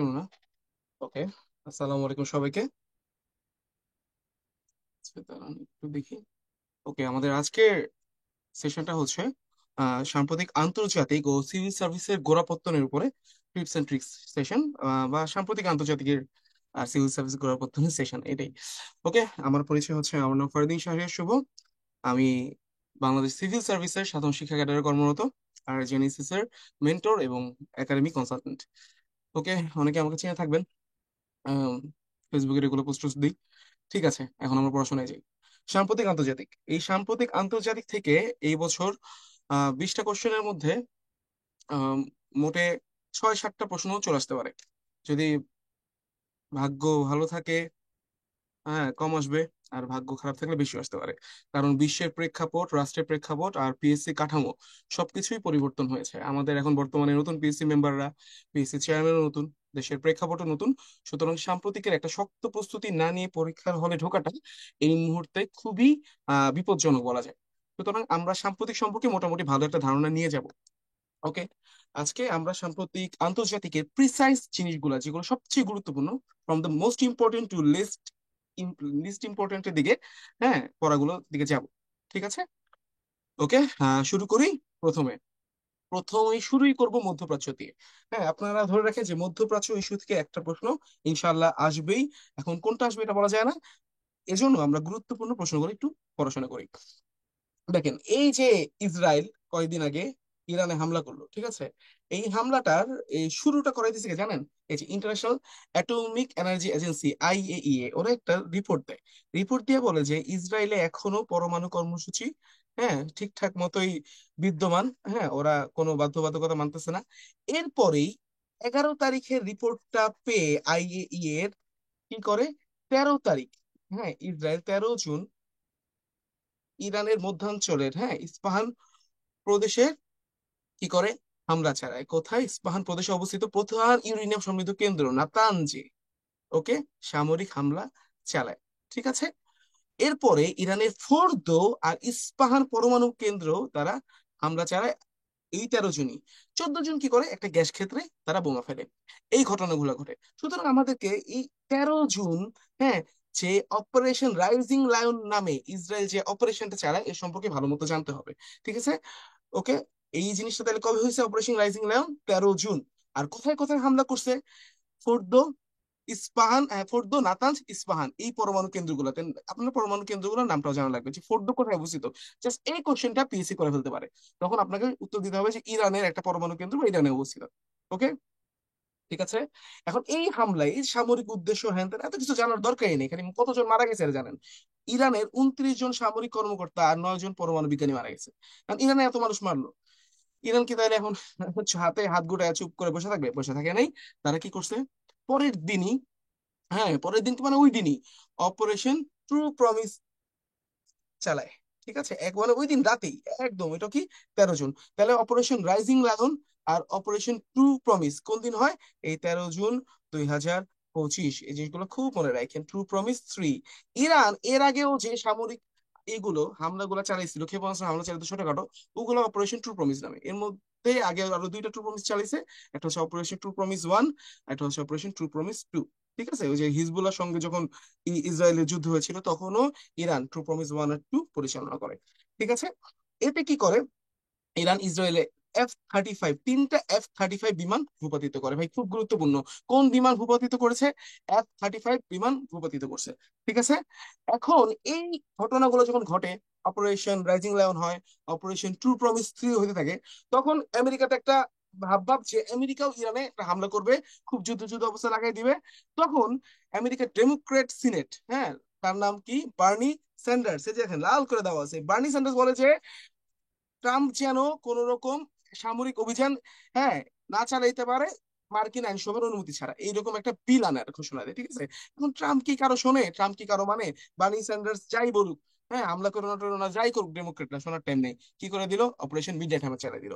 শুনো না। ওকে। আসসালামু আলাইকুম সবাইকে। আচ্ছা, দাঁড়ান একটু দেখি। ওকে, আমাদের আজকের সেশনটা হচ্ছে সাম্প্রতিক আন্তর্জাতিক ও সিভিল সার্ভিসের গোড়াপত্তনের উপরে টিপস এন্ড ট্রিক্স সেশন, বা সাম্প্রতিক আন্তর্জাতিকের সিভিল সার্ভিস গোড়াপত্তনের সেশন এটাই। ওকে, আমার পরিচয় হচ্ছে, আমার নাম ফরদিন শাহরিয়ার শুভ। আমি বাংলাদেশ সিভিল সার্ভিসের সাধারণ শিক্ষা ক্যাডারে কর্মরত, আর জেনেসিস এর মেন্টর এবং একাডেমিক কনসালটেন্ট। ওকে, অনেকে আমাকে চিনে থাকবেন, ফেসবুকে রেগুলার পোস্ট দিই। ঠিক আছে, এখন আমরা পড়াশোনায় যাই। সাম্প্রতিক আন্তর্জাতিক, এই সাম্প্রতিক আন্তর্জাতিক থেকে এই বছর 20টা কোশ্চেনের মধ্যে আম, মোটে 6-7টা প্রশ্ন চলে আসতে পারে। যদি ভাগ্য ভালো থাকে, হ্যাঁ, কম আসবে। আর ভাগ্য খারাপ থাকলে বেশি আসতে পারে। কারণ বিশ্বের প্রেক্ষাপট, রাষ্ট্রের প্রেক্ষাপট আর পিএসসি কাঠামো সবকিছুই পরিবর্তন হয়েছে। আমাদের এখন বর্তমানে নতুন পিএসসি মেম্বাররা, পিএসসি চেয়ারম্যানও নতুন, দেশের প্রেক্ষাপটও নতুন। সুতরাং সাম্প্রতিকের একটা শক্ত প্রস্তুতি না নিয়ে পরীক্ষার হলে ঢোকাটা এই মুহূর্তে খুবই বিপজ্জনক বলা যায়। সুতরাং আমরা সাম্প্রতিক সম্পর্কে মোটামুটি ভালো একটা ধারণা নিয়ে যাব। ওকে, আজকে আমরা সাম্প্রতিক আন্তর্জাতিকের প্রিসাইজ জিনিসগুলো, যেগুলো সবচেয়ে গুরুত্বপূর্ণ, from the most important to list list ইম্পর্টেন্টের দিকে, হ্যাঁ, পড়াগুলোর দিকে যাব। ঠিক আছে। ওকে, শুরু করি। প্রথমে প্রথমেই শুরুই করব মধ্যপ্রাচ্য দিয়ে। হ্যাঁ, আপনারা ধরে রাখেন যে মধ্যপ্রাচ্য ইস্যু থেকে একটা প্রশ্ন ইনশাল্লাহ আসবেই। এখন কোনটা আসবে এটা বলা যায় না, এজন্য আমরা গুরুত্বপূর্ণ প্রশ্নগুলো একটু পড়াশোনা করি। দেখেন, এই যে ইসরায়েল কয়েকদিন আগে ইরানে হামলা করলো, ঠিক আছে। এই হামলাটার এই শুরুটা করাই দিয়েছে কে জানেন? এই যে international atomic energy agency IAEA, ওরা একটা রিপোর্ট দেয়। রিপোর্ট দিয়ে বলে যে ইসরায়েলে এখনো পরমাণু কর্মসূচি, হ্যাঁ, ঠিকঠাক মতোই বিদ্যমান। হ্যাঁ, ওরা কোনো বাধ্যবাধকতা মানতেছে না। এরপরেই 11 তারিখের রিপোর্টটা পেয়ে আইএইএ এর কি করে, 13 তারিখ, হ্যাঁ, ইসরায়েল 13 জুন ইরানের মধ্যাঞ্চলের, হ্যাঁ, ইস্পাহান প্রদেশে কি করে, হামলা চালায়। কোথায়? ইস্পাহান প্রদেশে অবস্থিত প্রধান ইউরেনিয়াম সমৃদ্ধ কেন্দ্র নাতানজে, ওকে, সামরিক হামলা চালায়। ঠিক আছে। এরপরে ইরানের ফোর্দো আর ইস্পাহান পরমাণু কেন্দ্র তারা হামলা চালায় এই 13 জুনই। 14 জুন কি করে, একটা গ্যাস ক্ষেত্রে তারা বোমা ফেলে। এই ঘটনাগুলো ঘটে। সুতরাং আমাদেরকে এই 13 জুন, হ্যাঁ, যে অপারেশন রাইজিং লায়ন নামে ইসরায়েল যে অপারেশনটা চালায় এ সম্পর্কে ভালো মতো জানতে হবে। ঠিক আছে। ওকে, এই জিনিসটা তাহলে কবে হয়েছে? অপারেশন রাইজিং লায়ন 13 জুন। আর কোথায় কোথায় হামলা করছে? Fordow, Isfahan, Fordow, Natanz, Isfahan, এই পরমাণু কেন্দ্রগুলোতে। আপনার পরমাণু কেন্দ্রগুলোর নামটাও জানা লাগবে, যে ফোর্দো কোথায় অবস্থিত। জাস্ট এই কোশ্চেনটা পিএসসি করে ফেলতে পারে। তখন আপনাকে উত্তর দিতে হবে যে ইরানের একটা পরমাণু কেন্দ্র বা ইরানে অবস্থিত। ওকে, ঠিক আছে। এখন এই হামলায় সামরিক উদ্দেশ্য, হ্যান ত্যান এত কিছু জানার দরকারই নেই। এখানে কতজন মারা গেছে এটা জানেন? ইরানের 29 জন সামরিক কর্মকর্তা আর 9 জন পরমাণু বিজ্ঞানী মারা গেছে। কারণ ইরানে এত মানুষ মারলো, ইরান কি তাহলে এখন হাতে হাত গুটায় চুপ করে বসে থাকবে? বসে থাকে নাই। তারা কি করছে, পরের দিনই, হ্যাঁ, পরের দিন কি মানে ওই দিনই অপারেশন ট্রু প্রমিস চালায়। ঠিক আছে, এক মানে ওই দিন রাতেই, একদম। এটা কি, 13 জুন। তাহলে অপারেশন রাইজিং লায়ন আর অপারেশন ট্রু প্রমিস কোন দিন হয়? এই 13 জুন 2025। এই জিনিসগুলো খুব মনে রাখেন, ট্রু প্রমিস 3। ইরান এর আগেও যে সামরিক এইগুলো হামলাগুলো চালাইছিল, ক্ষেপণাস্ত্র হামলা চালাইতো ছোটখাটো, ওগুলো অপারেশন ট্রু প্রমিস নামে। এর মধ্যে আগে আরো 2টা ট্রু প্রমিস চালাইছে। একটা হচ্ছে অপারেশন ট্রু প্রমিস 1, একটা হচ্ছে অপারেশন ট্রু প্রমিস 2। ঠিক আছে, ওই যে হিজবুল্লাহর সঙ্গে যখন ইসরায়েলের যুদ্ধ হয়েছিল তখনও ইরান ট্রু প্রমিস 1 আর 2 পরিচালনা করে। ঠিক আছে। এতে কি করে, ইরান ইসরায়েলে F-35, 3টা F-35 বিমান ভূপাতিত করে। ভাই খুব গুরুত্বপূর্ণ, কোন বিমান ভূপাতিত করেছে? F-35 বিমান ভূপাতিত করছে। ঠিক আছে। এখন এই ঘটনাগুলো যখন ঘটে, অপারেশন রাইজিং লায়ন হয়, অপারেশন ট্রু প্রমিস 3 হতে থাকে, তখন আমেরিকাতে একটা ভাব যে আমেরিকাও ইরানে একটা হামলা করবে, খুব যুদ্ধ যুদ্ধ অবস্থা লাগাই দিবে। তখন আমেরিকার ডেমোক্রেট সিনেট, হ্যাঁ, তার নাম কি, বার্নি স্যান্ডার্স, এই যে দেখেন লাল করে দেওয়া আছে, বার্নি স্যান্ডার্স বলে যে ট্রাম্প যেন কোন রকম সামরিক অভিযান, হ্যাঁ, না চালাইতে পারে মার্কিন আইনসভার অনুমতি ছাড়া, এইরকম একটা বিল আনার ঘোষণা দেয়। ঠিক আছে। এখন ট্রাম্প কি কারো শোনে? ট্রাম্প কি কারো মানে? বার্নি স্যান্ডার্স যাই বলুক, হ্যাঁ, হামলা করো না টোরো না যাই করুক, ডেমোক্রেটরা শোনার টাইম নেই। কি করে দিল? অপারেশন মিডনাইট হামলা চালাই দিল।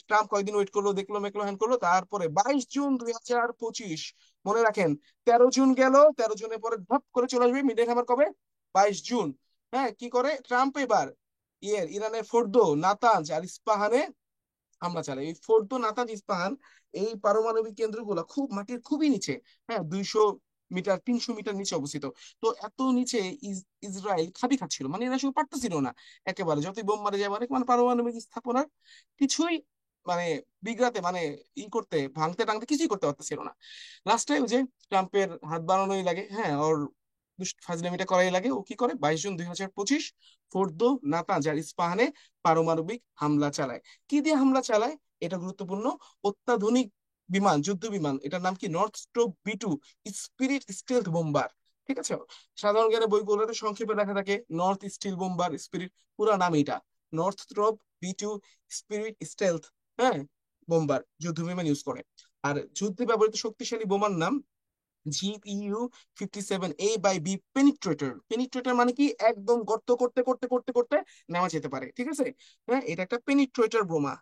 ট্রাম্প কয়েকদিন ওয়েট করলো, দেখলো মেকলো হ্যান করলো, তারপরে 22 জুন 2025, মনে রাখেন, 13 জুন গেল, 13 জুনের পরে ধপ করে চলে আসবে মিডনাইট হামার কবে? 22 জুন। হ্যাঁ, কি করে ট্রাম্প এবার ইরানের ফোর্দো, নাতানজ আর ইস্পাহানে হামলা চালায়। এই ফোর্দো, নাতাঞ্জ, ইস্পাহান এই পারমাণবিক কেন্দ্রগুলো খুব মাটির খুবই নিচে, হ্যাঁ, 200 মিটার 300 মিটার নিচে অবস্থিত। তো এত নিচে ইসরায়েল খাবি খাচ্ছিল, মানে এরা শুধু পারতেছিল না, একেবারে যতই বোম মারে যায়, মানে পারমাণবিক স্থাপনার কিছুই মানে বিগড়াতে, মানে করতে ভাঙতে টাঙতে কিছুই করতে পারতেছিল না। লাস্টে ওই যে ট্রাম্পের হাত বাড়ানোই লাগে, হ্যাঁ, ওর ফাজলামিটা করাই লাগে। ও কি করে, 22 জুন 2025 ফোর্দো, নাতাঞ্জ আর ইস্পাহানে পারমাণবিক হামলা চালায়। কি দিয়ে হামলা চালায়, এটা গুরুত্বপূর্ণ। অত্যাধুনিক বিমান, যুদ্ধ বিমান, এটার নাম কি, Northrop B 2 Spirit stealth bomber. ঠিক আছে, সাধারণ জ্ঞানের বইগুলোতে সংক্ষেপে লেখা থাকে নর্থ স্টিল বোম্বার স্পিরিট, পুরা নাম এটা, Northrop B 2 Spirit stealth, হ্যাঁ, বোম্বার, যুদ্ধ বিমান ইউজ করে। আর যুদ্ধে ব্যবহৃত শক্তিশালী বোমার নাম GPU-57A/B পেনিট্রেটর। পেনিট্রেটর মানে কি, একদম গর্ত করতে করতে করতে করতে নেওয়া যেতে পারে, ঠিক আছে। হ্যাঁ, এটা একটা পেনিট্রেটর বোমা,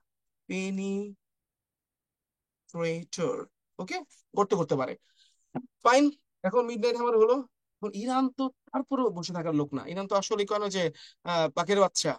পেনিট্রেটর, ওকে, করতে করতে পারে। ফাইন। এখন মিডনাইট হ্যামার হলো। এখন ইরান তো তারপরেও বসে থাকার লোক না, ইরান তো আসলে কেন যে পাখির বাচ্চা,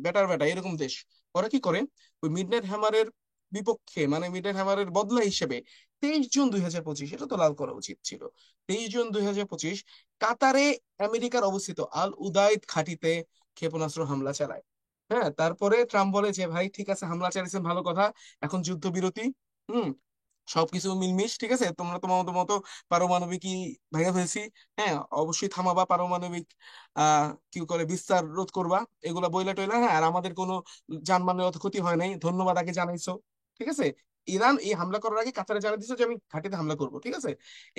বেটার বেটা এরকম দেশ। ওরা কি করে, ওই মিডনাইট হ্যামারের বিপক্ষে, মানে মিডনাইট হ্যামারের বদলা হিসেবে 23 জুন 2025, এটা তো লাল করা উচিত ছিল, 23 জুন 2025 কাতারে আমেরিকার অবস্থিত আল উদাইদ ঘাঁটিতে ক্ষেপণাস্ত্র হামলা চালায়। হ্যাঁ, তারপরে ট্রাম্প বলে যে ভাই ঠিক আছে, হামলা চালিয়েছেন ভালো কথা, এখন যুদ্ধবিরতি, হুম, সবকিছু মিলমিশ, ঠিক আছে, তোমরা তোমার মতো মতো পারমাণবিকই ভেঙে ফেলছি, হ্যাঁ, অবশ্যই থামাবা পারমাণবিক কি করে বিস্তার রোধ করবা, এগুলা বইলা টইলা, হ্যাঁ, আর আমাদের কোনো জানমালের অত ক্ষতি হয় নাই, ধন্যবাদ আগে জানাইছো, ঠিক আছে। ইরান এই হামলা করার আগে কাতারে জানিয়ে দিছো যে আমি ঘাঁটিতে হামলা করবো, ঠিক আছে।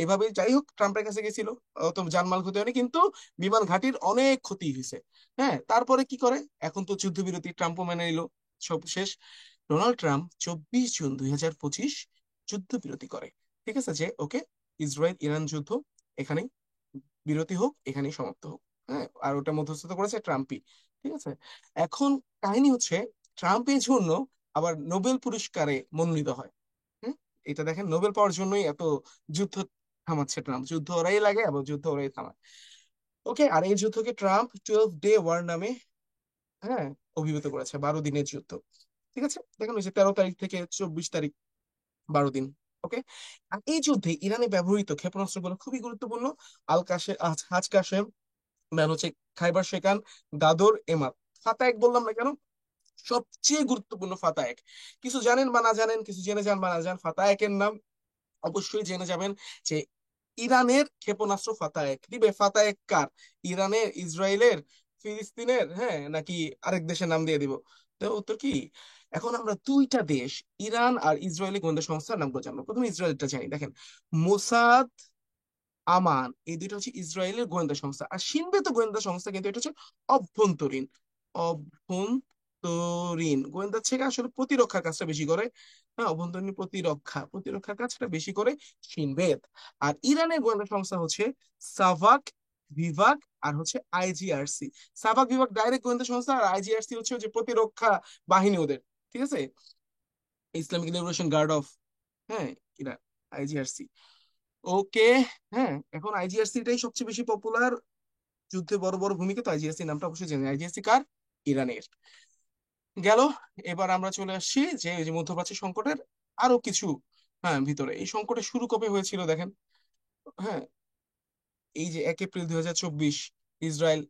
এভাবে যাই হোক ট্রাম্পের কাছে গেছিল, অত জানমাল ক্ষতি হয়নি, কিন্তু বিমান ঘাঁটির অনেক ক্ষতি হয়েছে। হ্যাঁ, তারপরে কি করে, এখন তো যুদ্ধবিরতি ট্রাম্পও মেনে নিল, সব শেষ। ডোনাল্ড ট্রাম্প 24 জুন 2025 যুদ্ধবিরতি করে, ঠিক আছে, যে ওকে, ইসরায়েল ইরান যুদ্ধ এখানেই বিরতি হোক, এখানেই সমাপ্ত হোক। হ্যাঁ, আর ওটা মধ্যস্থতা করেছে ট্রাম্পই, ঠিক আছে। এখন কাহিনী হচ্ছে, ট্রাম্প এই জন্য আবার নোবেল পুরস্কারে মনোনীত হয়। হুম, এটা দেখেন, নোবেল পাওয়ার জন্যই এত যুদ্ধ থামাচ্ছে ট্রাম্প, যুদ্ধ ওরাই লাগে এবং যুদ্ধ ওরাই থামায়। ওকে, আর এই যুদ্ধকে ট্রাম্প 12 ডে ওয়ার নামে, হ্যাঁ, অভিহিত করেছে, 12 দিনের যুদ্ধ। ঠিক আছে, দেখেন ওই যে 13 তারিখ থেকে 24 তারিখ, 12 দিন। ওকে, আর এই যুদ্ধে ইরানে ব্যবহৃত ক্ষেপণাস্ত্রগুলো খুবই গুরুত্বপূর্ণ। আল কাশে হাজ কাশেম, ম্যান হচ্ছে খাইবার শেকান, গাদর, এমাদ। ফাতা এক বললাম না কেন, সবচেয়ে গুরুত্বপূর্ণ ফাতা এক। কিছু জানেন বা না জানেন, কিছু জেনে যান বা না জান, ফাতা একের নাম অবশ্যই জেনে যাবেন যে ইরানের ক্ষেপণাস্ত্র ফাতা এক দিবে। ফাতা এক কার, ইরানের, ইসরায়েলের, ফিলিস্তিনের, হ্যাঁ, নাকি আরেক দেশের নাম দিয়ে দিব? তো উত্তর কি, এখন আমরা দুইটা দেশ, ইরান আর ইসরায়েলি গোয়েন্দা সংস্থার নামগুলো জানবো। প্রথমে ইসরায়েলটা জানি, দেখেন, মোসাদ, আমান, এই দুটো হচ্ছে ইসরায়েলের গোয়েন্দা সংস্থা। আর শিনবে তো গোয়েন্দা সংস্থা, কিন্তু এটা হচ্ছে অভ্যন্তরীণ, অভ্যন্তরীণ গোয়েন্দা থেকে আসলে প্রতিরক্ষার কাজটা বেশি করে। হ্যাঁ, অভ্যন্তরীণ প্রতিরক্ষার কাজটা বেশি করে শিনবেদ। আর ইরানের গোয়েন্দা সংস্থা হচ্ছে সাভাক বিভাগ, আর হচ্ছে আইজিআরসি। সাভাক বিভাগ ডাইরেক্ট গোয়েন্দা সংস্থা, আর আইজিআরসি হচ্ছে যে প্রতিরক্ষা বাহিনী ওদের, ঠিক আছে, ইসলামিক লিবারেশন গার্ড অফ, হ্যাঁ, ইরান, আইজিআরসি। ওকে, হ্যাঁ, এখন আইজিআরসি টাই সবচেয়ে বেশি পপুলার, যুদ্ধে বড় বড় ভূমিকা, তো আইজিআরসি নামটা অবশ্যই জানি। আইজিআরসি কার, ইরানের। গেল। এবার আমরা চলে আসছি যে ওই যে মধ্যপ্রাচ্য সংকটের আরো কিছু, হ্যাঁ, ভিতরে এই সংকটের শুরু কবে হয়েছিল দেখেন। হ্যাঁ, এই যে 1 এপ্রিল 2024 ইসরায়েল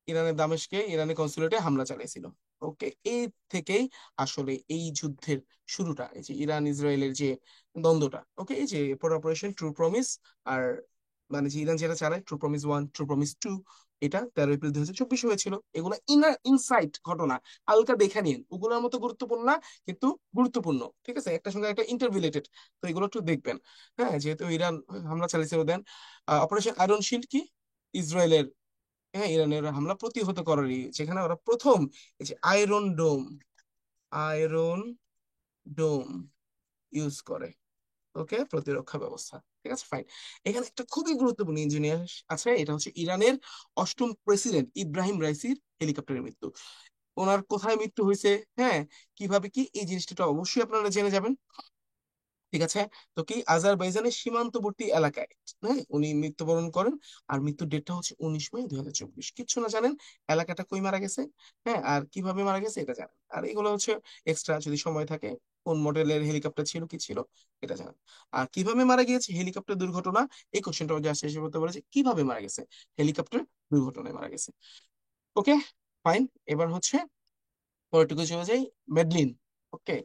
ইরানের দামেস্কে ইরানের কনসুলেটে হামলা চালিয়েছিল। ওকে, এই থেকেই আসলে এই যুদ্ধের শুরুটা, এই যে ইরান ইসরায়েলের যে দ্বন্দ্বটা। ওকে, এই যে অপারেশন ট্রু প্রমিস, আর মানে যে ইরান যেটা চালায়, ট্রু প্রমিস 1, ট্রু প্রমিস 2, এটা 13 এপ্রিল 2024 হয়েছিল। এগুলো ইনার ইনসাইট ঘটনা, হালকা দেখে নিন, ওগুলোর মতো গুরুত্বপূর্ণ না, কিন্তু গুরুত্বপূর্ণ, ঠিক আছে, একটার সঙ্গে একটা ইন্টাররিলেটেড। তো এগুলো একটু দেখবেন। হ্যাঁ, যেহেতু ইরান হামলা চালিয়েছিল, দেন অপারেশন আয়রন শিল্ড কি, ইসরায়েলের, হ্যাঁ, ইরানের হামলা প্রতিহত করারই, যেখানে ওরা প্রথম এই যে আয়রন ডোম ইউজ করে। ওকে, প্রতিরক্ষা ব্যবস্থা, ঠিক আছে, ফাইন। এখানে একটা খুবই গুরুত্বপূর্ণ ইঞ্জিনিয়ার আছে, এটা হচ্ছে ইরানের অষ্টম প্রেসিডেন্ট ইব্রাহিম রাইসির হেলিকপ্টারের মৃত্যু। ওনার কোথায় মৃত্যু হয়েছে, হ্যাঁ, কিভাবে কি, এই জিনিসটা তো অবশ্যই আপনারা জেনে যাবেন। ঠিক আছে। তো কি আজারবাইজানের সীমান্তবর্তী এলাকায়, হ্যাঁ, উনি মৃত্যুবরণ করেন। আর মৃত্যুর ডেটটা হচ্ছে 19 মে 2024। কিচ্ছু না জানেন, এলাকাটা কই মারা গেছে, হ্যাঁ, আর কিভাবে মারা গেছে এটা জানেন। আর এগুলো হচ্ছে এক্সট্রা, যদি সময় থাকে, কোন মডেলের হেলিকপ্টার ছিল, কি ছিল, এটা জানেন। আর কিভাবে মারা গিয়েছে, হেলিকপ্টার দুর্ঘটনা, এই কোশ্চেনটা জাস্ট শেষ করতে পারে যে কিভাবে মারা গেছে, হেলিকপ্টার দুর্ঘটনায় মারা গেছে। ওকে, ফাইন। এবার হচ্ছে পরেরটুকু চলে যাই, মেডলিন। ওকে,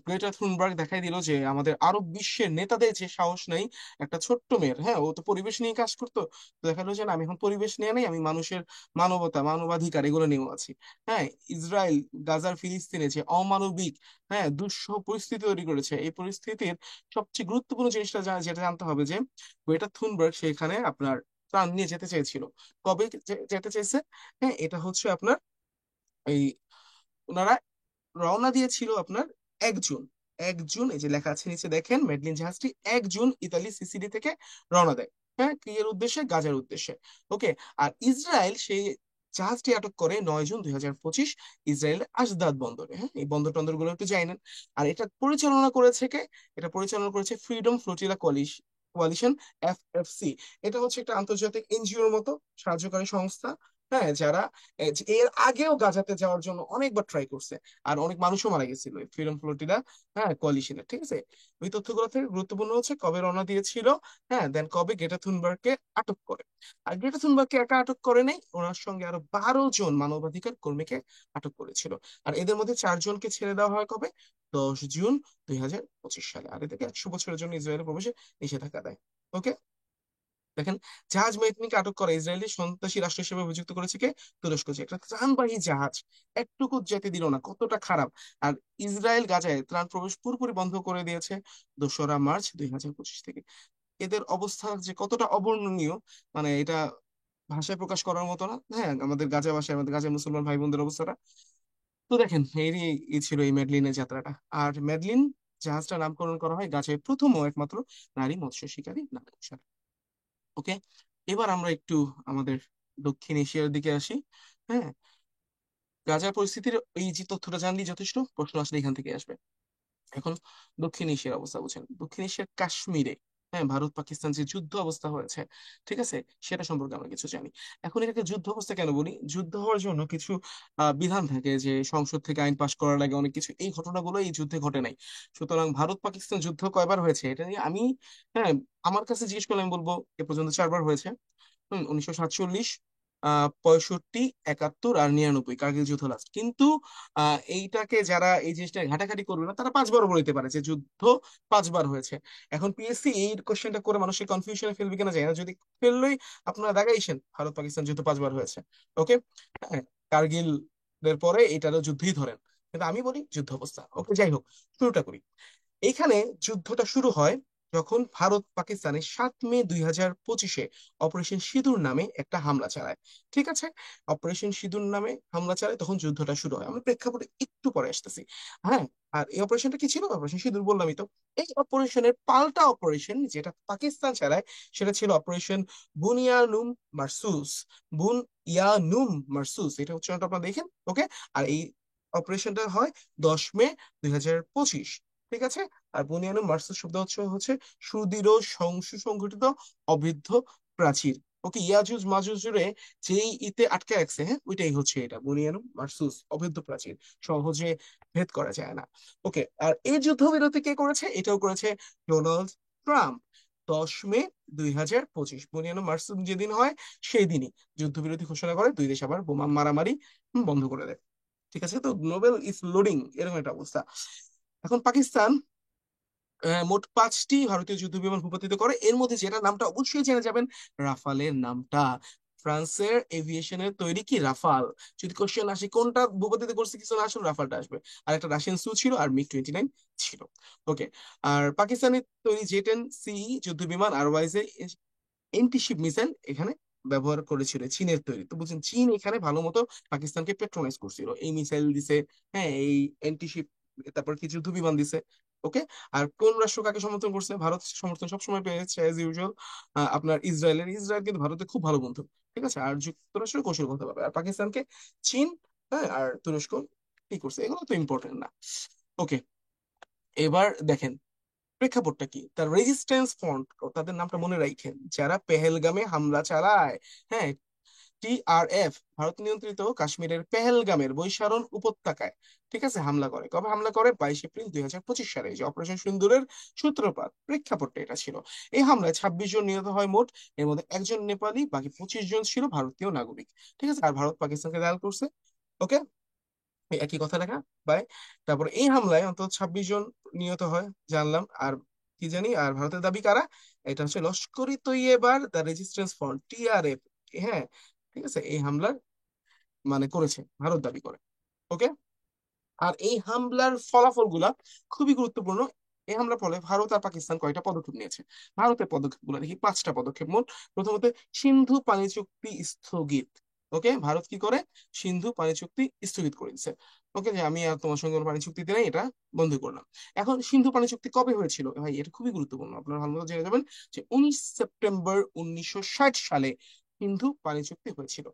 গ্রেটা থুনবার্গ দেখাই দিল যে আমাদের আরব বিশ্বের নেতাদের যে সাহস নেই একটা ছোট্ট মেয়ের, হ্যাঁ, ও তো পরিবেশ নিয়ে কাজ করতো, তো দেখালো যে না, আমি এখন পরিবেশ নিয়ে নেই, আমি মানুষের মানবতা মানবাধিকার এগুলো নিয়েও আছি। হ্যাঁ, ইসরায়েল গাজার ফিলিস্তিনে যে অমানবিক, হ্যাঁ, দুঃসহ পরিস্থিতি তৈরি করেছে, এই পরিস্থিতির সবচেয়ে গুরুত্বপূর্ণ জিনিসটা যেটা জানতে হবে যে গ্রেটা থুনবার্গ সেখানে আপনার প্রাণ নিয়ে যেতে চেয়েছিল। কবে যেতে চেয়েছে? হ্যাঁ, এটা হচ্ছে আপনার এই ওনারা রওনা দিয়েছিল আপনার 1 জুন। 1 জুন, এই যে লেখা আছে নিচে দেখেন, মেডলিন জাহাজটি 1 জুন ইতালি সিসিলি থেকে রওনা দেয়, হ্যাঁ, কি এর উদ্দেশ্যে, গাজার উদ্দেশ্যে। ওকে, আর ইসরায়েল সেই জাহাজটি আটক করে 9 জুন 2025 ইসরায়েলের আশদাদ বন্দরে। হ্যাঁ, এই বন্দর টন্দর গুলো একটু জানেন। আর এটা পরিচালনা করেছে কে? এটা পরিচালনা করেছে ফ্রিডম ফ্লোটিলা কোয়ালিশন, FFC। এটা হচ্ছে একটা আন্তর্জাতিক এনজিওর মতো সাহায্যকারী সংস্থা, হ্যাঁ, যারা এর আগেও গাজাতে যাওয়ার জন্য অনেকবার ট্রাই করছে। আর অনেক মানুষও মারা গেছিল এই ফ্রিডম ফ্লোটিলা, হ্যাঁ, কোয়ালিশনের। ঠিক আছে, ওই তথ্যগুলো থেকে গুরুত্বপূর্ণ হচ্ছে কবে রওনা দিয়েছিল, হ্যাঁ, দেন কবে গ্রেটা থুনবার্গকে আটক করে। আর গ্রেটা থুনবার্গকে একা আটক করে নাই, ওনার সঙ্গে আরো 12 জন মানবাধিকার কর্মীকে আটক করেছিল। আর এদের মধ্যে 4 জনকে ছেড়ে দেওয়া হয় কবে? 10 জুন 2025 সালে। আর এদেরকে 100 বছরের জন্য ইসরায়েলের প্রবেশে নিষেধাজ্ঞা দেয়। ওকে, দেখেন, জাহাজ মেটনিকে আটক করা ইসরায়েলি সন্ত্রাসী রাষ্ট্র হিসেবে অভিযুক্ত করেছে কে? তুরস্ক। যে একটা ত্রাণবাহী জাহাজ একটুকু যেতে দিল না, কতটা খারাপ। আর ইসরায়েল গাজায় ত্রাণ প্রবেশ পুরোপুরি বন্ধ করে দিয়েছে 2রা মার্চ 2025 থেকে। এদের অবস্থা যে কতটা অবর্ণনীয়, মানে এটা ভাষায় প্রকাশ করার মতো না। হ্যাঁ, আমাদের গাজা ভাষায়, আমাদের গাজা মুসলমান ভাই বোনদের অবস্থাটা। তো দেখেন, এরই ছিল এই মেডলিনের যাত্রাটা। আর মেডলিন জাহাজটা নামকরণ করা হয় গাজায় প্রথম ও একমাত্র নারী মৎস্য শিকারী নামে। ওকে, এবার আমরা একটু আমাদের দক্ষিণ এশিয়ার দিকে আসি। হ্যাঁ, গাজার পরিস্থিতির এই যে তথ্যটা জানলি যথেষ্ট, প্রশ্ন আসলে এখান থেকে আসবে। এখন দক্ষিণ এশিয়ার অবস্থা বুঝেন, দক্ষিণ এশিয়ার কাশ্মীরে, হ্যাঁ, ভারত পাকিস্তান যে যুদ্ধ অবস্থা হয়েছে, ঠিক আছে, সেটা সম্পর্কে আমরা কিছু জানি। এখন এটাকে যুদ্ধ অবস্থা কেন বলি? যুদ্ধ হওয়ার জন্য কিছু বিধান থাকে, যে সংসদ থেকে আইন পাশ করার লাগে অনেক কিছু, এই ঘটনাগুলো এই যুদ্ধে ঘটে নাই। সুতরাং ভারত পাকিস্তান যুদ্ধ কয়বার হয়েছে এটা নিয়ে আমি, হ্যাঁ, আমার কাছে জিজ্ঞেস করলে আমি বলবো এ পর্যন্ত 4বার হয়েছে। 1947, 65, 71 আর 99, কার্গিল যুদ্ধ লাস্ট। কিন্তু এইটাকে যারা এই জিনিসটা ঘাটাঘাটি করবে না, তারা 5বারও বলতে পারে যে যুদ্ধ 5বার হয়েছে। এখন পিএসসি এই কোশ্চেনটা করে মানুষের কনফিউশনে ফেলবে কিনা যায় না, যদি ফেললেই আপনারা দাগাইছেন ভারত পাকিস্তান যুদ্ধ 5বার হয়েছে। ওকে, হ্যাঁ, কার্গিল এর পরে এটারও যুদ্ধই ধরেন, কিন্তু আমি বলি যুদ্ধ অবস্থা। ওকে, যাই হোক, শুরুটা করি। এইখানে যুদ্ধটা শুরু হয় যখন ভারত পাকিস্তানে 7 মে 2025 অপারেশন সিঁদুর নামে একটা হামলা চালায়। ঠিক আছে, অপারেশন সিঁদুর নামে হামলা চালায়, তখন যুদ্ধটা শুরু হয়। আমরা প্রেক্ষাপটে একটু পরে আসতেছি। হ্যাঁ, আর এই অপারেশনটা কি ছিল? অপারেশন সিঁদুর বললামই তো। এই অপারেশনের পাল্টা অপারেশন যেটা পাকিস্তান চালায়, সেটা ছিল অপারেশন বুনিয়ানুম মারসুস। বুন ইয়ানুম মারসুস, এটা হচ্ছে আপনারা দেখেন। ওকে, আর এই অপারেশনটা হয় 10 মে 2025। ঠিক আছে, আর বুনিয়ানু মার্সুস শব্দ হচ্ছে হচ্ছে সুদৃঢ় সুসংগঠিত অবৃদ্ধ প্রাচীর। ওকে, ইয়াজুজ মাজুজ জুড়ে যেই ইতে আটকে রাখছে, হ্যাঁ, ওইটাই হচ্ছে এটা বুনিয়ানু মার্সুস, অবৃদ্ধ প্রাচীর, সহজে ভেদ করা যায় না। ওকে, আর এই যুদ্ধবিরতি কে করেছে? এটাও করেছে ডোনাল্ড ট্রাম্প। 10 মে 2025 বুনিয়ানু মার্সুস যেদিন হয়, সেই দিনই যুদ্ধবিরতি ঘোষণা করে, দুই দেশ আবার বোমা মারামারি বন্ধ করে দেয়। ঠিক আছে, তো নোবেল ইজ লোডিং, এরকম একটা অবস্থা। এখন পাকিস্তান মোট 5টি ভারতীয় যুদ্ধ বিমান ভূপাতিত করে, এর মধ্যে যেটা নামটা অবশ্যই জেনে যাবেন, রাফালের নামটা। ফ্রান্সের এভিয়েশনের তৈরি কি রাফাল। যদি কোশ্চেন আসে কোনটা ভূপাতিত করছে, কিছু না আসলে রাফালটা আসবে। আর একটা রাশিয়ান সু ছিল, আর মিগ 29 ছিল। ওকে, আর পাকিস্তানের তৈরি জে-10 সি যুদ্ধ বিমান আর ওয়াইজে এন্টিশিপ মিসাইল এখানে ব্যবহার করেছিল, চীনের তৈরি। তো বুঝছেন, চীন এখানে ভালো মতো পাকিস্তানকে পেট্রোনাইজ করছিল, এই মিসাইল দিছে, হ্যাঁ, এই এন্টিশিপ, তারপর কি যুদ্ধ বিমান দিছে। ওকে, আর কোন রাষ্ট্র কাকে সমর্থন করছে? ভারত সমর্থন সবসময় পেয়েছে এজ ইউজুয়াল আপনার ইসরায়েল কিন্তু ভারতের খুব ভালো বন্ধু। ঠিক আছে, আর যুক্তরাষ্ট্র কৌশলগতভাবে, আর পাকিস্তানকে চীন, হ্যাঁ, আর তুরস্ক কি করছে, এগুলো তো ইম্পর্টেন্ট না। ওকে, এবার দেখেন, প্রেক্ষাপটটা কি, তার রেজিস্ট্যান্স ফ্রন্ট, তাদের নামটা মনে রাখেন, যারা পেহেলগামে হামলা চালায়। হ্যাঁ, টিআরএফ ভারত নিয়ন্ত্রিত কাশ্মীরের পেহেলগামের বৈশারণ উপত্যকায়, ঠিক আছে, হামলা করে। কবে হামলা করে? 22 এপ্রিল 2025 সালে, এই যে অপারেশন সিন্দুরের সূত্রপাত, প্রেক্ষাপটটা এটা ছিল। এই হামলায় 26 জন নিহত হয় মোট। এর মধ্যে একজন নেপালি, বাকি 25 জন ছিল ভারতীয় নাগরিক। ঠিক আছে, আর ভারত পাকিস্তানকে দায়াল করছে। ওকে, এই একই কথা লেখা। বাই। তারপর এই হামলায় অন্তত 26 জন নিহত হয়, জানলাম। আর কি জানি, আর ভারতের দাবি কারা? এটা হচ্ছে লস্কর ই তৈয়বার দ্য রেজিস্ট্যান্স ফ্রন্ট, টিআরএফ। হ্যাঁ, ঠিক আছে, এই হামলার মানে করেছে, ভারত দাবি করে। ওকে। আর এই হামলার ফলাফল গুলা খুবই গুরুত্বপূর্ণ। এই হামলার ফলে ভারত আর পাকিস্তান কয়টা পদক্ষেপ নিয়েছে? ভারতের পদক্ষেপ গুলো দেখি, 5টা পদক্ষেপ মোট। প্রথমত, সিন্ধু পানি চুক্তি স্থগিত। ওকে, ভারত কি করে? সিন্ধু পানি চুক্তি স্থগিত করে দিচ্ছে। ওকে, যে আমি আর তোমার সঙ্গে কোনো পানি চুক্তিতে নেই, এটা বন্ধ করলাম। এখন সিন্ধু পানি চুক্তি কবে হয়েছিল ভাই? এটা খুবই গুরুত্বপূর্ণ, আপনারা ভালো মতো জেনে যাবেন যে 19 সেপ্টেম্বর 1960 সালে সিন্ধু পানি চুক্তি হয়েছিল।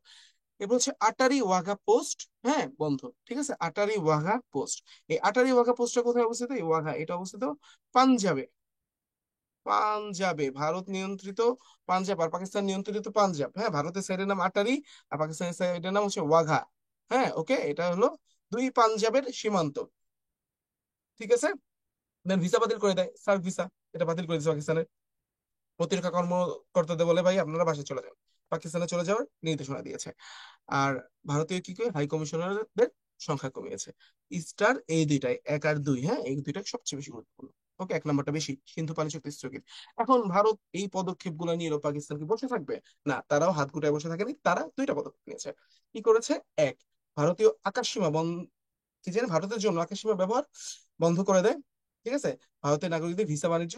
এবার হচ্ছে আটারি ওয়াঘা পোস্ট, হ্যাঁ, বন্ধ। ঠিক আছে, আটারি ওয়াঘা পোস্ট। এই আটারি ওয়াঘা পোস্টটা কোথায় অবস্থিত? এই ওয়াঘা, এটা অবস্থিত পাঞ্জাবে। পাঞ্জাবে, ভারত নিয়ন্ত্রিত পাঞ্জাব আর পাকিস্তান নিয়ন্ত্রিত পাঞ্জাব। হ্যাঁ, ভারতের সাইডের নাম আটারি, আর পাকিস্তানের সাইডের নাম হচ্ছে ওয়াঘা। হ্যাঁ, ওকে, এটা হলো দুই পাঞ্জাবের সীমান্ত। ঠিক আছে, দেন ভিসা বাতিল করে দেয়, সার্ক ভিসা, এটা বাতিল করে দিচ্ছে পাকিস্তানের। প্রতিরক্ষা কর্মকর্তাদের বলে, ভাই আপনারা বাসায় চলে যান, পাকিস্তানে চলে যাওয়ার নির্দেশনা দিয়েছে। আর ভারতীয় কি করে, হাই কমিশনারদের সংখ্যা কমিয়েছে। স্টার এই দুইটাই, 1 আর 2, হ্যাঁ, এই দুইটাই সবচেয়ে বেশি গুরুত্বপূর্ণ। ওকে, 1 নম্বরটা বেশি, সিন্ধু পানি চুক্তি স্থগিত। এখন ভারত এই পদক্ষেপ গুলো নিয়ে পাকিস্তান কি বসে থাকবে? না, তারাও হাত গুটায় বসে থাকেনি, তারা 2টা পদক্ষেপ নিয়েছে। কি করেছে? এক, ভারতীয় আকাশসীমা বন্ধ, কি জানি, ভারতের জন্য আকাশসীমা ব্যবহার বন্ধ করে দেয়। ঠিক আছে, ভারতের নাগরিকদের ভিসা বাণিজ্য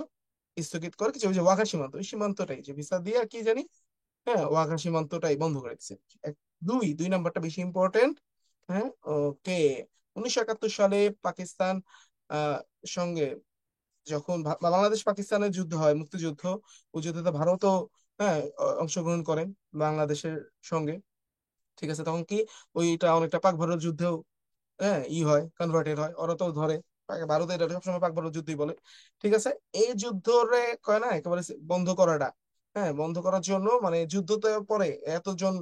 স্থগিত করে, কিছু ওই যে ওয়াঘা সীমান্ত, ওই সীমান্তটাই যে ভিসা দিয়ে আর কি জানি, হ্যাঁ, ওয়াঘা সীমান্তটাই বন্ধ করে দিচ্ছে। দুই নাম্বারটা বেশি ইম্পর্টেন্ট। হ্যাঁ, ওকে। 1971 সালে পাকিস্তান সঙ্গে যখন বাংলাদেশ পাকিস্তানের যুদ্ধ হয়, মুক্তিযুদ্ধ, ওই যুদ্ধে তো ভারতও, হ্যাঁ, অংশগ্রহণ করেন বাংলাদেশের সঙ্গে। ঠিক আছে, তখন কি ওইটা অনেকটা পাক ভারত যুদ্ধেও, হ্যাঁ, হয়, কনভার্টেড হয়, ওরা তো ধরে ভারতে এটা সবসময় পাক ভারত যুদ্ধই বলে। ঠিক আছে, এই যুদ্ধরে কয় না একেবারে বন্ধ করাটা, হ্যাঁ, বন্ধ করার জন্য মানে যুদ্ধতে পরে এতজন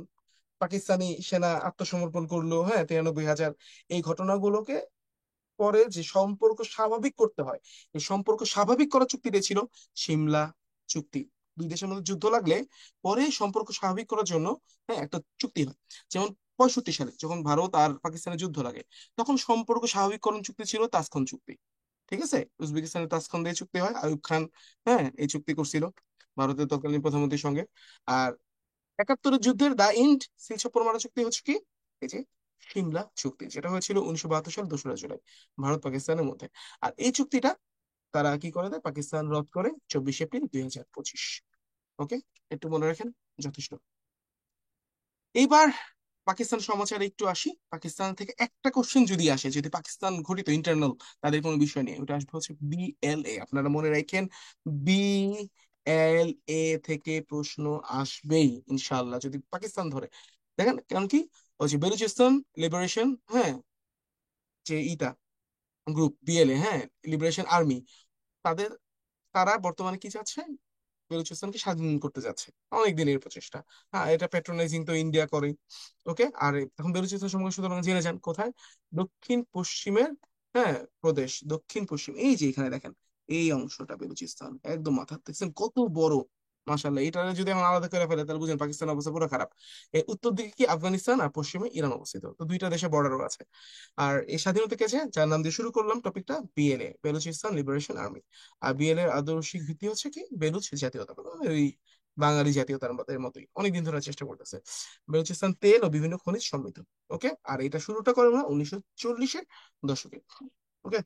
পাকিস্তানি সেনা আত্মসমর্পণ করলো, হ্যাঁ, 93,000। এই ঘটনাগুলোকে পরে যে সম্পর্ক স্বাভাবিক করতে হয়, এই সম্পর্ক স্বাভাবিক করার চুক্তিটা ছিল সিমলা চুক্তি। দুই দেশের মধ্যে যুদ্ধ লাগলে পরে সম্পর্ক স্বাভাবিক করার জন্য, হ্যাঁ, একটা চুক্তি হয়। যেমন 65 সালে যখন ভারত আর পাকিস্তানের যুদ্ধ লাগে, তখন সম্পর্ক স্বাভাবিককরণ চুক্তি ছিল তাসখন চুক্তি। ঠিক আছে, উজবেকিস্তানের তাসখন দিয়ে চুক্তি হয়, আইয়ুব খান, হ্যাঁ, এই চুক্তি করছিল ভারতের তৎকালীন প্রধানমন্ত্রীর সঙ্গে। আর 71-এর যুদ্ধের দা ইন্ড শিলচর পরমাণু চুক্তি হচ্ছে কি? এই যে সিমলা চুক্তি, যেটা হয়েছিল 1972 সাল 2রা জুলাই, ভারত পাকিস্তানের মধ্যে। আর এই চুক্তিটা তারা কি করে দেয়? পাকিস্তান রদ করে 24 এপ্রিল 2025। ওকে, একটু মনে রাখেন, যথেষ্ট। এইবার পাকিস্তান সমাচারে একটু আসি। পাকিস্তান থেকে একটা কোশ্চেন যদি আসে, যদি পাকিস্তান ঘটিত ইন্টারনাল তাদের কোনো বিষয় নিয়ে, ওটা আসবে হচ্ছে বিএলএ, আপনারা মনে রাখেন। বিএলএ থেকে প্রশ্ন আসবেই ইনশাআল্লাহ, যদি পাকিস্তান ধরে। দেখেন কারণ কি, ওই যে বেলুচিস্তান লিবারেশন, হ্যাঁ, যে ইটা গ্রুপ বিএলএ, হ্যাঁ, লিবারেশন আর্মি, তাদের, তারা বর্তমানে কি চাচ্ছে? বেলুচিস্তানকে স্বাধীন করতে যাচ্ছে, অনেক দিনের প্রচেষ্টা। হ্যাঁ, এটা প্যাট্রোনাইজিং তো ইন্ডিয়া করে। ওকে, আর এখন বেলুচিস্তান সম্পর্কে সুতরাং জেনে যান, কোথায়? দক্ষিণ পশ্চিমের, হ্যাঁ, প্রদেশ, দক্ষিণ পশ্চিম, এই যে এখানে দেখেন, এই অংশটা বেলুচিস্তান একদম মাথা, দেখছেন কত বড়? মাশাল্লাহ, এটা যদি এখন আলাদা করে ফেলে তাহলে বুঝেন পাকিস্তানের অবস্থা পুরো খারাপ। উত্তর দিকে কি আফগানিস্তান, আর পশ্চিমে ইরান অবস্থিত, তো দুইটা দেশে বর্ডারও আছে। আর এই স্বাধীনতা কেছে, যার নাম দিয়ে শুরু করলাম টপিকটা, বিএলএ, বেলুচিস্তান লিবারেশন আর্মি। আর বিএলএ এর আদর্শিক ভিত্তি হচ্ছে কি? বেলুচ জাতীয়তাবাদ, ওই বাঙালি জাতীয়তার মতোই অনেকদিন ধরে চেষ্টা করতেছে। বেলুচিস্তান তেল ও বিভিন্ন খনিজ সমৃদ্ধ। ওকে, আর এটা শুরুটা করে আমরা 1940-এর দশকে। ওকে,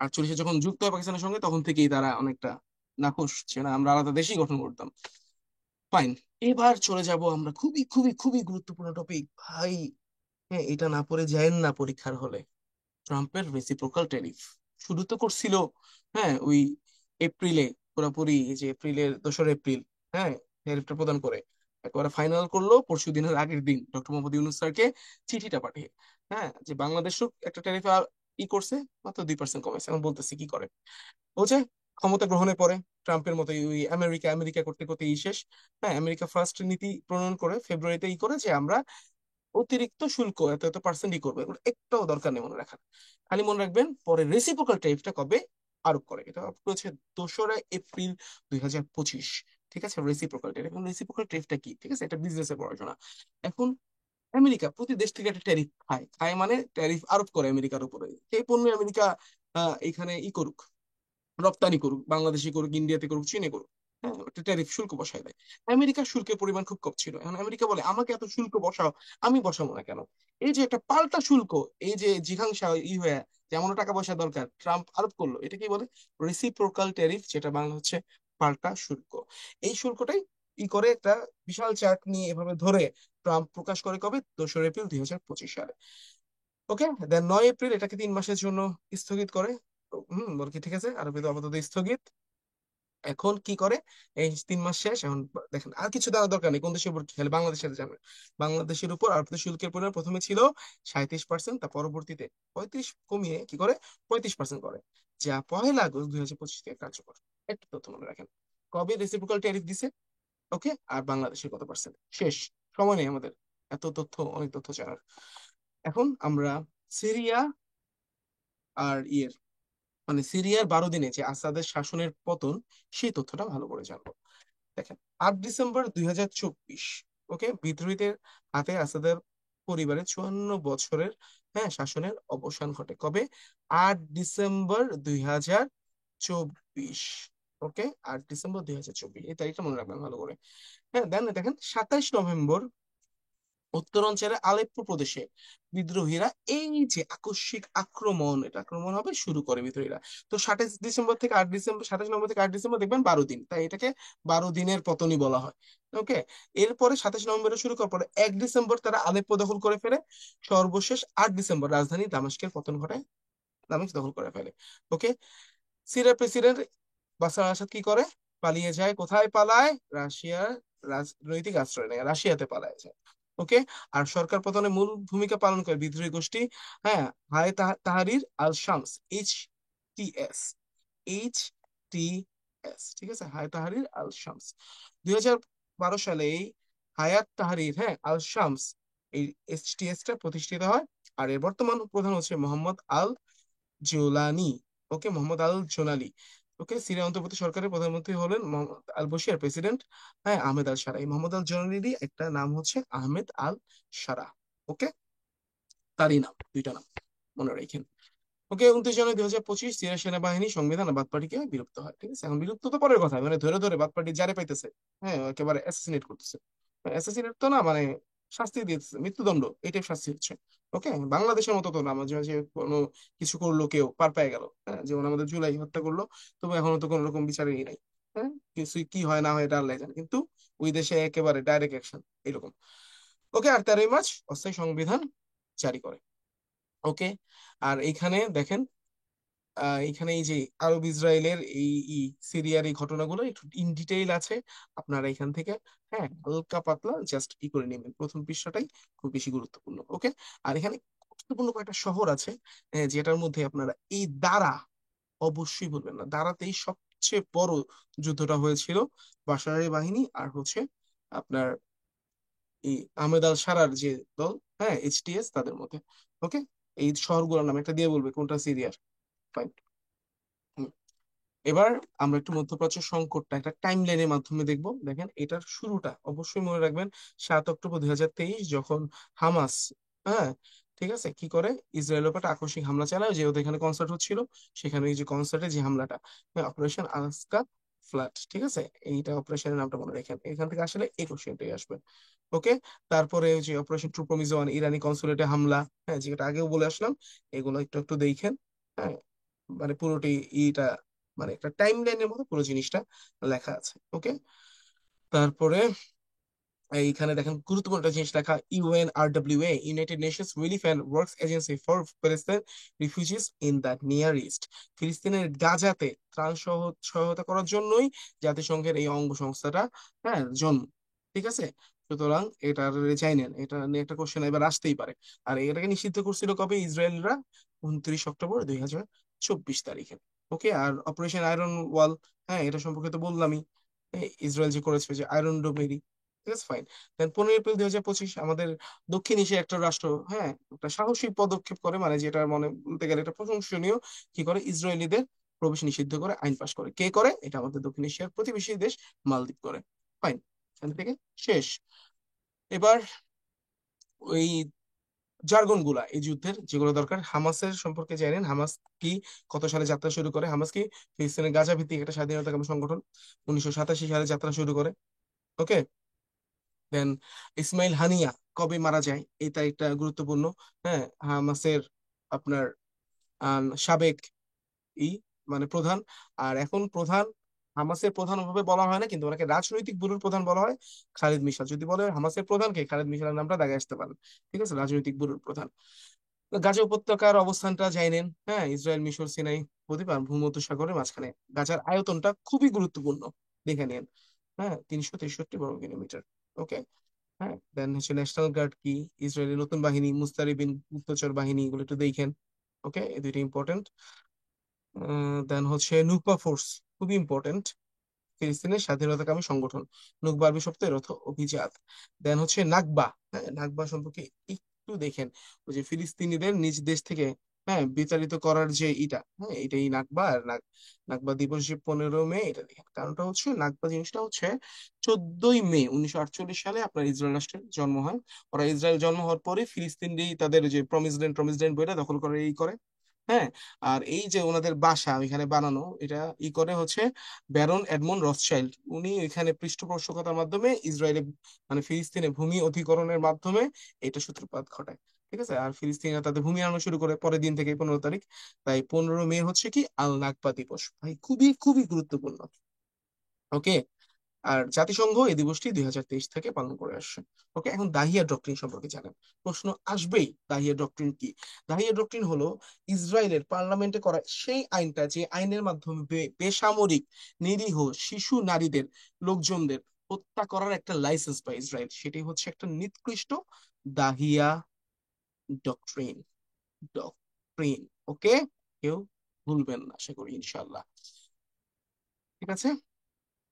48-এ যখন যুক্ত হয় পাকিস্তানের সঙ্গে, তখন থেকেই তারা অনেকটা নাখোশ ছিল না, আমরা আলাদা দেশই গঠন করতাম। ফাইন। এবার চলে যাব আমরা খুবই খুবই খুবই গুরুত্বপূর্ণ টপিক ভাই। হ্যাঁ, এটা না পড়ে যায়েন না পরীক্ষার হলে। ট্রাম্পের রেসিপ্রোকাল ট্যারিফ শুরু তো করছিল, হ্যাঁ, ওই এপ্রিলে, পুরোপুরি এই যে এপ্রিলের 2রা এপ্রিল, হ্যাঁ, ট্যারিফটা প্রদান করে একেবারে ফাইনাল করলো পরশু দিনের আগের দিন ডক্টর মোহাম্মদ ইউনূস স্যারকে চিঠিটা পাঠিয়ে। হ্যাঁ, যে বাংলাদেশও একটা ট্যারিফ ই করছে, মাত্র 2% কমেছে। এখন বলতেছি কি করে, বলছে ক্ষমতা গ্রহণের পরে ট্রাম্পের মতো ওই আমেরিকা আমেরিকা করতে করতে শেষ। হ্যাঁ, আমেরিকা ফার্স্ট নীতি প্রণয়ন করে ফেব্রুয়ারিতে করে যে আমরা অতিরিক্ত শুল্ক এত এত পার্সেন্টই করবে, এগুলো একটাও দরকার নেই মনে রাখার। খালি মনে রাখবেন পরে রেসিপ্রোকাল ট্যারিফটা কবে আরোপ করে, এটা আরোপ করেছে 2রা এপ্রিল 2025। ঠিক আছে, রেসিপ্রোকাল ট্যারিফ। এখন রেসিপ্রোকাল ট্যারিফটা কি, ঠিক আছে, এটা বিজনেসের পড়াশোনা। এখন আমেরিকা প্রতি দেশ থেকে একটা ট্যারিফ খায়, খায় মানে ট্যারিফ আরোপ করে আমেরিকার উপরে। সেই পণ্য আমেরিকা এখানে করুক, রপ্তানি করুক, বাংলাদেশে করুক, ইন্ডিয়াতে করুক, চীনে করুক, হ্যাঁ, একটা ট্যারিফ শুল্ক বসায় দেয়। আমেরিকার শুল্কের পরিমাণ খুব কম ছিল, এখন আমেরিকা বলে আমাকে এত শুল্ক বসাও, আমি বসাবো না কেন। এই যে একটা পাল্টা শুল্ক, এই যে জিঘাংসা হয়ে যেমন টাকা পয়সা দরকার ট্রাম্প আরোপ করলো, এটা কি বলে, রেসিপ্রোকাল ট্যারিফ, যেটা বাংলা হচ্ছে পাল্টা শুল্ক। এই শুল্কটাই করে একটা বিশাল চার্ট নিয়ে এভাবে ধরে ট্রাম্প প্রকাশ করে কবে, 2রা এপ্রিল 2025 সালে। ওকে, দেন 9 এপ্রিল এটাকে 3 মাসের জন্য স্থগিত করে। বল কি ঠিক আছে, আরো কিন্তু আপাতত স্থগিত। এখন কি করে, এই 3 মাস শেষ, এখন দেখেন আর কিছু দেওয়ার দরকার নেই কোন দেশের উপর, কি খেলে বাংলাদেশের সাথে যাবে। বাংলাদেশের উপর আরোপিত শুল্কের পরিমাণ প্রথমে ছিল 37%, তার পরবর্তীতে 35 কমিয়ে কি করে 35% করে, যা 1লা আগস্ট 2025 থেকে কার্যকর। একটা তথ্য মনে রাখেন, কবে রেসিপ্রোকাল ট্যারিফ দিছে, ওকে, আর বাংলাদেশের কত পার্সেন্ট। শেষ, সময় নেই আমাদের এত তথ্য, অনেক তথ্য জানার। এখন আমরা সিরিয়া আর মানে সিরিয়ার 12 দিনে যে আসাদের শাসনের পতন, সেই তথ্যটা ভালো করে জানবো। দেখেন, 8 ডিসেম্বর 2024, ওকে, বিদ্রোহীদের হাতে আসাদের পরিবারের 54 বছরের, হ্যাঁ, শাসনের অবসান ঘটে কবে, 8 ডিসেম্বর 2024। ওকে, 8 ডিসেম্বর 2024, এই তারিখটা মনে রাখবেন ভালো করে। হ্যাঁ, দেন দেখেন 27 নভেম্বর উত্তরাঞ্চলে আলেপ্পো প্রদেশে বিদ্রোহীরা এই যে আকস্মিক আক্রমণ, এটা আক্রমণ হবে শুরু করে বিদ্রোহীরা। তো 27 নভেম্বর থেকে 8 ডিসেম্বর দেখবেন 12 দিন, তাই এটাকে 12 দিনের পতনই বলা হয়। ওকে, এরপরে 27 নভেম্বরে শুরু করার পরে 1 ডিসেম্বর তারা আলেপ্পো দখল করে ফেলে। সর্বশেষ 8 ডিসেম্বর রাজধানী দামেস্কের পতন ঘটায়, দামেস্ক দখল করে ফেলে। ওকে, সিরিয়ার প্রেসিডেন্ট বাশার আসাদ কি করে, পালিয়ে যায়। কোথায় পালায়, রাশিয়ার রাজনৈতিক আশ্রয় নেয়, রাশিয়াতে পালায় যায়। ওকে, আর সরকার পতনে মূল ভূমিকা পালন করে বিদ্রোহী গোষ্ঠী, হ্যাঁ, হায় তাহারির আল শামস, HTS, ঠিক আছে, হায় তাহারির আল শামস। 2012 সালে এই হায়াত তাহারির, হ্যাঁ, আল শামস, এই HTS টা প্রতিষ্ঠিত হয়। আর এর বর্তমান প্রধান হচ্ছে মোহাম্মদ আল জোলানি। ওকে, মোহাম্মদ আল জোনালি। ওকে, সিরিয়া অন্তর্বর্তী সরকারের প্রধানমন্ত্রী হলেন মোহাম্মদ আল বশির, প্রেসিডেন্ট, হ্যাঁ, আহমেদ আল সারা। এই মোহাম্মদ আল জোনালিরই একটা নাম হচ্ছে আহমেদ আল সারা। ওকে, তারই নাম, দুইটা নাম মনে রাখেন। ওকে, 29 জানুয়ারি 2025 সিরিয়া সেনাবাহিনী সংবিধান আর বাদ পার্টিকে বিলুপ্ত হয়। ঠিক আছে, এখন বিলুপ্ত তো পরের কথা, মানে ধরে ধরে বাদ পার্টি যারে পাইতেছে, হ্যাঁ, একেবারে অ্যাসাসিনেট করতেছে। অ্যাসাসিনেট তো না, মানে শাস্তি দিতেছে, মৃত্যুদণ্ড, এইটাই শাস্তি হচ্ছে। ওকে, বাংলাদেশের মতো তো না, মাঝে মাঝে কোনো কিছু করলো কেউ পার পেয়ে গেল, হ্যাঁ, যেমন আমাদের জুলাই হত্যা করলো, তবু এখনো তো কোনো রকম বিচারই নাই। হ্যাঁ, কিছু কি হয় না হয় এটা আল্লাহ জানে, কিন্তু ওই দেশে একেবারে ডাইরেক্ট অ্যাকশন এরকম। ওকে, আর 13ই মার্চ অস্থায়ী সংবিধান জারি করে। ওকে, আর এইখানে দেখেন, এখানে এই যে আরব ইসরায়েলের সিরিয়ার এই ঘটনাগুলো একটু ইন ডিটেইল আছে, আপনারা এখান থেকে, হ্যাঁ, হালকা পাতলা জাস্ট করে নেবেন, প্রথম পৃষ্ঠাটাই খুব বেশি গুরুত্বপূর্ণ। ওকে, আর এখানে গুরুত্বপূর্ণ কয়েকটা শহর আছে, যেটার মধ্যে আপনারা এই দারা অবশ্যই বলবেন না, দারাতেই সবচেয়ে বড় যুদ্ধটা হয়েছিল বাশারের বাহিনী আর হচ্ছে আপনার এই আহমেদ আল সারার যে দল, হ্যাঁ, HTS, তাদের মধ্যে। ওকে, এই শহরগুলোর নাম একটা দিয়ে বলবে কোনটা সিরিয়ার। ফাইন। এবার আমরা একটু মধ্যপ্রাচ্য সংকটটা একটা টাইম লাইনের মাধ্যমে দেখব। দেখেন, এটার শুরুটা অবশ্যই মনে রাখবেন 7 অক্টোবর 2023, যখন হামাস, হ্যাঁ, ঠিক আছে, কি করে ইসরায়েলের উপর একটা আকস্মিক হামলা চালায়, যেহেতু এখানে কনসার্ট হচ্ছিল, সেখানে এই যে কনসার্টে যে হামলাটা, হ্যাঁ, অপারেশন আলাস্কা ফ্লাড, ঠিক আছে, এইটা অপারেশনের নামটা মনে রাখেন, এখান থেকে আসলে এই কোশ্চেনটাই আসবে। ওকে, তারপরে ওই যে অপারেশন ট্রু প্রমিস ওয়ান, ইরানি কনসুলেটে হামলা, হ্যাঁ, যেটা আগেও বলে আসলাম, এগুলো একটু একটু দেখেন। হ্যাঁ, মানে পুরোটি ইটা, মানে একটা টাইম লাইনের মতো পুরো জিনিসটা লেখা আছে। ওকে, তারপরে এইখানে দেখেন গুরুত্বপূর্ণ একটা জিনিস লেখা, UNRWA, United Nations relief and works agency for Palestine refugees in the near east, ফিলিস্তিনের গাজাতে ত্রাণ সহায়তা করার জন্যই জাতিসংঘের এই অঙ্গ সংস্থাটা, হ্যাঁ, জন্ম। ঠিক আছে, সুতরাং এটার জানেন, এটা নিয়ে একটা কোশ্চেন এবার আসতেই পারে। আর এটাকে নিষিদ্ধ করছিল কবে ইসরায়েলরা, 29 অক্টোবর 2024 তারিখে। ওকে, আর অপারেশন আয়রন ওয়াল, হ্যাঁ এটা সম্পর্কে তো বললামই, ইসরায়েল যে করেছে যে আয়রন ডোম মেরি। ঠিক আছে, ফাইন। দেন 15 এপ্রিল 2025 আমাদের দক্ষিণ এশিয়া একটা রাষ্ট্র, হ্যাঁ একটা সাহসী পদক্ষেপ করে, মানে যেটা মনে বলতে গেলে এটা প্রশংসনীয়, কি করে ইসরায়েলিদের প্রবেশ নিষিদ্ধ করে আইন পাশ করে। কে করে এটা? আমাদের দক্ষিণ এশিয়ার প্রতিবেশী দেশ মালদ্বীপ করে। ফাইন, এখান থেকে শেষ। এবার ওই জার্গন গুলা এই যুদ্ধের যেগুলো দরকার, হামাসের সম্পর্কে জানেন, হামাস কি, কত সালে যাত্রা শুরু করে? হামাস কি ফিলিস্তিনের গাজা ভিত্তিক একটা স্বাধীনতাকামী সংগঠন, 1987 সালে যাত্রা শুরু করে। ওকে, দেন ইসমাইল হানিয়া কবে মারা যায় এই তারিখটা গুরুত্বপূর্ণ। হ্যাঁ, হামাসের আপনার সাবেক ই মানে প্রধান, আর এখন প্রধান হামাসের প্রধান ভাবে বলা হয় না, কিন্তু ওনাকে রাজনৈতিক ব্যুরোর প্রধান বলা হয়, খালিদ মিশাল। যদি বলে হামাসের প্রধানকে, খালিদ মিশালের নামটা দাগে আসতে পারেন। ঠিক আছে, রাজনৈতিক ব্যুরোর প্রধান। তো গাজা উপত্যকার অবস্থানটা জানেন, হ্যাঁ ইসরায়েল মিশর সিনাই বদ্বীপ আর ভূমধ্যসাগরের মাঝখানে। গাজার আয়তনটা খুবই গুরুত্বপূর্ণ, দেখে নিন। হ্যাঁ, 363 বর্গ কিলোমিটার। ওকে, হ্যাঁ দেন হচ্ছে ন্যাশনাল গার্ড কি, ইসরায়েলের নতুন বাহিনী মুস্তারিবিন গুপ্তচর বাহিনী, এগুলো একটু দেখেন। ওকে, এই দুইটা ইম্পর্টেন্ট। দেন হচ্ছে নুকবা ফোর্স, খুবই ইম্পর্টেন্ট, ফিলিস্তিনের স্বাধীনতাকামী সংগঠন। নুকবা আরবি শব্দ, এর অর্থ অভিজাত। দেন হচ্ছে নাকবা, হ্যাঁ নাকবা সম্পর্কে একটু দেখেন। ওই যে ফিলিস্তিনিদের নিজ দেশ থেকে, হ্যাঁ বিতাড়িত করার যে ইটা, হ্যাঁ এটাই নাকবা। আর নাকবা দিবস যে 15 মে, এটা দেখেন। কারণটা হচ্ছে নাকবা জিনিসটা হচ্ছে 14ই মে 1948 সালে আপনার ইসরায়েল রাষ্ট্রের জন্ম হয়। ওরা ইসরায়েল জন্ম হওয়ার পরে ফিলিস্তিনই তাদের যে প্রমিসল্যান্ড বইটা দখল করে এই করে। হ্যাঁ, আর এই যে ওনাদের বাসা ওইখানে বানানো, এটা করে হচ্ছে ব্যারন এডমন্ড রথশাইল্ড। উনি ওইখানে পৃষ্ঠপোষকতার মাধ্যমে ইসরায়েলে মানে ফিলিস্তিনে ভূমি অধিগ্রহণের মাধ্যমে এটা সূত্রপাত ঘটায়। ঠিক আছে, আর ফিলিস্তিনিরা তাদের ভূমি আনো শুরু করে পরের দিন থেকে, 15 তারিখ। তাই 15 মে হচ্ছে কি আল নাকবা দিবস। ভাই খুবই খুবই গুরুত্বপূর্ণ। ওকে, আর জাতিসংঘ এই দিবসটি 2023 থেকে পালন করে আসছে। ওকে, এখন দাহিয়া ডক্ট্রিন সম্পর্কে জানেন, প্রশ্ন আসবেই। দাহিয়া ডক্ট্রিন কি? দাহিয়া ডক্ট্রিন হলো ইসরায়েলের পার্লামেন্টে করা সেই আইনটা, যে আইনের মাধ্যমে বেসামরিক নিরীহ শিশু নারীদের, লোকজনদের হত্যা করার একটা লাইসেন্স পায় ইসরায়েল। সেটি হচ্ছে একটা নিকৃষ্ট দাহিয়া ডক্ট্রিন। ডক্ট্রিন। ওকে, কেউ ভুলবেন না আশা করি, ইনশাল্লাহ। ঠিক আছে,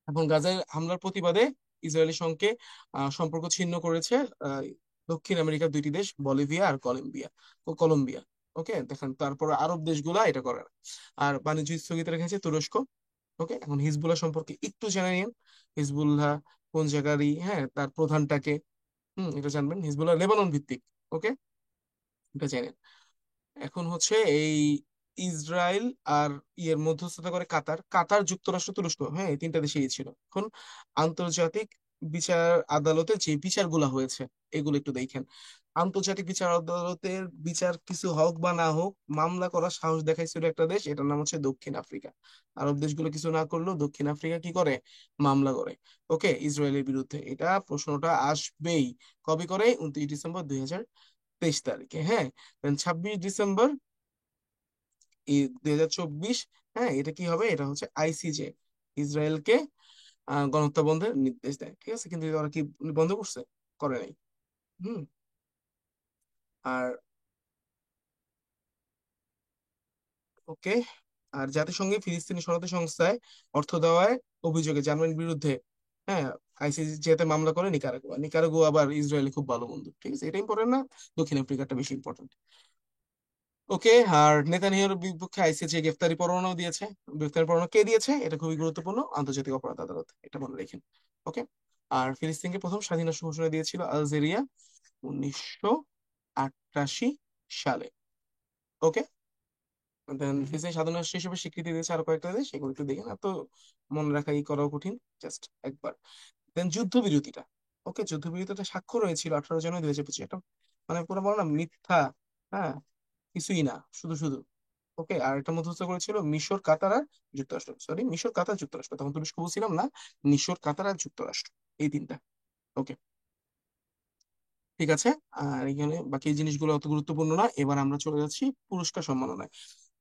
এখন গাজায় হামলার প্রতিবাদে ইসরায়েলের সঙ্গে সম্পর্ক ছিন্ন করেছে আহ, দক্ষিণ আমেরিকার দুইটি দেশ, বলিভিয়া আর কলম্বিয়া। ওকে, দেখেন তারপর আরব দেশগুলা এটা করে না। আর বাণিজ্য স্থগিত রেখেছে তুরস্ক। ওকে, এখন হিজবুল্লাহ সম্পর্কে একটু জেনে নিন। হিজবুল্লাহ কোন জায়গারই, হ্যাঁ তার প্রধানটাকে, এটা জানবেন। হিজবুল্লাহ লেবানন ভিত্তিক। ওকে, এটা জানেন। এখন হচ্ছে এই ইসরায়েল আর ইয়ের মধ্যস্থতা করে কাতার, যুক্তরাষ্ট্র, তুরস্ক, হ্যাঁ এই তিনটা দেশে ছিল। এখন আন্তর্জাতিক বিচার আদালতে যে বিচারগুলা হয়েছে, এগুলো একটু দেখেন। আন্তর্জাতিক বিচার আদালতের বিচার কিছু হোক বা না হোক, মামলা করার সাহস দেখাইছিল একটা দেশ, এটার নাম হচ্ছে দক্ষিণ আফ্রিকা। আরব দেশগুলো কিছু না করলেও দক্ষিণ আফ্রিকা কি করে? মামলা করে। ওকে, ইসরায়েলের বিরুদ্ধে। এটা প্রশ্নটা আসবেই। কবে করে? 29 ডিসেম্বর 2023 তারিখে। হ্যাঁ, 26 ডিসেম্বর 2024। হ্যাঁ, এটা কি হবে? এটা হচ্ছে আইসিজে ইসরায়েলকে গণহত্যা বন্ধের নির্দেশ দেয়। ঠিক আছে, কিন্তু ওরা কি বন্ধ করছে? করে নাই। হুম। আর ওকে, আর জাতিসংঘে ফিলিস্তিনি শরণার্থী সংস্থায় অর্থ দেওয়ায় অভিযোগে জার্মানির বিরুদ্ধে, হ্যাঁ আইসিসি যেতে মামলা করে নিকারাগুয়া আবার ইসরায়েলি খুব ভালো বন্ধু। ঠিক আছে, এটা ইম্পর্টেন্ট না, দক্ষিণ আফ্রিকাটা বেশি ইম্পর্টেন্ট। ওকে, আর নেতানিয়াহুর বিপক্ষে আইসিজে গ্রেফতারি পরোয়ানাও দিয়েছে। গ্রেফতারি পরোয়ানা কে দিয়েছে? এটা খুবই গুরুত্বপূর্ণ, আন্তর্জাতিক অপরাধ আদালত, এটা মনে রাখেন। ওকে, আর ফিলিস্তিনকে প্রথম স্বাধীন রাষ্ট্র ঘোষণা দিয়েছিল আলজেরিয়া 1988 সালে। ওকে, দেন ফিলিস্তিন স্বাধীন রাষ্ট্র হিসেবে স্বীকৃতি দিয়েছে আরো কয়েকটা দেশ, এগুলো একটু দেখেন, এত মনে রাখা ই করাও কঠিন, জাস্ট একবার। দেন যুদ্ধবিরতিটা। ওকে, যুদ্ধবিরতিটা স্বাক্ষর হয়েছিল 18 জানুয়ারি 2025। এটা মানে পুরো বলো না মিথ্যা, হ্যাঁ কিছুই না, শুধু শুধু। ওকে, আর এটা মধ্যস্থ করেছিল মিশর, কাতার আর যুক্তরাষ্ট্র। সরি, মিশর, কাতার, যুক্তরাষ্ট্র, তখন তুরস্ক বলছিলাম না। মিশর, কাতার আর যুক্তরাষ্ট্র, এই তিনটা। ওকে, ঠিক আছে। আর এখানে বাকি এই জিনিসগুলো অত গুরুত্বপূর্ণ না। এবার আমরা চলে যাচ্ছি পুরস্কার সম্মাননায়।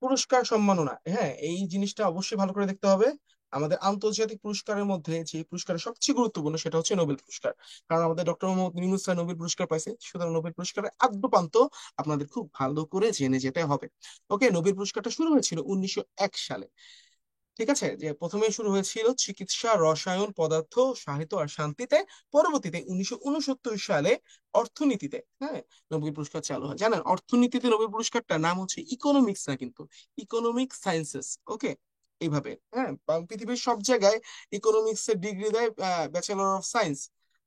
পুরস্কার সম্মাননা, হ্যাঁ এই জিনিসটা অবশ্যই ভালো করে দেখতে হবে। আমাদের আন্তর্জাতিক পুরস্কারের মধ্যে যে পুরস্কার সবচেয়ে গুরুত্বপূর্ণ সেটা হচ্ছে নোবেল পুরস্কার। কারণ আমাদের doctor Mohammad Yunus sir Nobel পুরস্কার পাইছে, সুতরাং নোবেল পুরস্কারের আদ্যপান্ত আপনাদের খুব ভালো করে জেনে যেতে হবে। ওকে, নোবেল পুরস্কারটা শুরু হয়েছিল 1901 সালে। ঠিক আছে, যে প্রথমে শুরু হয়েছিল চিকিৎসা, রসায়ন, পদার্থ, সাহিত্য আর শান্তিতে। পরবর্তীতে 1969 সালে অর্থনীতিতে, হ্যাঁ, নোবেল পুরস্কার চালু হয়। জানেন, অর্থনীতিতে নোবেল পুরস্কারটার নাম হচ্ছে ইকোনমিক্স না, কিন্তু ইকোনমিক সায়েন্সেস। ওকে, এইভাবে, হ্যাঁ, পৃথিবীর সব জায়গায় ইকোনমিক্স এর ডিগ্রি দেয় ব্যাচেলর অফ সায়েন্স,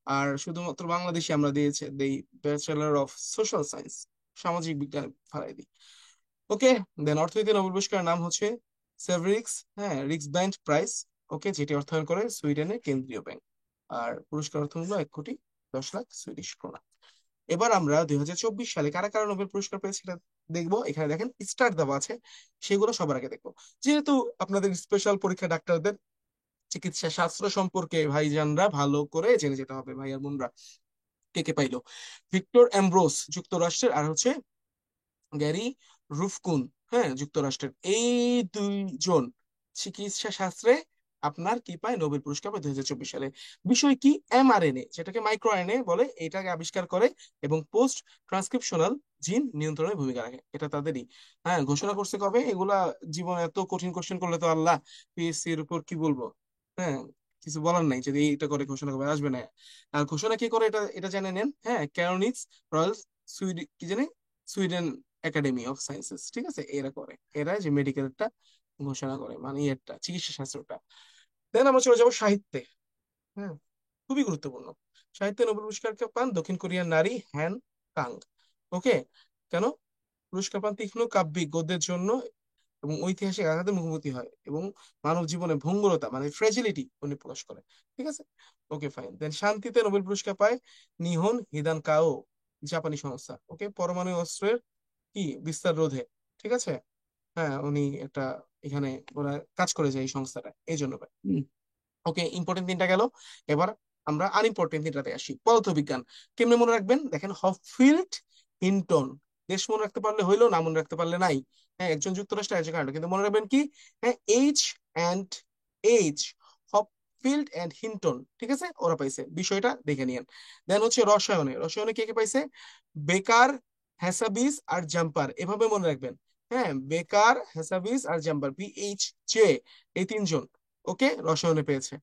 আর শুধুমাত্র বাংলাদেশে আমরা দিয়েছে দেই ব্যাচেলর অফ সোশ্যাল সায়েন্স, সামাজিক বিজ্ঞান ফেলাই দিই। ওকে, দেন অর্থনীতি নোবেল পুরস্কারের নাম হচ্ছে সেভারিক্স, হ্যাঁ, রিক্স ব্যান্ড প্রাইজ। ওকে, যেটি অর্থায়ন করে সুইডেনের কেন্দ্রীয় ব্যাংক। আর পুরস্কার অর্থমূল্য 1,10,00,000 সুইডিশ ক্রোনা। এবার আমরা 2024 সালে কারা কারা নোবেল পুরস্কার পেয়েছে সেটা দেখবো। এখানে দেখেন স্টার দেওয়া আছে, সেগুলো সবার আগে দেখবো। যেহেতু আপনাদের স্পেশাল পরীক্ষা ডাক্তারদের চিকিৎসা শাস্ত্র সম্পর্কে ভাইজানরা ভালো করে জেনে যেতে হবে, ভাই আর বোনরা। কে কে পাইলো? ভিক্টর অ্যামব্রোস যুক্তরাষ্ট্রের, আর হচ্ছে গ্যারি রুফকুন, হ্যাঁ, যুক্তরাষ্ট্রের। এই দুইজন চিকিৎসা শাস্ত্রে আপনার কি পায়, নোবেল পুরস্কার পায় 2024 সালে। বিষয় কি? এমআরএনএ, যেটাকে মাইক্রো আরএনএ বলে, এটাকে আবিষ্কার করে এবং পোস্ট ট্রান্সক্রিপশনাল জিন নিয়ন্ত্রণে ভূমিকা রাখে। এটা তাদেরই। হ্যাঁ, ঘোষণা করছে কবে এগুলা? জীবনে এত কঠিন কোশ্চেন করলে তো আল্লাহ পিএসসি এর উপর কি বলবো। হ্যাঁ, কিছু বলার নাই, যদি এইটা করে ঘোষণা কবে আসবে না। আর ঘোষণা কি করে এটা এটা জেনে নেন। হ্যাঁ, ক্যারোনিক্স রয়্যাল কি জানে, সুইডেন একাডেমি অফ সায়েন্সেস, ঠিক আছে, এরা করে, এরা যে মেডিকেলটা ঘোষণা করে, মানে ইয়েরটা চিকিৎসা শাস্ত্রটা। দেন আমরা চলে যাবো সাহিত্যে। হ্যাঁ, খুবই গুরুত্বপূর্ণ। সাহিত্যে নোবেল পুরস্কারকে পান দক্ষিণ কোরিয়ার নারী হ্যান কাং। ওকে, কেন? পুরস্কার পান তীক্ষ্ণ কাব্যিক গদ্যের জন্য, এবং ঐতিহাসিক আঘাতের মুখোমুখি হয়, এবং মানব জীবনে ভঙ্গুরতা মানে ফ্রেজিলিটি উনি প্রকাশ করে। ঠিক আছে, ওকে ফাইন। দেন শান্তিতে নোবেল পুরস্কার পায় নিহন হিদান কাও, জাপানি সংস্থা। ওকে, পরমাণু অস্ত্রের কি বিস্তার রোধে। ঠিক আছে, হ্যাঁ, উনি একটা এখানে ওরা কাজ করে যায় এই সংস্থাটা, এই জন্য পায়। ওকে, ইম্পর্টেন্ট তিনটা গেল। এবার আমরা আনইম্পর্টেন্ট তিনটাতে আসি। পদার্থবিজ্ঞান কেমনে মনে রাখবেন? দেখেন, হপফিল্ড হিন্টন। দেশ মনে রাখতে পারলে হইলো, না মনে রাখতে পারলে নাই। হ্যাঁ, একজন যুক্তরাষ্ট্র, একজন কানাডা, কিন্তু মনে রাখবেন কি? হ্যাঁ, এইচ হপফিল্ড এন্ড হিন্টন। ঠিক আছে, ওরা পাইছে, বিষয়টা দেখে নিয়েন। দেন হচ্ছে রসায়নে, রসায়নে কে কে পাইছে? বেকার, হ্যাসাবিস আর জাম্পার, এভাবে মনে রাখবেন। হ্যাঁ, বেকার, হ্যাসাবিস আর জাম্পার, BHJ, এই তিনজন। ওকে, রসায়নে পেয়েছে।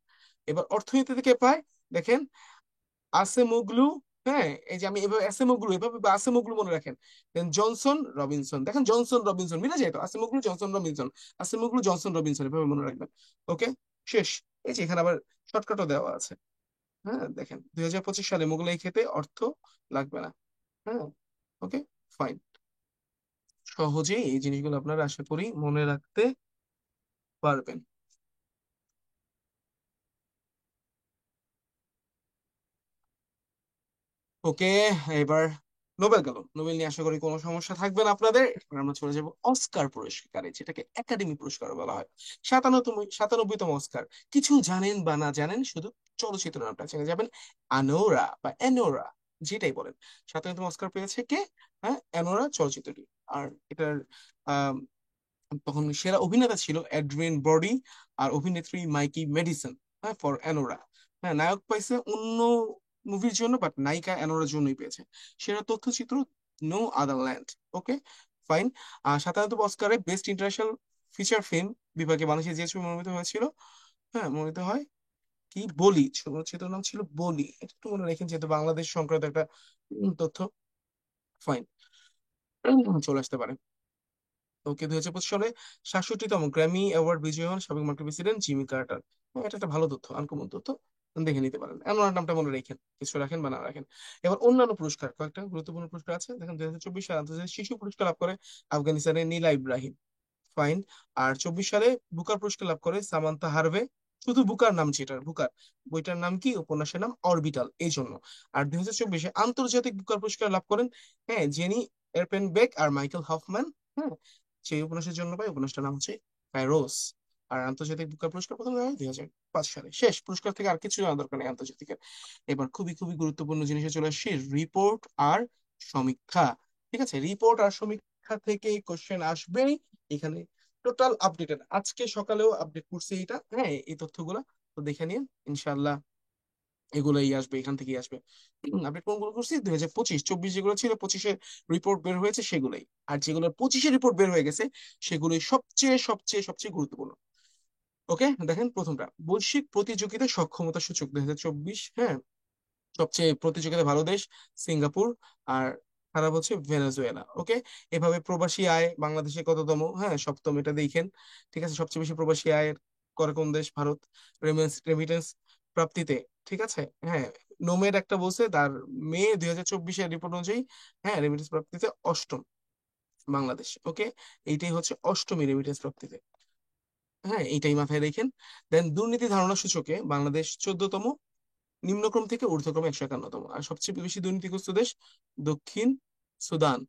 এবার অর্থনীতি থেকে পায়, দেখেন, আসেমোগলু। হ্যাঁ, এই যে আমি এভাবে আসেমোগলু, এভাবে বা আসেমোগলু মনে রাখেন। দেন জনসন রবিনসন, দেখেন জনসন রবিনসন মিলে যায় তো, আসেমোগলু জনসন রবিনসন, আসেমোগলু জনসন রবিনসন, এভাবে মনে রাখবেন। ওকে, শেষ। এই যে এখানে আবার শর্টকাটও দেওয়া আছে। হ্যাঁ, দেখেন 2025 সালে মোগলাই খেতে অর্থ লাগবে না। হ্যাঁ, ওকে, ফাইন। সহজেই এই জিনিসগুলো আপনারা আশা করি মনে রাখতে পারবেন। ওকে, এবার নোবেল গেল। নোবেল নিয়ে আশা করি কোনো সমস্যা থাকবে না আপনাদের। এবার আমরা চলে যাবো অস্কার পুরস্কারে, যেটাকে একাডেমি পুরস্কার বলা হয়। 97তম অস্কার। কিছু জানেন বা না জানেন, শুধু চলচ্চিত্র নামটা জেনে যাবেন, আনোরা বা এনোরা, যেটাই বলেন। 97তম অস্কার পেয়েছে কে? হ্যাঁ, এনোরা চলচ্চিত্রটি। আর এটার তখন সেরা অভিনেতা ছিল অ্যাড্রিয়ান ব্রডি, আর অভিনেত্রী মাইকি মেডিসন। হ্যাঁ, ফর অ্যানোরা। হ্যাঁ, নায়ক পাইছে অন্য মুভির জন্য, বাট নায়িকা অ্যানোরার জন্যই পেয়েছে। সেরা তথ্যচিত্র নো আদার ল্যান্ড। ওকে, ফাইন। আর 97 অস্কারে বেস্ট ইন্টারন্যাশনাল ফিচার ফিল্ম বিভাগে বাংলাদেশে যে ছবি মনোনীত হয়েছিল, হ্যাঁ, মনোনীত হয় কি, বলি, চলচ্চিত্রের নাম ছিল বলি। এটা একটু মনে রেখেন, যেহেতু বাংলাদেশ সংক্রান্ত একটা তথ্য। ফাইন, চলে আসতে পারে। ওকে, 2025 সালে 67তম গ্র্যামি অ্যাওয়ার্ড বিজয়ী হন সাবেক মার্কিন প্রেসিডেন্ট জিমি কার্টার। হ্যাঁ, এটা একটা ভালো তথ্য, আনকমন তথ্য, দেখে নিতে পারেন। এমন নামটা মনে রাখেন, কিছু রাখেন বা না রাখেন। এবার অন্যান্য পুরস্কার, কয়েকটা গুরুত্বপূর্ণ পুরস্কার আছে। দেখেন, 2024 সালে আন্তর্জাতিক শিশু পুরস্কার লাভ করে আফগানিস্তানের নীলা ইব্রাহিম। ফাইন। আর 24 সালে বুকার পুরস্কার লাভ করে সামান্থা হারভে। শুধু বুকার নাম, যেটার বুকার, বইটার নাম কি, উপন্যাসের নাম অরবিটাল, এই জন্য। আর 2024-এ আন্তর্জাতিক বুকার পুরস্কার লাভ করেন, হ্যাঁ, জেনি এরপেনবেক আর মাইকেল হফম্যান। হ্যাঁ, সেই উপন্যাসের জন্য পায়, উপন্যাসটার নাম হচ্ছে প্যারোস। আর আন্তর্জাতিক বুকার পুরস্কার প্রথম হয় 2005 সালে। শেষ, পুরস্কার থেকে আর কিছু জানা দরকার নেই আন্তর্জাতিকের। এবার খুবই খুবই গুরুত্বপূর্ণ জিনিসে চলে আসছি, রিপোর্ট আর সমীক্ষা। ঠিক আছে, রিপোর্ট আর সমীক্ষা থেকে কোশ্চেন আসবেই এখানে। টোটাল আপডেটেড, আজকে সকালেও আপডেট করছে এটা, হ্যাঁ এই তথ্যগুলা। তো দেখে নিন ইনশাল্লাহ, এগুলোই আসবে, এখান থেকেই আসবে। আপডেট কোনগুলো করছি, 2025, 24 যেগুলো ছিল 25-এর রিপোর্ট বের হয়েছে সেগুলোই। আর যেগুলো 25-এর রিপোর্ট বের হয়ে গেছে সেগুলোই সবচেয়ে সবচেয়ে সবচেয়ে গুরুত্বপূর্ণ। ওকে, দেখেন প্রথমটা, বৈশ্বিক প্রতিযোগিতা সক্ষমতা সূচক 2024, হ্যাঁ। সবচেয়ে প্রতিযোগিতা ভালো দেশ সিঙ্গাপুর, আর খারাপ হচ্ছে ভেনেজুয়েলা। ওকে, এভাবে প্রবাসী আয় বাংলাদেশে কততম, হ্যাঁ সপ্তম, এটা দেখেন। ঠিক আছে, সবচেয়ে বেশি প্রবাসী আয়ের করে কোন দেশ, ভারত। রেমিটেন্স প্রাপ্তিতে, ঠিক আছে, হ্যাঁ, নোমের একটা বলছে তার মে 2024-এর রিপোর্ট অনুযায়ী, হ্যাঁ রেমিটেন্স প্রাপ্তিতে অষ্টম বাংলাদেশ। ওকে, এইটাই হচ্ছে অষ্টমী রেমিটেন্স প্রাপ্তিতে, হ্যাঁ এইটাই মাথায় রেখেন। দেন দুর্নীতি ধারণা সূচকে বাংলাদেশ 14তম, নিম্নক্রম থেকে ঊর্ধ্বক্রমে 151তম। আর সবচেয়ে বেশি দুর্নীতিগ্রস্ত দেশ দক্ষিণ সুদান।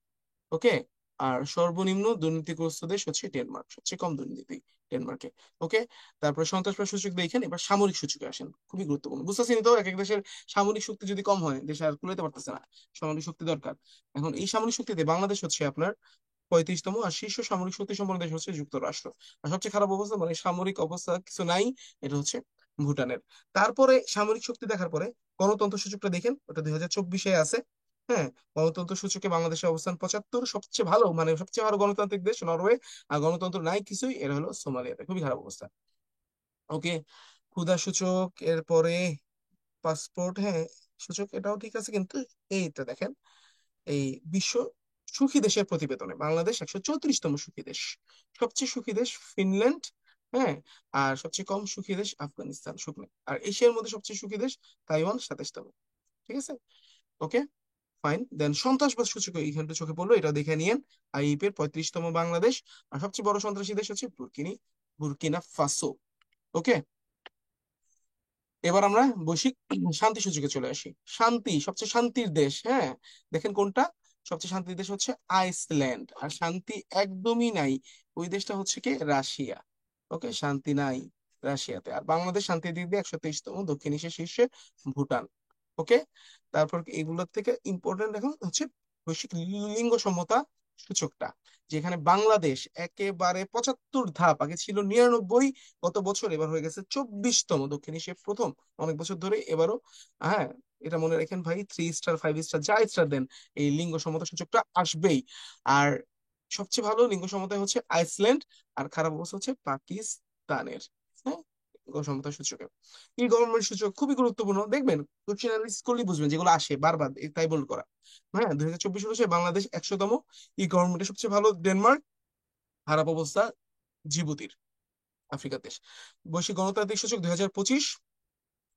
ওকে, আর সর্বনিম্ন দুর্নীতিগ্রস্ত দেশ হচ্ছে ডেনমার্ক, সবচেয়ে কম দুর্নীতি ডেনমার্কে। ওকে, তারপরে সন্ত্রাসবাদ সূচক দেখেন। এবার সামরিক সূচকে আসেন, খুবই গুরুত্বপূর্ণ, বুঝতেছেন তো, এক এক দেশের সামরিক শক্তি যদি কম হয় দেশ আর কুলাতে পারতেছে না, সামরিক শক্তি দরকার। এখন এই সামরিক শক্তিতে বাংলাদেশ হচ্ছে আপনার 35তম, আর শীর্ষ সামরিক শক্তি সম্পন্ন দেশ হচ্ছে যুক্তরাষ্ট্র। আর সবচেয়ে খারাপ অবস্থা, মানে সামরিক অবস্থা কিছু নাই, এটা হচ্ছে ভুটানের। তারপরে সামরিক শক্তি দেখার পরে গণতন্ত্র সূচকটা দেখেন, ওটা 2024-এ আছে, হ্যাঁ। গণতন্ত্র সূচকে বাংলাদেশের অবস্থান 75, সবচেয়ে ভালো মানে সবচেয়ে ভালো গণতান্ত্রিক দেশ নরওয়ে। আর গণতন্ত্র নাই কিছুই, এরা হলো সোমালিয়াতে, খুবই খারাপ অবস্থা। ওকে, ক্ষুধা সূচক, এরপরে পাসপোর্ট, হ্যাঁ সূচক এটাও ঠিক আছে, কিন্তু এইটা দেখেন, এই বিশ্ব সুখী দেশের প্রতিবেদনে বাংলাদেশ 134তম সুখী দেশ। সবচেয়ে সুখী দেশ ফিনল্যান্ড, হ্যাঁ। আর সবচেয়ে কম সুখী দেশ আফগানিস্তান, সুখ নেই। আর এশিয়ার মধ্যে সবচেয়ে সুখী দেশ তাইওয়ান, 27তম। ঠিক আছে, ওকে ফাইন। দেন সন্ত্রাসবাদ সূচক এইখানটা চোখে পড়লো, এটা দেখে নিয়েন। আইইপি এর 35তম বাংলাদেশ। আর সবচেয়ে বড় সন্ত্রাসী দেশ হচ্ছে বুরকিনা ফাসো। ওকে, এবার আমরা বৈশ্বিক শান্তি সূচকে চলে আসি। শান্তি, সবচেয়ে শান্তির দেশ, হ্যাঁ দেখেন কোনটা, সবচেয়ে শান্তির দেশ হচ্ছে আইসল্যান্ড। আর শান্তি একদমই নাই, ওই দেশটা হচ্ছে কি রাশিয়া। ওকে, শান্তি নাই রাশিয়াতে। আর বাংলাদেশ শান্তির দিক দিয়ে 123তম, দক্ষিণ এশিয়ার শীর্ষে ভুটান। ওকে, তারপর এগুলোর থেকে ইম্পর্টেন্ট এখন হচ্ছে বৈশ্বিক লিঙ্গ সমতা সূচকটা, যেখানে বাংলাদেশ একেবারে 75 ধাপ, আগে ছিল 99 গত বছর, এবার হয়ে গেছে 24তম, দক্ষিণ এশিয়ার প্রথম অনেক বছর ধরে। এবারও, হ্যাঁ এটা মনে রাখেন ভাই, 3 স্টার 5 স্টার যা স্টার দেন, এই লিঙ্গ সমতা সূচকটা আসবেই। আর সবচেয়ে ভালো লিঙ্গ সমতায় হচ্ছে আইসল্যান্ড, আর খারাপ অবস্থা হচ্ছে পাকিস্তানের, হ্যাঁ লিঙ্গ সমতা সূচকে। ই গভর্নমেন্ট সূচক খুবই গুরুত্বপূর্ণ, দেখবেন কোশ্চেন অ্যানালিসিস করলেই বুঝবেন, যেগুলো আসে বারবার তাই বোল্ড করা। হ্যাঁ 2024 হচ্ছে বাংলাদেশ 100তম, ই গভর্নমেন্টের সবচেয়ে ভালো ডেনমার্ক, খারাপ অবস্থা জিবুতির, আফ্রিকার দেশ। বৈশ্বিক গণতান্ত্রিক সূচক 2025,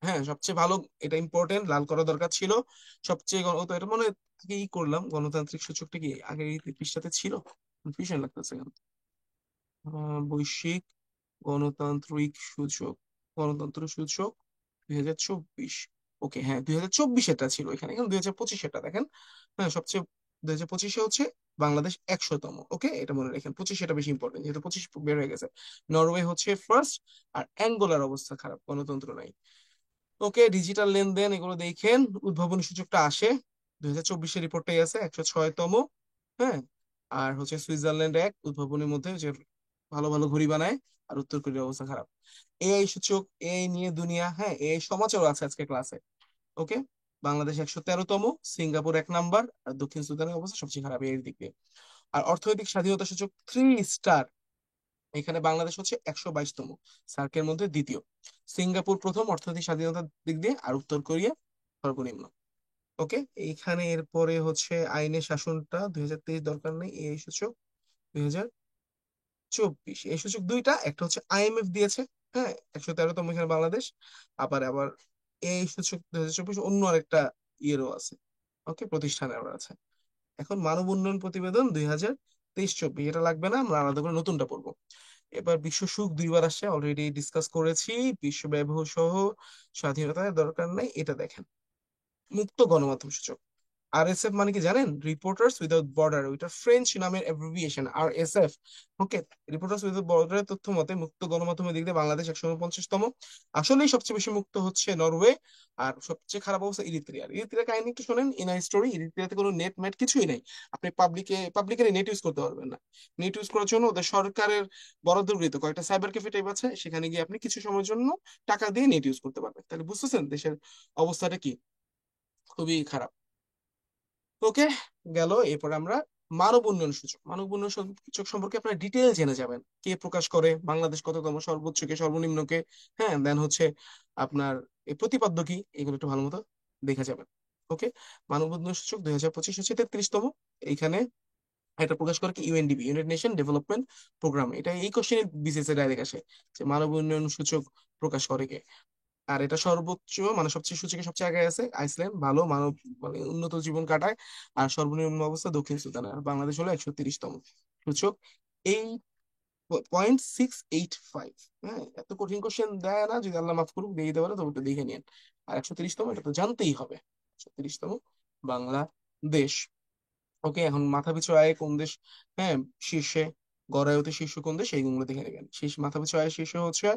হ্যাঁ সবচেয়ে ভালো, এটা ইম্পর্টেন্ট, লাল করা দরকার ছিল। সবচেয়ে তো এটা মনে হয় আগেই করলাম, গণতান্ত্রিক সূচকটা কি আগে এই পৃষ্ঠাতে ছিল, কনফিউশন লাগতেছে কেন। বৈশ্বিক গণতান্ত্রিক সূচক, গণতন্ত্র সূচক 2024। ওকে, হ্যাঁ 2024 এটা ছিল এখানে, এখন 2025 এটা দেখেন। হ্যাঁ সবচেয়ে 2025-এ হচ্ছে বাংলাদেশ 100তম। ওকে, এটা মনে রাখেন, 25 এটা বেশি ইম্পর্টেন্ট, যেহেতু 25 বের হয়ে গেছে। নরওয়ে হচ্ছে ফার্স্ট। আর অ্যাঙ্গোলার অবস্থা খারাপ, গণতন্ত্র নাই। ওকে, ডিজিটাল লেনদেন এগুলো দেখেন, উদ্ভাবনী সূচকটা আসে 2024-এর রিপোর্টটাই আছে, 106তম, হ্যাঁ। আর হচ্ছে সুইজারল্যান্ড এক উদ্ভাবনের মধ্যে, যে ভালো ভালো ঘড়ি বানায়। আর উত্তর কোরিয়ার অবস্থা খারাপ। এআই সূচক, এআই নিয়ে দুনিয়া, হ্যাঁ এআই সমাচারও আছে আজকে ক্লাসে। ওকে, বাংলাদেশ 113তম, সিঙ্গাপুর 1 নাম্বার, আর দক্ষিণ সুদানের অবস্থা সবচেয়ে খারাপ এর দিক দিয়ে। আর অর্থনৈতিক স্বাধীনতা সূচক 3 স্টার, এখানে বাংলাদেশ হচ্ছে 122তম, সার্কের মধ্যে দ্বিতীয়। সিঙ্গাপুর প্রথম অর্থনৈতিক স্বাধীনতার দিক দিয়ে, আর উত্তর কোরিয়া সর্বনিম্ন। ওকে, এইখানে এরপরে হচ্ছে আইনের শাসনটা 2023 দরকার নেই, এই সূচক 2024, এই সূচক দুইটা, একটা হচ্ছে আইএমএফ দিয়েছে, হ্যাঁ 113তম এখানে বাংলাদেশ। আবার আবার এই সূচক 2024 অন্য আরেকটা ইয়েরও আছে, ওকে প্রতিষ্ঠানের আবার আছে। এখন মানব উন্নয়ন প্রতিবেদন 2023-24, এটা লাগবে না, আমরা আলাদা করে নতুনটা পড়বো। এবার বিশ্ব সুখ দুইবার আসছে, অলরেডি ডিসকাস করেছি। বিশ্ব ব্যবহার সহ স্বাধীনতার দরকার নাই, এটা দেখেন। মুক্ত গণমাধ্যম সূচক, আরএসএফ মানে কি জানেন? রিপোর্টার্স উইদাউট বর্ডার, ওইটা ফ্রেঞ্চ নামের অ্যাব্রিভিয়েশন আরএসএফ। ওকে, রিপোর্টার্স উইদাউট বর্ডারের তথ্য মতে মুক্ত গণমাধ্যমের দিক দিয়ে বাংলাদেশ 149তম। আসলেই সবচেয়ে বেশি মুক্ত হচ্ছে নরওয়ে, আর সবচেয়ে খারাপ অবস্থা ইরিত্রিয়ার। ইরিত্রিয়ার কাহিনী একটু শোনেন, ইনার স্টোরি। ইরিত্রিয়াতে কোনো নেট মেট কিছুই নেই, আপনি পাবলিকের নেট ইউজ করতে পারবেন না। নেট ইউজ করার জন্য ওদের সরকারের বরাদ্দকৃত কয়েকটা সাইবার ক্যাফে টাইপ আছে, সেখানে গিয়ে আপনি কিছু সময়ের জন্য টাকা দিয়ে নেট ইউজ করতে পারবেন। তাহলে বুঝতেছেন দেশের অবস্থাটা কি? খুবই খারাপ। ওকে, গেল। এরপর আমরা মানব উন্নয়ন সূচক। মানব উন্নয়ন সূচক সম্পর্কে আপনার ডিটেল জেনে যাবেন, কে প্রকাশ করে, বাংলাদেশ কততম, সর্বোচ্চ কে, সর্বনিম্ন কে। হ্যাঁ, দেন হচ্ছে আপনার এই প্রতিপাদ্য কি, এগুলো একটু ভালো মতো দেখে যাবেন। ওকে, মানব উন্নয়ন সূচক 2025 হচ্ছে 33তম। এইখানে এটা প্রকাশ করে কি UNDP, United Nation Development Programme. এটা এই কোশ্চেনের বিসিএস এ ডাইরেক্ট আসে যে মানব উন্নয়ন সূচক প্রকাশ করে কে। আর এটা সর্বোচ্চ মানে সবচেয়ে সূচকে সবচেয়ে আগে আছে আইসল্যান্ড, ভালো মানব মানে উন্নত জীবন কাটায়। আর সর্বনিম্ন অবস্থা দক্ষিণ সুদান। আর বাংলাদেশ হলো 130তম সূচক। এই 0.685। হ্যাঁ, এত কঠিন কোশ্চেন দেয় না, যদি আল্লাহ মাফ করুক দিয়ে দিতে পারে তবে একটু দেখে নিন। আর 130তম, এটা তো জানতেই হবে। 130তম বাংলাদেশ। ওকে, এখন মাথা পিছু আয় কোন দেশ, হ্যাঁ, শীর্ষে, গড়ায়ুতে শীর্ষ কোন দেশ, এইগুলো দেখে নেবেন। শীর্ষ মাথা পিছু আয় শীর্ষ হচ্ছে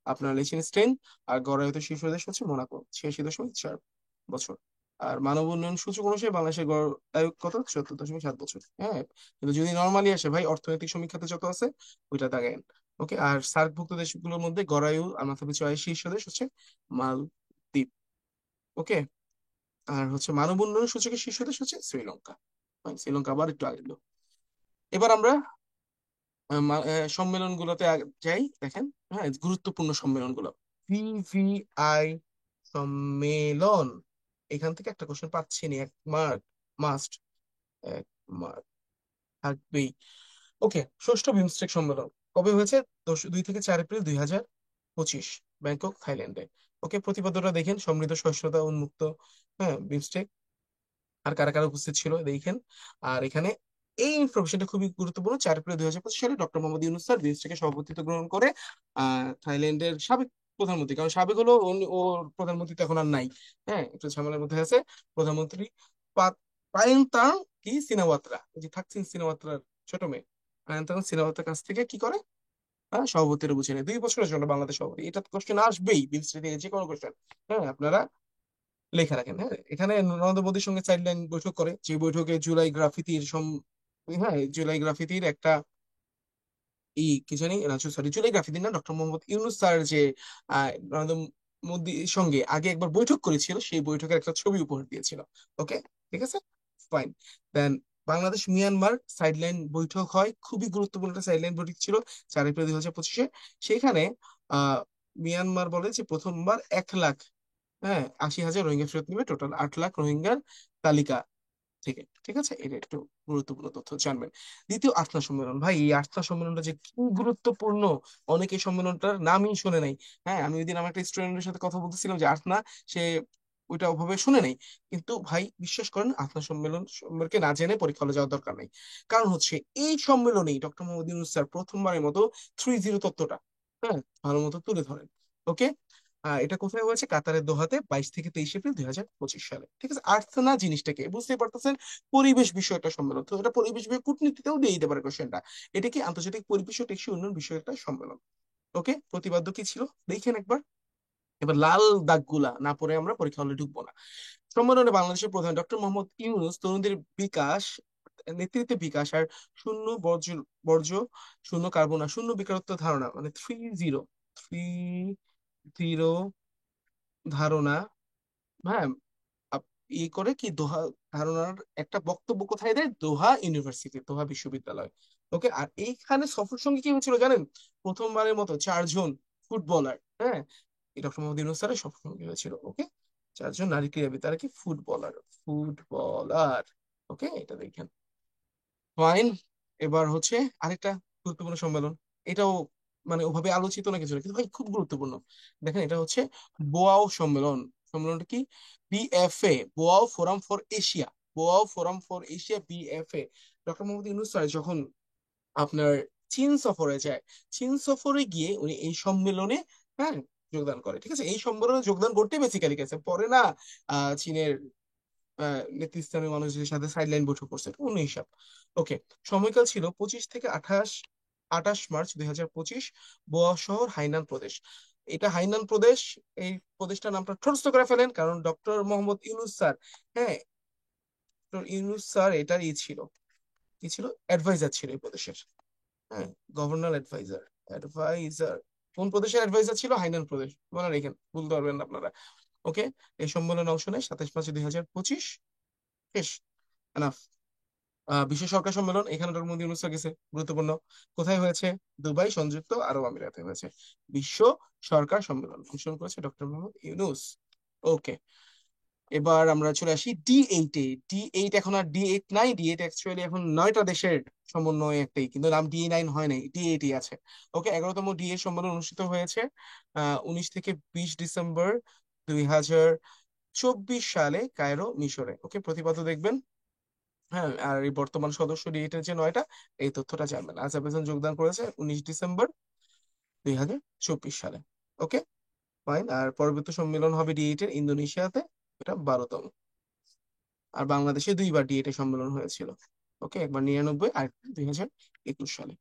আপনার লিechtenstein, আর গড়ায়ুতে শীর্ষ দেশ হচ্ছে মোনাকো, 86.4 বছর। আর মানব উন্নয়ন সূচক অনুসারে বাংলাদেশের গড়ায়ু কত? 74.7 বছর। হ্যাঁ, কিন্তু যদি নর্মালি আসে ভাই, অর্থনৈতিক সমীক্ষাতে যত আছে ওইটা দাগায়েন। ওকে, আর সার্কভুক্ত দেশগুলোর মধ্যে গড়ায়ু আর মাথা পিছু আয় শীর্ষ দেশ হচ্ছে মালদ্বীপ। ওকে, আর হচ্ছে মানব উন্নয়ন সূচকের শীর্ষ দেশ হচ্ছে শ্রীলঙ্কা। শ্রীলঙ্কা আবার একটু আগে। এবার আমরা সম্মেলনগুলোতে যাই, দেখেন। হ্যাঁ, গুরুত্বপূর্ণ সম্মেলনগুলো। ভিভিআই সম্মেলন, এখান থেকে একটা কোশ্চেন পাচ্ছি নি, এক মার্ক মাস্ট, এক মার্ক থাকবেই। ওকে, ষষ্ঠ বিমস্টেক সম্মেলন কবে হয়েছে? 2 থেকে 4 এপ্রিল 2025, ব্যাংকক, থাইল্যান্ডে। ওকে, প্রতিপাদ্যটা দেখেন, সমৃদ্ধ সহিষ্ণুতা উন্মুক্ত, হ্যাঁ, বিমস্টেক। আর কারা কারা উপস্থিত ছিল দেখেন। আর এখানে এই ইনফরমেশনটা খুবই গুরুত্বপূর্ণ। 4 এপ্রিল 2025 সালে ডক্টর মোহাম্মদ ইউনূস স্যার বিমস্টেকে সভাপতিত্ব গ্রহণ করে থাইল্যান্ডের সাবেক প্রধানমন্ত্রী, কারণ সাবেক হলো ওর প্রধানমন্ত্রী তো এখন আর নাই। হ্যাঁ, একটু ঝামেলার মধ্যে আছে প্রধানমন্ত্রী। পায়েনতাং কি সিনাওয়াত্রা, ওই যে থাকসিন সিনাওয়াত্রার ছোট মেয়ে, পায়েনতাং সিনাওয়াত্রার কাছ থেকে কি করে, সভাপতির বুঝে নেয় 2 বছরের জন্য বাংলাদেশ সভাপতি। এটা কোশ্চেন আসবেই বিমস্টেক থেকে, যে কোনো কোশ্চেন। হ্যাঁ, আপনারা লেখা রাখেন। হ্যাঁ, এখানে নরেন্দ্র মোদীর সঙ্গে সাইডলাইন বৈঠক করে, যে বৈঠকে জুলাই গ্রাফিতির হ্যাঁ, জুলাই গ্রাফিতির একটা কি জানি না, সরি, জুলাই গ্রাফিতির না, ডক্টর মোহাম্মদ ইউনূস স্যার যে নরেন্দ্র মোদীর সঙ্গে আগে একবার বৈঠক করেছিল, সেই বৈঠকের একটা ছবি উপহার দিয়েছিল। ওকে, ঠিক আছে, ফাইন। দেন বাংলাদেশ মিয়ানমার সাইডলাইন বৈঠক হয়, খুবই গুরুত্বপূর্ণ একটা সাইডলাইন বৈঠক ছিল 4 এপ্রিল 2025-এ। সেখানে আহ মিয়ানমার বলে যে প্রথমবার 1 লাখ, হ্যাঁ, 80,000 রোহিঙ্গা ফেরত নিবে, টোটাল 8 লাখ রোহিঙ্গার তালিকা থেকে। ঠিক আছে, এটা একটু গুরুত্বপূর্ণ তথ্য জানবেন। দ্বিতীয় আস্তা সম্মেলন, ভাই এই আস্তা সম্মেলনটা যে কি গুরুত্বপূর্ণ, অনেকে এই সম্মেলনটার নামই শুনে নাই। হ্যাঁ, আমি ওই দিন আমার একটা স্টুডেন্টের সাথে কথা বলতেছিলাম যে আস্তা, সে ওইটা ওভাবে শুনে নাই। কিন্তু ভাই বিশ্বাস করেন, আস্তা সম্মেলন সম্পর্কে না জেনে পরীক্ষা হলে যাওয়ার দরকার নেই। কারণ হচ্ছে এই সম্মেলনেই ডক্টর মোহাম্মদ ইউনূস স্যার প্রথমবারের মতো 3-0 তত্ত্বটা, হ্যাঁ, ভালো মতো তুলে ধরেন। ওকে, এটা কোথায় হয়েছে? কাতারের দোহাতে 22 থেকে 23 এপ্রিল 2025 সালে। ঠিক আছে, আর্সেনা জিনিসটাকে বুঝতে পারতেছেন, পরিবেশ বিষয়টা সম্মেলন। তো এটা পরিবেশ বিষয় কূটনীতিতেও দিয়ে দিতে পারে কোশ্চেনটা। এটা কি আন্তর্জাতিক পরিবেশ ও টেকসই উন্নয়ন বিষয়ক একটা সম্মেলন। ওকে, প্রতিপাদ্য কি ছিল দেখেন একবার। এবার লাল দাগগুলা না পড়ে আমরা পরীক্ষা হলে ঢুকবো না। সম্মেলনে বাংলাদেশের প্রধান ডক্টর মোহাম্মদ ইউনূস তরুণদের বিকাশ, নেতৃত্বে বিকাশ আর শূন্য বর্জ্য বর্জ্য, শূন্য কার্বন আর শূন্য বেকারত্ব ধারণা, মানে 3-0 ধারণা, হ্যাঁ, ই করে কি দোহা ধারণার একটা বক্তব্য কোথায় দেয়? দোহা ইউনিভার্সিটি, দোহা বিশ্ববিদ্যালয়। ওকে, আর এইখানে সফর সঙ্গী কি হয়েছিল জানেন? প্রথমবারের মতো 4 জন ফুটবলার, হ্যাঁ, এই ডক্টর মোহাম্মদ ইউনূস স্যারের সফর সঙ্গী হয়েছিল। ওকে, 4 জন নারী ক্রীড়াবিদ, তারা কি ফুটবলার, ফুটবলার। ওকে, এটা দেখেন, ফাইন। এবার হচ্ছে আরেকটা গুরুত্বপূর্ণ সম্মেলন, এটাও মানে ওভাবে আলোচিত না কিছু না, কিন্তু ভাই খুব গুরুত্বপূর্ণ। দেখেন, এটা হচ্ছে বোয়াও সম্মেলন। সম্মেলনটা কি? BFA, Boao forum for Asia, Boao forum for Asia, BFA. Doctor Mohammad Yunus sir যখন আপনার চীন সফরে যায়, চীন সফরে গিয়ে উনি এই সম্মেলনে, হ্যাঁ, যোগদান করে। ঠিক আছে, এই সম্মেলনে যোগদান করতে বেসিক্যালি গেছে, পরে না চীনের নেতৃস্থানীয় মানুষদের সাথে সাইডলাইন বৈঠক করছে, এটা অন্য হিসাব। ওকে। সময়কাল ছিল 25 থেকে 28 মার্চ 2025, বোয়া শহর, হাইনান প্রদেশ। এটা হাইনান প্রদেশ। এই প্রদেশটার নামটা ঠোটস্থ করে ফেলেন, কারণ ডক্টর মোহাম্মদ ইউনূস স্যার, হ্যাঁ, ডক্টর ইউনূস স্যার এটার ছিল, কি ছিল, অ্যাডভাইজার ছিল এই প্রদেশের। হ্যাঁ, গভর্নর অ্যাডভাইজার। অ্যাডভাইজার কোন প্রদেশের অ্যাডভাইজার ছিল? হাইনান প্রদেশ। মনে রেখেন, ভুলতে পারবেন না আপনারা। ওকে। এই সম্মেলনে অংশ নেয় 27 মার্চ 2025। শেষ। এনাফ। বিশ্ব সরকার সম্মেলন, এখানে ডক্টর মোহাম্মদ ইউনূস স্যার গেছে, গুরুত্বপূর্ণ। কোথায় হয়েছে? দুবাই, সংযুক্ত আরব আমিরাতে হয়েছে। বিশ্ব সরকার সম্মেলন অংশগ্রহণ করেছে ডক্টর মোহাম্মদ ইউনূস। ওকে। এবার আমরা চলে আসি ডি8 এ। ডি8 এখন আর ডি8 নাই, ডি8 অ্যাকচুয়ালি এখন 9টা দেশের সমন্বয় একটাই, কিন্তু নাম ডি9 হয় নাই, ডি8ই আছে। ওকে। 11তম ডি8 সম্মেলন অনুষ্ঠিত হয়েছে 19 থেকে 20 ডিসেম্বর 2024 সালে কায়রো, মিশরে। ওকে, প্রতিপাদ্য দেখবেন। হ্যাঁ, আর এই বর্তমান সদস্য ডি8 এর যে 9টা, এই তথ্যটা জানবেন। আজারবাইজান যোগদান করেছে 19 ডিসেম্বর 2024 সালে। ওকে, ফাইন। আর পরবর্তী সম্মেলন হবে ডি8 এর ইন্দোনেশিয়াতে, এটা 12তম। আর বাংলাদেশে দুইবার ডি8 সম্মেলন হয়েছিল। ওকে, একবার 99 আর 2021 সালে।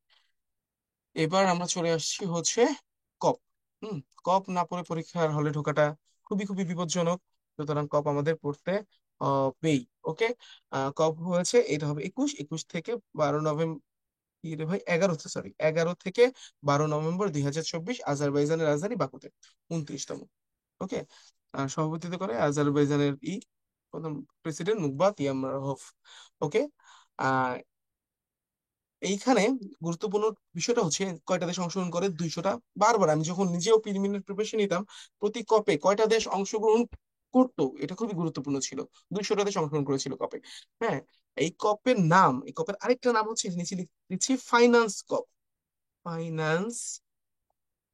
এবার আমরা চলে আসছি হচ্ছে কপ। হুম। কপ না পড়ে পরীক্ষার হলে ঢোকাটা খুবই খুবই বিপজ্জনক, সুতরাং কপ আমাদের পড়তে হবেই। ওকে। কপ হয়েছে, এটা হবে 21 থেকে 12 নভেম্বর, কি রে ভাই, 11 থেকে 12 নভেম্বর 2024, আজারবাইজানের রাজধানী বাকুতে, 29তম। ওকে। সভাপতিত্ব করে আজারবাইজানের প্রথম প্রেসিডেন্ট মুকবাত ইয়ামরাহভ। ওকে। আহ এইখানে গুরুত্বপূর্ণ বিষয়টা হচ্ছে কয়টা দেশ অংশগ্রহণ করে? 200টা। বারবার আমি যখন নিজেও প্রিলিমিনারি প্রিপারেশন নিতাম, প্রতি কপে কয়টা দেশ অংশগ্রহণ করতো এটা খুবই গুরুত্বপূর্ণ ছিল। 200টা দেশ অংশগ্রহণ করেছিল কপে। হ্যাঁ। এই কপের নাম, এই কপের আরেকটা নাম হচ্ছে, নিচে দিচ্ছি, ফাইন্যান্স কপ। ফাইন্যান্স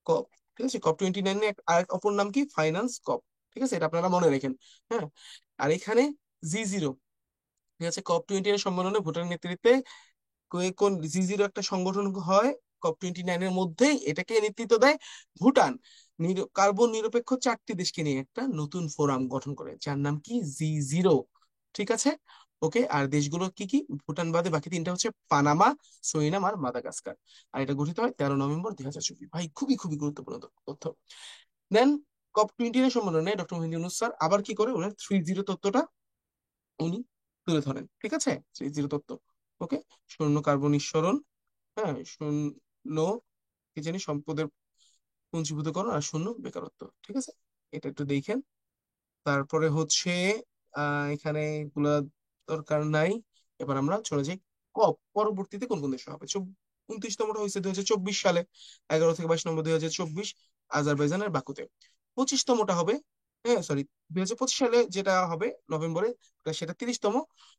কপ। ঠিক আছে, COP29 আরেক অপর নাম কি? ফাইন্যান্স কপ। ঠিক আছে, এটা আপনারা মনে রাখেন। হ্যাঁ। আর এখানে G0, ঠিক আছে, COP29 এর সম্মেলনে ভোটার নেতৃত্বে কোন G0 একটা সংগঠন হয় COP29 এর মধ্যেই, এটাকে নেতৃত্ব দেয় ভুটান। কার্বন নিরপেক্ষ 4টি দেশকে নিয়ে একটা নতুন ফোরাম গঠন করে, যার নাম কি? G0। ঠিক আছে। ওকে। আর দেশগুলো কি কি? ভুটান বাদে বাকি তিনটা হচ্ছে পানামা, সুরিনাম আর মাদাগাস্কার। আর এটা গঠিত হয় 13 নভেম্বর 2024। ভাই, খুবই খুবই গুরুত্বপূর্ণ তথ্য। দেন COP29 সম্মেলনে ডক্টর মোহিউদ্দিন ইউনূস স্যার আবার কি করে? ওনার 30 তত্ত্বটা উনি তুলে ধরেন। ঠিক আছে, 30 তত্ত্ব। ওকে। শূন্য কার্বন নিঃসরণ, হ্যাঁ, শূন্য কি জানি সম্পদের পুঞ্জীভূতকরণ, আর শূন্য বেকারত্ব। ঠিক আছে, এটা একটু দেখেন। তারপরে হচ্ছে এখানে এগুলা দরকার নাই। এবার আমরা চলে যাই কপ পরবর্তীতে কোন কোন দেশে হবে। 29তমটা হয়েছে 2024 সালে, 11 থেকে 22 নভেম্বর 2024, আজারবাইজানের বাকুতে। 25তমটা হবে, হ্যাঁ সরি, 2025 সালে যেটা হবে নভেম্বরে, সেটা 30তম,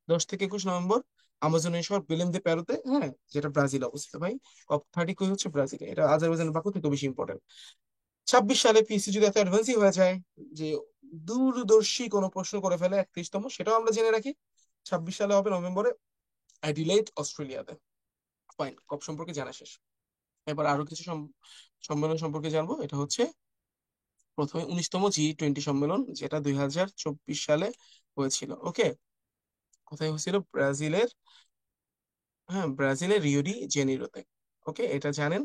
10 থেকে 21 নভেম্বর, আমাজনের শহর বেলেম দে প্যারোতে, হ্যাঁ, যেটা ব্রাজিল অবস্থিত। ভাই, COP30 কই হচ্ছে? ব্রাজিলে। এটা আজারবাইজানের বাকু থেকে বেশি ইম্পর্টেন্ট। 26 সালে পিসি যদি এত অ্যাডভান্সই হয়ে যায় যে দূরদর্শী কোনো প্রশ্ন করে ফেলে, 31তম, সেটাও আমরা জেনে রাখি। 26 সালে হবে নভেম্বরে, অ্যাডিলেইড, অস্ট্রেলিয়াতে। ফাইন, কপ সম্পর্কে জানা শেষ। এবার আরো কিছু সম্মেলন সম্পর্কে জানবো। এটা হচ্ছে প্রথমে 19তম G20 সম্মেলন, যেটা 2024 সালে হয়েছিল। ওকে। কোথায় হয়েছিল? ব্রাজিলের, হ্যাঁ, ব্রাজিলের রিও ডি জেনিরোতে। ওকে, এটা জানেন।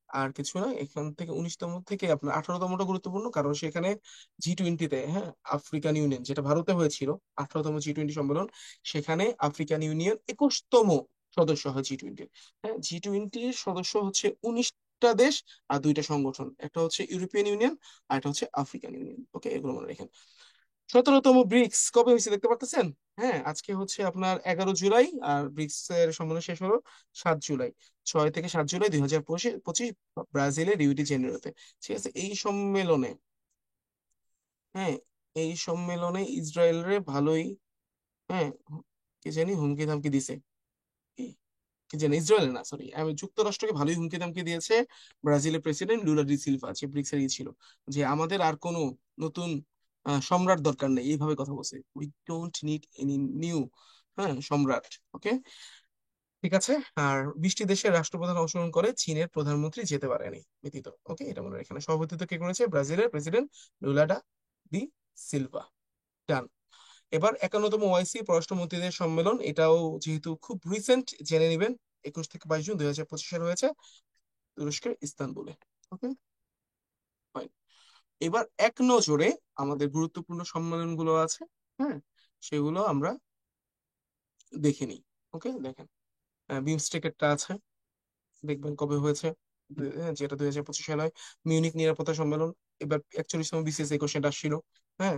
আর কিছু না, এখান থেকে 19তম থেকে আপনার 18তমটা গুরুত্বপূর্ণ, কারণ সেখানে G20-তে, হ্যাঁ, আফ্রিকান ইউনিয়ন, যেটা ভারতে হয়েছিল 18তম G20 সম্মেলন, সেখানে আফ্রিকান ইউনিয়ন 21তম সদস্য হয় G20-র। হ্যাঁ, G20-র সদস্য হচ্ছে 19টা দেশ আর দুইটা সংগঠন, একটা হচ্ছে ইউরোপিয়ান ইউনিয়ন আর একটা হচ্ছে আফ্রিকান ইউনিয়ন। ওকে, এগুলো মনে রাখেন। 17তম ব্রিক্স কবে হয়েছে দেখতে পারতেছেন? হ্যাঁ, আজকে হচ্ছে আপনার 11 জুলাই, আর ব্রিক্স এর সম্মেলন শেষ হলো 7 জুলাই। 6 থেকে 7 জুলাই 2025, ব্রাজিলের রিও ডি জেনেরোতে। ঠিক আছে, এই সম্মেলনে, হ্যাঁ, এই সম্মেলনে ইসরায়েলের ভালোই, হ্যাঁ, কি জানি হুমকি ধামকি দিছে। কি কি জানি, ইসরায়েল না, সরি, আমি যুক্তরাষ্ট্রকে ভালোই হুমকি ধামকি দিয়েছে ব্রাজিলের প্রেসিডেন্ট লুলা ডি সিলভা, যে ব্রিক্সের ছিল, যে আমাদের আর কোনো নতুন সম্রাট দরকার নেই, এইভাবে কথা বলছে, we don't need any new, হ্যাঁ, সম্রাট। ওকে। ঠিক আছে। আর 20টি দেশের রাষ্ট্রপ্রধান অংশগ্রহণ করে, চীনের প্রধানমন্ত্রী যেতে পারেনি ব্যতীত। ওকে, এটা মনে এখানে সভাপতিত্ব কে করেছে? ব্রাজিলের প্রেসিডেন্ট লুলা ডা দি সিলভা। ডান। এবার 51তম ওআইসি পররাষ্ট্রমন্ত্রীদের সম্মেলন, এটাও যেহেতু খুব রিসেন্ট, জেনে নিবেন। 21 থেকে 22 জুন 2025 সালে হয়েছে তুরস্কের ইস্তানবুলে। ওকে, ফাইন। এবার এক নজরে আমাদের গুরুত্বপূর্ণ সম্মেলনগুলো আছে, হ্যাঁ, সেগুলো আমরা দেখে নিই। ওকে, দেখেন, বিমস্টেকেরটা আছে, দেখবেন কবে হয়েছে, যেটা 2025 সালে হয়। মিউনিক নিরাপত্তা সম্মেলন, এবার 41তম বিসিএস এই কোশ্চেনটা আসছিল। হ্যাঁ,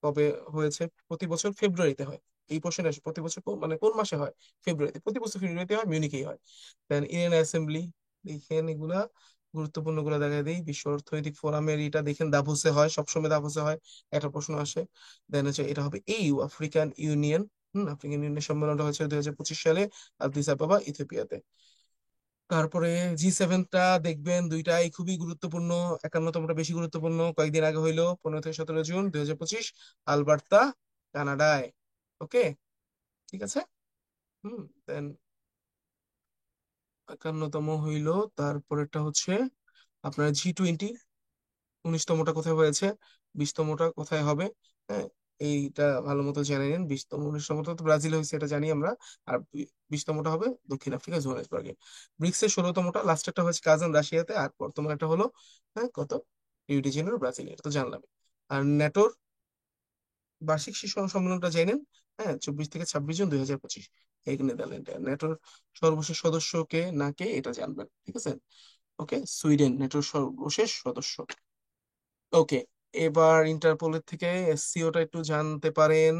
কবে হয়েছে? প্রতি বছর ফেব্রুয়ারিতে হয়। এই কোশ্চেন আসে প্রতি বছর, মানে কোন মাসে হয়? ফেব্রুয়ারিতে, প্রতি বছর ফেব্রুয়ারিতে হয়, মিউনিকেই হয়। দেন ইউএন অ্যাসেম্বলি, দেখেন এগুলা গুরুত্বপূর্ণ গুলা দেখা দিই। বিশ্ব অর্থনৈতিক ফোরামের এটা দেখেন দাভোসে হয়, সবসময় দাভোসে হয়, একটা প্রশ্ন আসে। দেন হচ্ছে এটা হবে ইউ, আফ্রিকান ইউনিয়ন। আফ্রিকান ইউনিয়ন সম্মেলনটা হয়েছে 2025 সালে আদিস আবাবা, ইথিওপিয়াতে। তারপরে জি7টা দেখবেন, দুইটাই খুবই গুরুত্বপূর্ণ। 51তমটা বেশি গুরুত্বপূর্ণ, কয়েকদিন আগে হইলো, 15 থেকে 17 জুন 2025, আলবার্তা, কানাডায়। ওকে, ঠিক আছে। দেন 51তম হইলো, তারপরেরটা হচ্ছে আপনার জি20, 19তমটা কোথায় হয়েছে, 20তমটা কোথায় হবে? হ্যাঁ, এইটা ভালো মতো জেনে নিন। 20তম 19তমটা তো ব্রাজিল হয়েছে, এটা জানি আমরা। আর 20তমটা হবে দক্ষিণ আফ্রিকা, জোহানেসবার্গে। ব্রিক্সের 16তমটা, লাস্টেরটা হচ্ছে কাজান, রাশিয়াতে। আর বর্তমানে একটা হলো, হ্যাঁ, কত, রিও ডি জেনেরো, ব্রাজিল, এটা তো জানলাম। আর ন্যাটোর বার্ষিক শীর্ষ সম্মেলনটা জেনেন, হ্যাঁ, 24 থেকে 26 জুন 2025, হেগ, নেদারল্যান্ডে। ন্যাটোর সর্বশেষ সদস্য কে না কে এটা জানবেন, ঠিক আছে। ওকে, সুইডেন ন্যাটোর সর্বশেষ সদস্য। ওকে, এবার ইন্টারপোলের থেকে এসসিওটা একটু জানতে পারেন।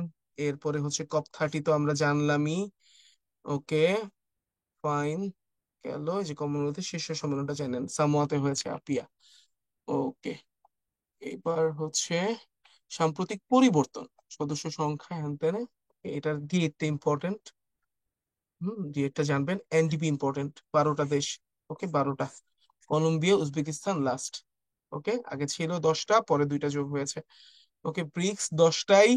এরপরে হচ্ছে COP30 তো আমরা জানলামই। ওকে, ফাইন, গেল। এই যে কমনওয়েলথের শীর্ষ সম্মেলনটা জানেন, সামোয়াতে হয়েছে, আপিয়া। ওকে, এবার হচ্ছে সাম্প্রতিক পরিবর্তন, সদস্য সংখ্যা হ্যান ত্যানে, এটার ডিএটা ইম্পর্টেন্ট। ডিএটা জানবেন। এনডিপি ইম্পর্টেন্ট, 12টা দেশ। ওকে, 12টা। Colombia, Uzbekistan last. ওকে, আগে ছিল 10টা, পরে দুইটা যোগ হয়েছে। ওকে, ব্রিক্স 10টাই।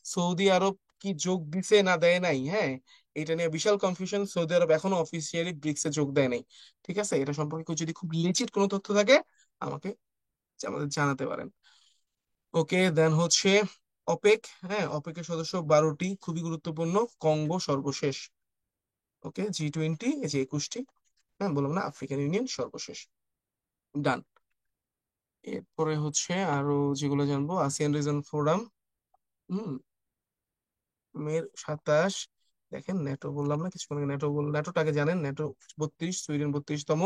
সৌদি আরব কি যোগ দিছে না দেয় নাই, হ্যাঁ, এটা নিয়ে বিশাল কনফিউশন। সৌদি আরব এখনো অফিসিয়ালি ব্রিক্সে যোগ দেয় নাই, ঠিক আছে। এটা সম্পর্কে যদি খুব লিচিট কোনো তথ্য থাকে আমাকে, আমাদের জানাতে পারেন। ওকে, দেন হচ্ছে অপেক, হ্যাঁ, অপেকের সদস্য 12টি, খুবই গুরুত্বপূর্ণ। কঙ্গো সর্বশেষ। ওকে, জি20 এই যে 21টি, হ্যাঁ, বললাম না, আফ্রিকান ইউনিয়ন সর্বশেষ। ডান। এরপরে হচ্ছে আরো যেগুলো জানবো, আসিয়ান রিজন ফোরাম, হুম, মে 27। দেখেন ন্যাটো বললাম না কিছুক্ষণ আগে, ন্যাটোটাকে জানেন, ন্যাটো 32, সুইডেন 32তম।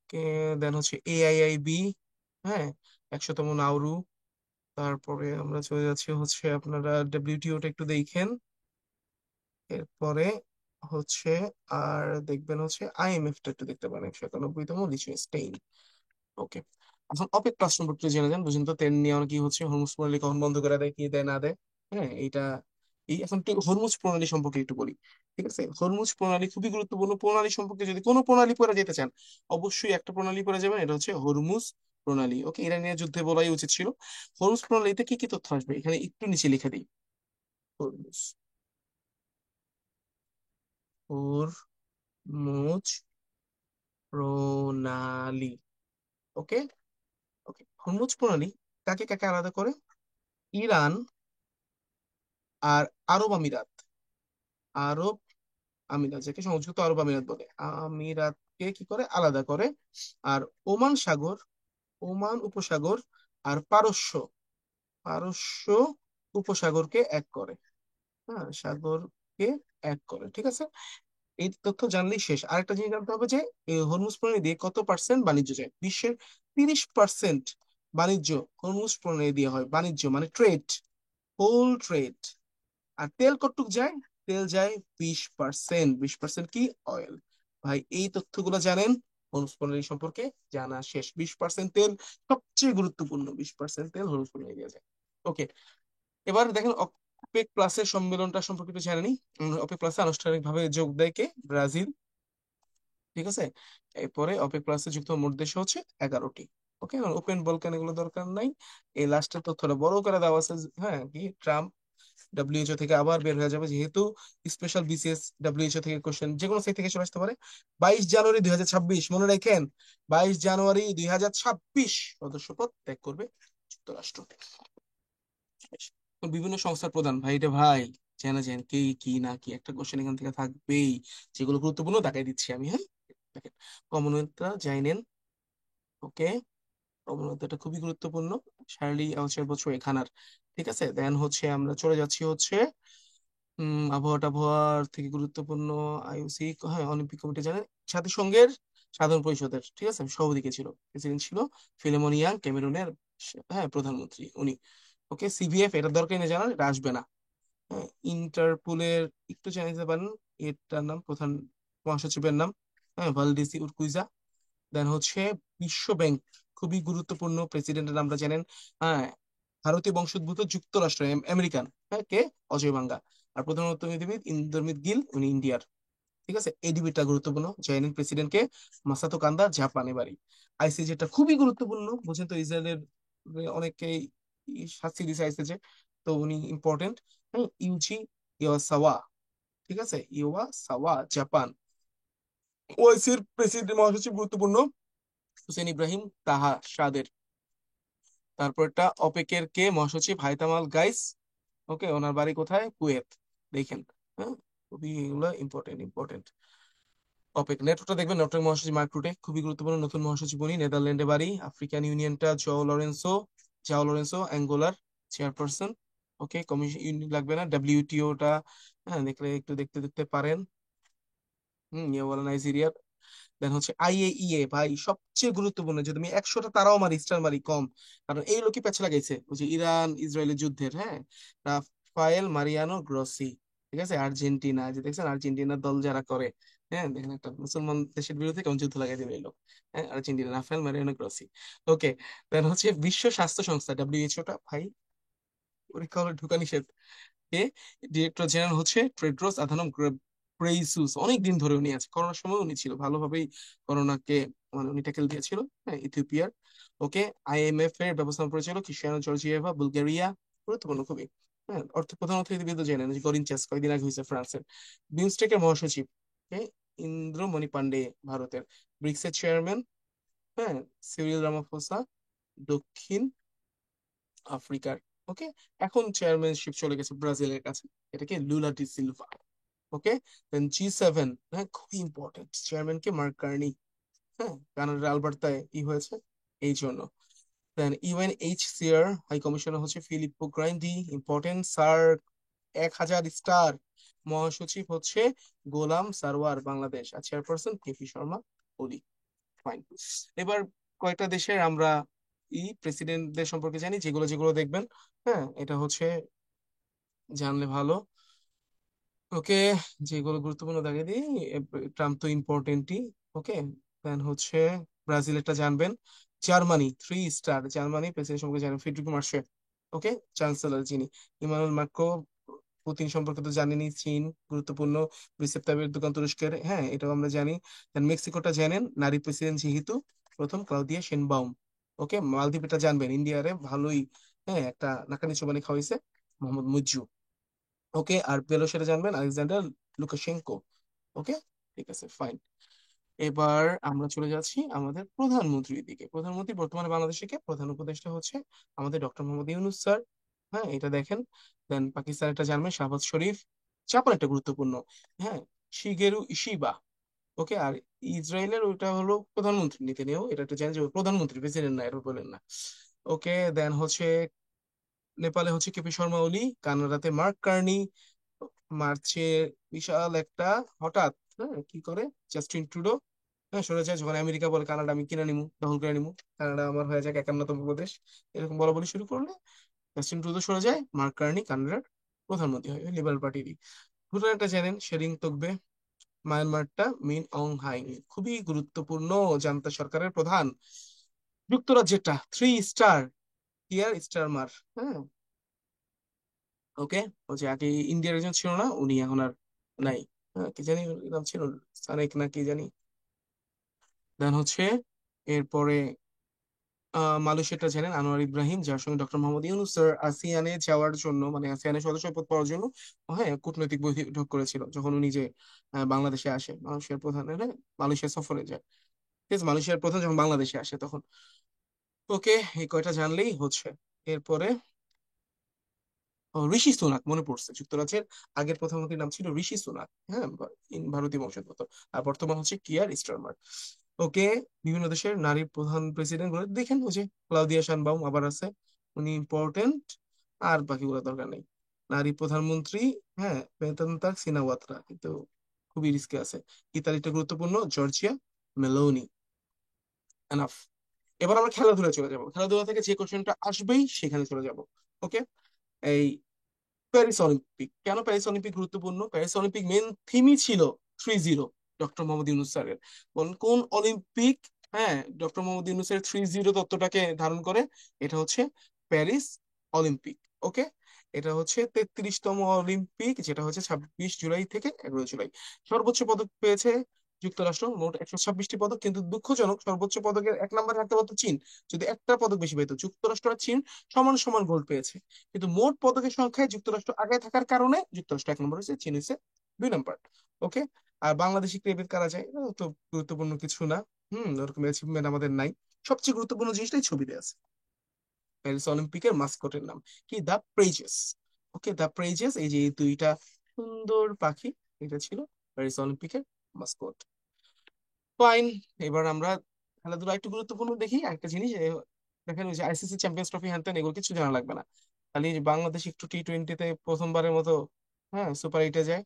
কে, দেন হচ্ছে এআইআইবি, হ্যাঁ, 100তম নাউরু। তারপরে আমরা চলে যাচ্ছি হচ্ছে, আপনারা ডব্লিউটিওটা একটু দেখেন। এরপরে হচ্ছে, আর দেখবেন হচ্ছে আইএমএফ টা একটু দেখতে পারেন, 97তম, লিচেনস্টাইন। ওকে, এখন অপেক প্লাস সম্পর্কে জেনে যান, বুঝুন তো তেল নিয়ে কি হচ্ছে, হরমুজ প্রণালী কখন বন্ধ করে দেয়, কি দেয় না দেয়। হ্যাঁ, এইটা, এই এখন একটু হরমুজ প্রণালী সম্পর্কে একটু বলি। ঠিক আছে, হরমুজ প্রণালী খুবই গুরুত্বপূর্ণ। প্রণালী সম্পর্কে যদি কোনো প্রণালী পড়ে যেতে চান, অবশ্যই একটা প্রণালী পড়ে যাবেন, এটা হচ্ছে হরমুজ প্রণালী। ওকে, ইরানিয়ার যুদ্ধে বলাই উচিত ছিল। হরমুজ প্রণালীতে কি কি তথ্য আসবে এখানে একটু নিচে লিখে দিই। হরমুজ, হরমুজ প্রণালী। ওকে, ওকে, হরমুজ প্রণালী কাকে কাকে আলাদা করে? ইরান আর আরব আমিরাত, আরব আমিরাত, যাকে সংযুক্ত আরব আমিরাত বলে, আমিরাতকে কি করে, আলাদা করে। আর ওমান সাগর, ওমান উপসাগর, আর পারস্য, পারস্য উপসাগরকে এক করে। হ্যাঁ, সাগরকে এক করে, ঠিক আছে। এই তথ্য জানলেই শেষ। আরেকটা জিনিস জানতে হবে যে এই হরমুজ প্রণালী দিয়ে কত পার্সেন্ট বাণিজ্য যায় বিশ্বের? 30% বাণিজ্য হরমুজ প্রণালী দিয়ে হয়। বাণিজ্য মানে ট্রেড, হোল ট্রেড। আর তেল কতটুক যায়? তেল যায় 20%। 20% কি? অয়েল। ভাই, এই তথ্যগুলো জানেন, হরমুজ প্রণালী সম্পর্কে জানা শেষ। 20% তেল, সবচেয়ে গুরুত্বপূর্ণ, 20% তেল হরমুজ প্রণালী দিয়ে যায়। ওকে, এবার দেখেন অপেক প্লাসের সম্মেলনটা সম্পর্কে একটু জেনে নিই। অপেক প্লাসে আনুষ্ঠানিকভাবে যোগ দেয় কে? ব্রাজিল, ঠিক আছে। এরপরে অপেক প্লাসে যুক্ত মোট দেশ হচ্ছে 11টি। ওকে, ওপেন বলকান এগুলো দরকার নাই। এই লাস্টের তথ্যটা বড় করে দেওয়া আছে, হ্যাঁ, কি ট্রাম্প ডব্লিউএইচও থেকে আবার বের হয়ে যাবে, যেহেতু স্পেশাল বিসিএস ডব্লিউএইচও থেকে কোশ্চেন যে কোনো সাইট থেকে চলে আসতে পারে। 22 জানুয়ারি 2026, মনে রাখেন, 22 জানুয়ারি 2026 সদস্যপদ ত্যাগ করবে যুক্তরাষ্ট্র। বিভিন্ন সংস্থার প্রধান ভাই, এটা ভাই জানা যায় কে কি না কি, একটা কোশ্চেন এখান থেকে থাকবেই, যেগুলো গুরুত্বপূর্ণ তাকাই দিচ্ছি আমি, হ্যাঁ। দেখেন, কমনওয়েলথটা যাই নেন। ওকে, কমনওয়েলথ এটা খুবই গুরুত্বপূর্ণ। শার্লি বছর এখানার। ঠিক আছে, দেন হচ্ছে আমরা চলে যাচ্ছি হচ্ছে আবহাওয়া টাবহাওয়ার থেকে গুরুত্বপূর্ণ আইওসি, হ্যাঁ অলিম্পিক কমিটি জানেন। জাতিসংঘের সাধারণ পরিষদের, ঠিক আছে, সভাপতি কে ছিল, প্রেসিডেন্ট ছিল ফিলেমন ইয়াং, ক্যামেরুনের হ্যাঁ প্রধানমন্ত্রী উনি। ওকে, সিভিএফ এটা দরকার নেই জানার, এটা আসবে না। হ্যাঁ, ইন্টারপোলের একটু জেনে নিতে পারেন, এটার নাম প্রধান মহাসচিবের নাম, হ্যাঁ ভালডিসি উরকুইজা। দেন হচ্ছে বিশ্ব ব্যাংক, খুবই গুরুত্বপূর্ণ, প্রেসিডেন্টের নামটা জানেন, হ্যাঁ ভারতীয় বংশোদ্ভূত যুক্তরাষ্ট্র আমেরিকান, হ্যাঁ কে, অজয় বাঙ্গা। আর প্রধান অর্থনীতিবিদ ইন্দ্রমিত গিল, উনি ইন্ডিয়ার। ঠিক আছে, এডিবিটা গুরুত্বপূর্ণ, চাইনিজ প্রেসিডেন্টকে মাসাতো কান্দা, জাপানে বাড়ি। আইসিজেটা খুবই গুরুত্বপূর্ণ, বুঝেন তো, ইসরায়েলের অনেকেই শাস্তি দিছে আইসিজে, তো উনি ইম্পর্টেন্ট। হ্যাঁ, ইউজি ইওয়াসাওয়া, ঠিক আছে, ইওয়াসাওয়া জাপান। ওআইসির প্রেসিডেন্ট মহাসচিব গুরুত্বপূর্ণ, হুসেন ইব্রাহিম তাহা সাদের। তারপরটা অপেকের কে মহাসচিব, হাইতাম আল গাইস। ওকে, ওনার বাড়ি কোথায়, কুয়েত। দেখেন, হ্যাঁ খুবই এগুলো ইম্পর্টেন্ট ইম্পর্টেন্ট। অপেক নেটওয়ার্কটা দেখবেন, নেটওয়ার্ক মহাসচিব মার্ক রুটে, খুবই গুরুত্বপূর্ণ, নতুন মহাসচিব উনি, নেদারল্যান্ডে বাড়ি। আফ্রিকান ইউনিয়নটা জাও লরেন্সো অ্যাঙ্গোলার চেয়ারপারসন। ওকে, কমিশন ইউনিট লাগবে না। ডাব্লিউটিওটা হ্যাঁ দেখলে একটু দেখতে দেখতে পারেন। ইয়ে বলে নাইজেরিয়ার। দেন হচ্ছে আইএইএ ভাই, সবচেয়ে গুরুত্বপূর্ণ, যে তুমি 100টা তারাও মারি স্টার মারি কম, কারণ এই লোকই প্যাচ লাগাইছে ওই যে ইরান ইসরায়েলের যুদ্ধের, হ্যাঁ। রাফায়েল মারিয়ানো গ্রসি, ঠিক আছে, আর্জেন্টিনা, যে দেখছেন আর্জেন্টিনার দল যারা করে, হ্যাঁ দেখেন একটা মুসলমান দেশের বিরুদ্ধে কেমন যুদ্ধ লাগাই দিবে এই লোক, হ্যাঁ আর্জেন্টিনা, রাফায়েল মারিয়ানো গ্রসি। ওকে, দেন হচ্ছে বিশ্ব স্বাস্থ্য সংস্থা ডাব্লিউএইচওটা ভাই, পরীক্ষা হলে ঢুকা নিষেধ। কে, ডিরেক্টর জেনারেল হচ্ছে টেড্রোস আধানম গ্রেইসুস, অনেক দিন ধরে উনি আছে, করোনার সময় উনি ছিল, ভালোভাবেই করোনাকে মানে উনি ট্যাকেল দিয়েছিল, হ্যাঁ ইথিওপিয়ার। ওকে, আইএমএফ এর ব্যবস্থাপনা পরিচালক ক্রিস্টিয়ানো জর্জিয়েভা, বুলগেরিয়া, গুরুত্বপূর্ণ খুবই। হ্যাঁ, প্রধান অর্থনীতিবিদ জেনেন যে গরিনচাস, কয়েকদিন আগে হয়েছে ফ্রান্সের। বিমস্টেকের মহাসচিব কে, ইন্দ্রমণি পান্ডে, ভারতের। ব্রিক্সের চেয়ারম্যান, হ্যাঁ সিরিল রামাফোসা, দক্ষিণ আফ্রিকার। ওকে, এখন চেয়ারম্যানশিপ চলে গেছে ব্রাজিলের কাছে, এটাকে লুলা ডি সিলভা। ওকে, দেন G7, হ্যাঁ খুবই ইম্পর্টেন্ট, চেয়ারম্যান কে মার্ক কার্নি, হ্যাঁ কানাডার আলবার্তায় হয়েছে, এই জন্য। দেন ইউএনএইচসিআর হাই কমিশনার হচ্ছে ফিলিপ্পো গ্রাইন্ডি, ইম্পর্টেন্ট স্যার, 1000 স্টার। মহাসচিব হচ্ছে গোলাম সারওয়ার, বাংলাদেশ। আর চেয়ারপারসন কেপি শর্মা ওলি। ফাইন। এবার কয়েকটা দেশের আমরা প্রেসিডেন্টদের সম্পর্কে জানি, যেগুলো যেগুলো দেখবেন, হ্যাঁ এটা হচ্ছে জানলে ভালো। ওকে, যেগুলো গুরুত্বপূর্ণ দাগিয়ে দিই, ট্রাম্প তো ইম্পর্টেন্টই। ওকে, দেন হচ্ছে ব্রাজিলেরটা জানবেন। জার্মানি 3 স্টার, জার্মানি প্রেসিডেন্ট সম্পর্কে জানেন ফেডরিকো মার্শে। ওকে, চ্যান্সেলর যিনি। ইমানুয়েল ম্যাক্রো, পুতিন সম্পর্কে তো জানেনই, চীন গুরুত্বপূর্ণ। রিসেপ তাইপ এরদোগান তুরস্কের, হ্যাঁ এটাও আমরা জানি। দেন মেক্সিকোটা জানেন, নারী প্রেসিডেন্ট যেহেতু প্রথম ক্লাউদিয়া শেনবাউম। ওকে, মালদ্বীপ এটা জানবেন, ইন্ডিয়ারে ভালোই, হ্যাঁ একটা নাকানি চোবানি খাওয়াইছে মোহাম্মদ মুজ্জু। ওকে, আর বেলোসের জানবেন আলেকজান্ডার লুকাশেঙ্কো। ওকে, ঠিক আছে ফাইন। এবার আমরা চলে যাচ্ছি আমাদের প্রধানমন্ত্রীর দিকে। প্রধানমন্ত্রী বর্তমানে বাংলাদেশে কে, প্রধান উপদেষ্টা হচ্ছে আমাদের ডক্টর মোহাম্মদ ইউনূস স্যার। হ্যাঁ এটা দেখেন। দেন পাকিস্তান একটা জানবেন, শাহবাজ শরীফ। জাপান একটা গুরুত্বপূর্ণ, হ্যাঁ শিগেরু ইশিবা। ওকে, আর ইসরায়েলের ওইটা হলো প্রধানমন্ত্রী নেতানিয়াহু, এটা একটা জানেন যে প্রধানমন্ত্রী, প্রেসিডেন্ট না, এটা বলেন না। ওকে, দেন হচ্ছে নেপালে হচ্ছে কেপি শর্মা ওলি, কানাডাতে মার্ক কার্নি। মার্চে বিশাল একটা হঠাৎ, হ্যাঁ কি করে, জাস্টিন ট্রুডো, হ্যাঁ সরে যায়, যখন আমেরিকা বলে কানাডা আমি কিনে নিমু, দখল করে নিমু, কানাডা আমার হয়ে যায় 51তম প্রদেশ, এরকম বলা বলি শুরু করলে জাস্টিন ট্রুডো সরে যায়, মার্ক কার্নি কানাডার প্রধানমন্ত্রী হয়, লিবারেল পার্টিরই। ভুটানটা জানেন শেরিং তোকবে। মায়ানমারটা মিন অং হাইং, খুবই গুরুত্বপূর্ণ, জান্তা সরকারের প্রধান। যুক্তরাজ্যেরটা 3 স্টার, কিয়ার স্টারমার, হ্যাঁ। ওকে, ও যে আগে ইন্ডিয়ার একজন ছিল না, উনি এখন আর নাই, হ্যাঁ, কি জানি ওর নাম ছিল, সানেক না কি জানি। দেন হচ্ছে এরপরে মালয়েশিয়াটা জানেন আনোয়ার ইব্রাহিম, যার সঙ্গে ডক্টর মোহাম্মদ ইউনূস স্যার আসিয়ানে যাওয়ার জন্য, মানে আসিয়ানের সদস্য পদ পাওয়ার জন্য, হ্যাঁ কূটনৈতিক বৈঠক করেছিল, যখন উনি যে বাংলাদেশে আসে, মালয়েশিয়ার প্রধান, হ্যাঁ মালয়েশিয়া সফরে যায়। ঠিক আছে, মালয়েশিয়ার প্রধান যখন বাংলাদেশে আসে তখন। ওকে, এই কয়টা জানলেই হচ্ছে। এরপরে ও, ঋষি সুনাক, মনে পড়ছে, যুক্তরাজ্যের আগের প্রধানমন্ত্রীর নাম ছিল ঋষি সুনাক, হ্যাঁ, ভারতীয় বংশোদ্ভূত। আর বর্তমান হচ্ছে কিয়ার স্টারমার। ওকে। বিভিন্ন দেশের নারী প্রধান প্রেসিডেন্ট গুলো দেখেন, ওই যে ক্লাউদিয়া শানবাউম আবার আছে, উনি ইম্পর্টেন্ট। আর বাকিগুলো দরকার নেই। নারী প্রধানমন্ত্রী, হ্যাঁ, বেতনতাক সিনাওয়াত্রা, কিন্তু খুবই রিস্কে আছে। ইতালিটা গুরুত্বপূর্ণ, জর্জিয়া মেলোনি। এনাফ। এবার আমরা খেলাধুলায় চলে যাব, খেলাধুলা থেকে যে কোশ্চেনটা আসবেই সেখানে চলে যাব। ওকে। এই প্যারিস অলিম্পিক, কেন প্যারিস অলিম্পিক গুরুত্বপূর্ণ? প্যারিস অলিম্পিক মেন থিমই ছিল 3-0, ডক্টর মোহাম্মদ ইউনূস স্যারের। কোন কোন অলিম্পিক, হ্যাঁ, ডক্টর মোহাম্মদ ইউনূসের 3-0 তত্ত্বটাকে ধারণ করে? এটা হচ্ছে প্যারিস অলিম্পিক। ওকে। এটা হচ্ছে 33তম অলিম্পিক, যেটা হচ্ছে 26 জুলাই থেকে 11 জুলাই। সর্বোচ্চ পদক পেয়েছে যুক্তরাষ্ট্র, মোট 126টি পদক, কিন্তু দুঃখজনক সর্বোচ্চ পদকের 1 নম্বরে থাকতে পারতো চীন। যদি একটা পদক বেশি পেতো, যুক্তরাষ্ট্র আর চীন সমান সমান গোল্ড পেয়েছে। কিন্তু মোট পদকের সংখ্যায় যুক্তরাষ্ট্র আগে থাকার কারণে যুক্তরাষ্ট্র 1 নম্বর হয়েছে, চীন হয়েছে 2 নম্বর। ওকে। আর বাংলাদেশি ক্রিকেট কারা যায়, এটা তো গুরুত্বপূর্ণ কিছু না। ওরকম অ্যাচিভমেন্ট আমাদের নাই। সবচেয়ে গুরুত্বপূর্ণ জিনিসটাই ছবিতে আছে। প্যারিস অলিম্পিকের মাস্কটের নাম কি? দা প্রেজেস। ওকে, দা প্রেজেস, এই যে এই দুইটা সুন্দর পাখি, এটা ছিল প্যারিস অলিম্পিকের মাস্কট। ফাইন। এবার আমরা খেলাধুলা একটু গুরুত্বপূর্ণ দেখি একটা জিনিস, দেখেন ওই যে আইসিসি চ্যাম্পিয়ন্স ট্রফি, হ্যান ত্যান, এগুলো কিছু জানা লাগবে না। খালি যে বাংলাদেশ একটু টি-20-তে প্রথমবারের মতো, হ্যাঁ, সুপার 8-এ যায়,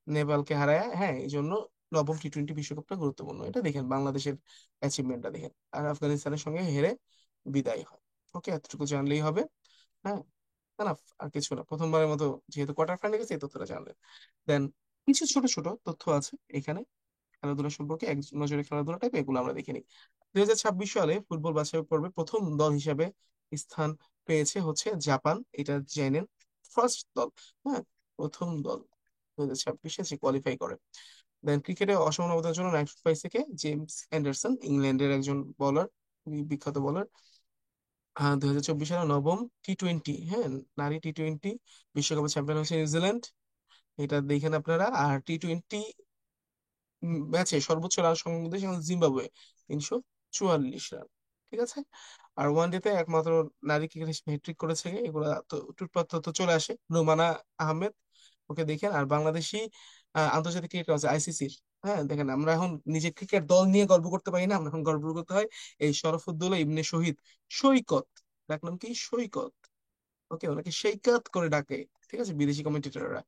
নেপালকে হারায়, হ্যাঁ, এই জন্য নবম টি-20 বিশ্বকাপটা গুরুত্বপূর্ণ। এটা দেখেন বাংলাদেশের অ্যাচিভমেন্টটা দেখেন। আর আফগানিস্তানের সঙ্গে হেরে বিদায় হয়। ওকে, এতটুকু জানলেই হবে। হ্যাঁ, না, আর কিছু না, প্রথমবারের মতো যেহেতু কোয়ার্টার ফাইনালে গেছে, এই তথ্যটা জানলেন। দেন কিছু ছোট ছোট তথ্য আছে এখানে খেলাধুলা সম্পর্কে, এক নজরে খেলাধুলা টাইপ, এগুলো আমরা দেখে নিই। 2026 সালে ফুটবল বাছাই পর্বে প্রথম দল হিসেবে স্থান পেয়েছে হচ্ছে জাপান, এটা জেনে ফার্স্ট দল, হ্যাঁ, প্রথম দল 2026-এ যে কোয়ালিফাই করে। দেন ক্রিকেটে অসামান্য অবদানের জন্য নাইট পাইছে কে? জেমস অ্যান্ডারসন, ইংল্যান্ডের একজন বোলার, খুবই বিখ্যাত বোলার। 2024 সালে নবম টি-20, হ্যাঁ, নারী টি-20 বিশ্বকাপের চ্যাম্পিয়ন হচ্ছে নিউজিল্যান্ড। এটা দেখেন আপনারা। আর টি-20 ম্যাচে সর্বোচ্চ রান সংগ্রহ করেছে জিম্বাবুয়ে, 344 রান। ঠিক আছে। আর ওয়ানডেতে একমাত্র নারী ক্রিকেট হিসেবে হ্যাট্রিক করেছে কে? এগুলা তো টুটপাত তো চলে আসে, রুমানা আহমেদ। ওকে দেখেন। আর বাংলাদেশি আন্তর্জাতিক ক্রিকেট আছে আইসিসির, হ্যাঁ, দেখেন আমরা এখন নিজে ক্রিকেট দল নিয়ে গর্ব করতে পারি না, আমরা এখন গর্ব করতে হয় এই শরফুদ্দৌলা ইবনে শহীদ সৈকত, ডাকনাম কি? সৈকত। ওকে, ওনাকে সৈকত করে ডাকে, ঠিক আছে, বিদেশি কমেন্টেটররা।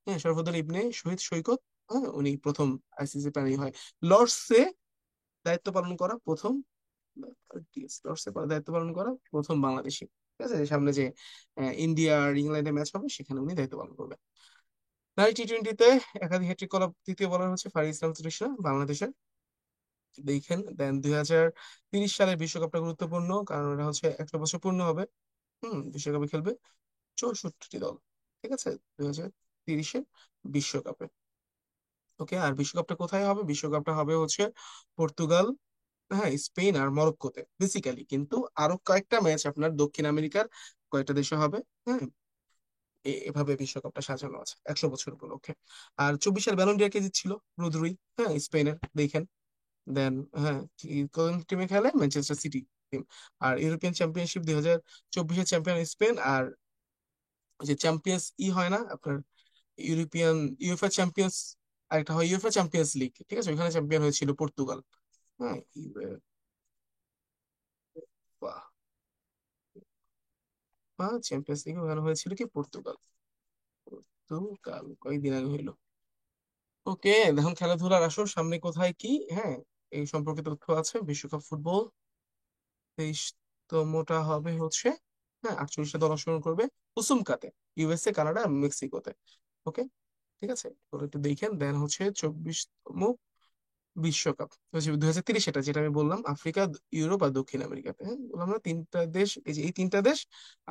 হ্যাঁ, শরফুদ্দৌলা ইবনে শহীদ সৈকত। হ্যাঁ, উনি প্রথম আইসিসি প্রাণী হয়। লর্ডসে দায়িত্ব পালন করা প্রথম, লর্ডসে দায়িত্ব পালন করা প্রথম বাংলাদেশি। ঠিক আছে, সামনে যে ইন্ডিয়া আর ইংল্যান্ডের ম্যাচ হবে সেখানে উনি দায়িত্ব পালন করবেন। নারী টি-20-তে একাধিক হ্যাট্রিক করা তৃতীয় বলার হচ্ছে ফারিয়া ইসলাম তৃষ্ণা, বাংলাদেশের। দেখেন, দেন 2030 সালের বিশ্বকাপটা গুরুত্বপূর্ণ, কারণ এটা হচ্ছে 100 বছর পূর্ণ হবে। বিশ্বকাপে খেলবে 64টি দল। ঠিক আছে, 2030-এর বিশ্বকাপে। ওকে। আর বিশ্বকাপটা কোথায় হবে? বিশ্বকাপটা হবে হচ্ছে পর্তুগাল, হ্যাঁ, স্পেন আর মরক্কোতে বেসিক্যালি, কিন্তু আরো কয়েকটা ম্যাচ আপনার দক্ষিণ আমেরিকার কয়েকটা দেশে হবে। হ্যাঁ, এভাবে বিশ্বকাপটা সাজানো আছে 100 বছর উপলক্ষে। আর 24 সাল ব্যালন ডি কে জিতছিল রুদ্রুই, হ্যাঁ, স্পেনের, দেখেন। দেন, হ্যাঁ, কোন টিমে খেলে? Manchester City team. আর ইউরোপিয়ান চ্যাম্পিয়নশিপ 2024-এর চ্যাম্পিয়ন স্পেন। আর ওই যে চ্যাম্পিয়ন্স হয় না আপনার, ইউরোপিয়ান ইউএফএ চ্যাম্পিয়ন্স, আরেকটা হয় ইউএফএ চ্যাম্পিয়ন্স লিগ, ঠিক আছে, ওইখানে চ্যাম্পিয়ন হয়েছিল পর্তুগাল। হ্যাঁ, চ্যাম্পিয়ন্স লিগ ওখানে হয়েছিল কি? পর্তুগাল। পর্তুগাল কয়েকদিন আগে হইলো। ওকে। এখন খেলাধুলার আসর সামনে কোথায় কি, হ্যাঁ, এই সম্পর্কে তথ্য আছে। বিশ্বকাপ ফুটবল 23তমটা হবে হচ্ছে, হ্যাঁ, 48টা দল অংশগ্রহণ করবে উসুমকাতে, ইউএসএ, কানাডা, মেক্সিকোতে। ওকে, ঠিক আছে, ওরা একটু দেখেন। দেন হচ্ছে 24তম বিশ্বকাপ হচ্ছে 2030, এটা যেটা আমি বললাম, আফ্রিকা, ইউরোপ আর দক্ষিণ আমেরিকাতে। হ্যাঁ, বললাম না, তিনটা দেশ, এই যে এই তিনটা দেশ।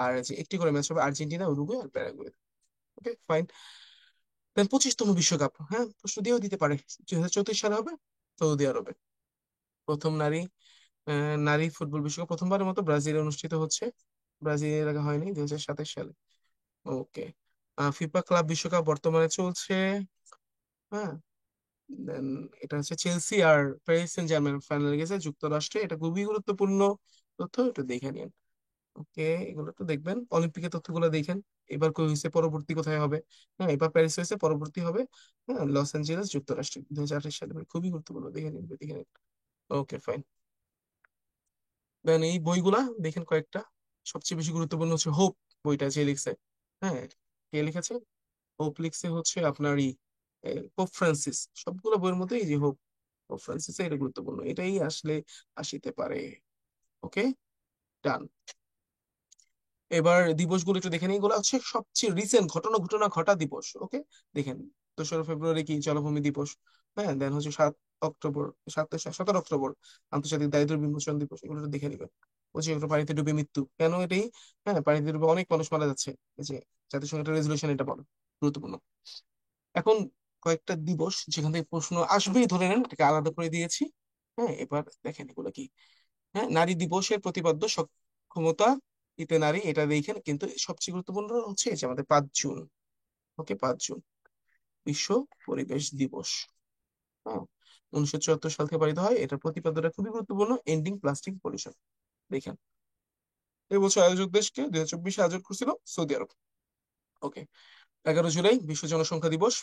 আর যে একটি করে ম্যাচ হবে আর্জেন্টিনা, উরুগুয়ে আর প্যারাগুয়ে। ওকে, ফাইন। দেন 25তম বিশ্বকাপ, হ্যাঁ, প্রশ্ন দিয়েও দিতে পারে, 2034 সালে হবে সৌদি আরবে। প্রথম নারী ফুটবল বিশ্বকাপ প্রথমবারের মতো ব্রাজিলে অনুষ্ঠিত হচ্ছে, ব্রাজিলের আগে হয়নি, 2027 সালে। ওকে। ফিফা ক্লাব বিশ্বকাপ বর্তমানে চলছে, হ্যাঁ। দেন এটা হচ্ছে চেলসি আর প্যারিস সেন্ট জার্মেন ফাইনালে গেছে যুক্তরাষ্ট্রে, এটা খুবই গুরুত্বপূর্ণ তথ্য, একটু দেখে নিন। ওকে, এগুলো তো দেখবেন, অলিম্পিকের তথ্যগুলো দেখেন। এবার কই হয়েছে, পরবর্তী কোথায় হবে? হ্যাঁ, এবার প্যারিস হয়েছে, পরবর্তী হবে হ্যাঁ লস অ্যাঞ্জেলেস, যুক্তরাষ্ট্রে 2028 সালে। ভাই খুবই গুরুত্বপূর্ণ, দেখে নিন দেখে নিন। Okay fine. দেন এই বইগুলা দেখেন কয়েকটা। সবচেয়ে বেশি গুরুত্বপূর্ণ হচ্ছে হোপ, বইটা যে লিখছে, হ্যাঁ কে লিখেছে? হোপ লিখছে হচ্ছে আপনার পোপ ফ্রান্সিস। সবগুলো বইয়ের মধ্যে এই যে হোপ, পোপ ফ্রান্সিস, এটা গুরুত্বপূর্ণ, এটাই আসলে আসিতে পারে। ওকে, ডান। এবার দিবসগুলো একটু দেখে নিই, এগুলো হচ্ছে সবচেয়ে রিসেন্ট ঘটনা ঘটনা ঘটা দিবস। ওকে, দেখেন 2রা ফেব্রুয়ারি কি জলভূমি দিবস, হ্যাঁ দেন হচ্ছে 7 অক্টোবর, 17 অক্টোবর আন্তর্জাতিক দারিদ্র বিমোচন দিবস, এগুলো একটু দেখে নিবেন। 25 অক্টোবর পানিতে ডুবে মৃত্যু, কেন এটাই? হ্যাঁ, পানিতে ডুবে অনেক মানুষ মারা যাচ্ছে, এই যে জাতিসংঘের একটা রেজলিউশন এটা বলে, গুরুত্বপূর্ণ। এখন কয়েকটা দিবস যেখান থেকে প্রশ্ন আসবেই, ধরে নেন এটাকে আলাদা করে দিয়েছি। হ্যাঁ, এবার দেখেন এগুলো কি। হ্যাঁ, নারী দিবসের প্রতিপাদ্য সক্ষমতা ইতে নারী, এটা দেখেন। কিন্তু সবচেয়ে গুরুত্বপূর্ণ হচ্ছে এই যে আমাদের 5 জুন। ওকে, 5 জুন বিশ্ব পরিবেশ দিবস। হ্যাঁ, 1974 সাল থেকে পালিত হয়। এটার প্রতিপাদ্যটা খুবই গুরুত্বপূর্ণ, এন্ডিং প্লাস্টিক পলিউশন। দেখেন এবছর আয়োজক দেশকে 2024 আয়োজন করছিল সৌদি আরব। ওকে, 11 জুলাই বিশ্ব জনসংখ্যা দিবস।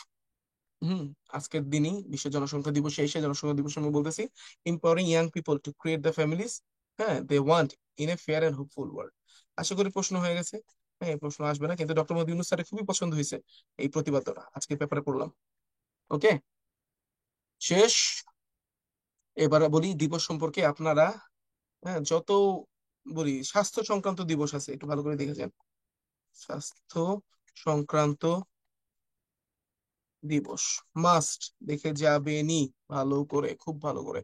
হুম, আজকের দিনই বিশ্ব জনসংখ্যা দিবসে এসে, জনসংখ্যা দিবস আমি বলতেছি, empowering young people to create the families হ্যাঁ they want in a fair and hopeful world. আশা করি প্রশ্ন হয়ে গেছে। হ্যাঁ, এই প্রশ্ন আসবে না, কিন্তু ডক্টর মোহাম্মদ ইউনূস স্যারের খুবই পছন্দ হয়েছে এই প্রতিপাদ্যটা, আজকে পেপারে পড়লাম। ওকে, শেষ। এবার বলি দিবস সম্পর্কে আপনারা, হ্যাঁ যত বলি স্বাস্থ্য সংক্রান্ত দিবস আছে একটু ভালো করে দেখে যান। স্বাস্থ্য সংক্রান্ত দিবস মাস্ট দেখে যাবেনই, ভালো করে, খুব ভালো করে।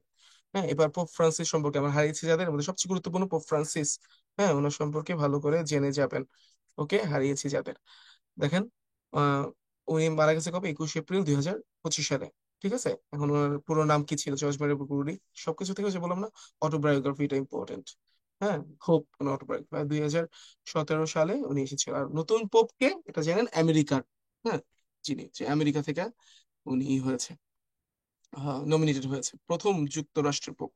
হ্যাঁ, এবার পোপ ফ্রান্সিস সম্পর্কে, আমার হারিয়েছে যাদের মধ্যে সবচেয়ে গুরুত্বপূর্ণ পোপ ফ্রান্সিস, হ্যাঁ ওনার সম্পর্কে ভালো করে জেনে যাবেন। ওকে, হারিয়েছি যাদের, দেখেন আহ উনি মারা গেছে কবে? 21 এপ্রিল 2025 সালে। ঠিক আছে, এখন ওনার পুরো নাম কি ছিল? Jorge Mario Bergoglio. সবকিছু থেকে যে বললাম না, অটোবায়োগ্রাফি এটা ইম্পর্টেন্ট। হ্যাঁ, হোপ অটোবায়োগ্রাফি 2017 সালে উনি এসেছিল। আর নতুন পোপকে এটা জানেন, আমেরিকার, হ্যাঁ যিনি, যে আমেরিকা থেকে উনি হয়েছে, নমিনেটেড হয়েছে, প্রথম যুক্তরাষ্ট্রের পোপ।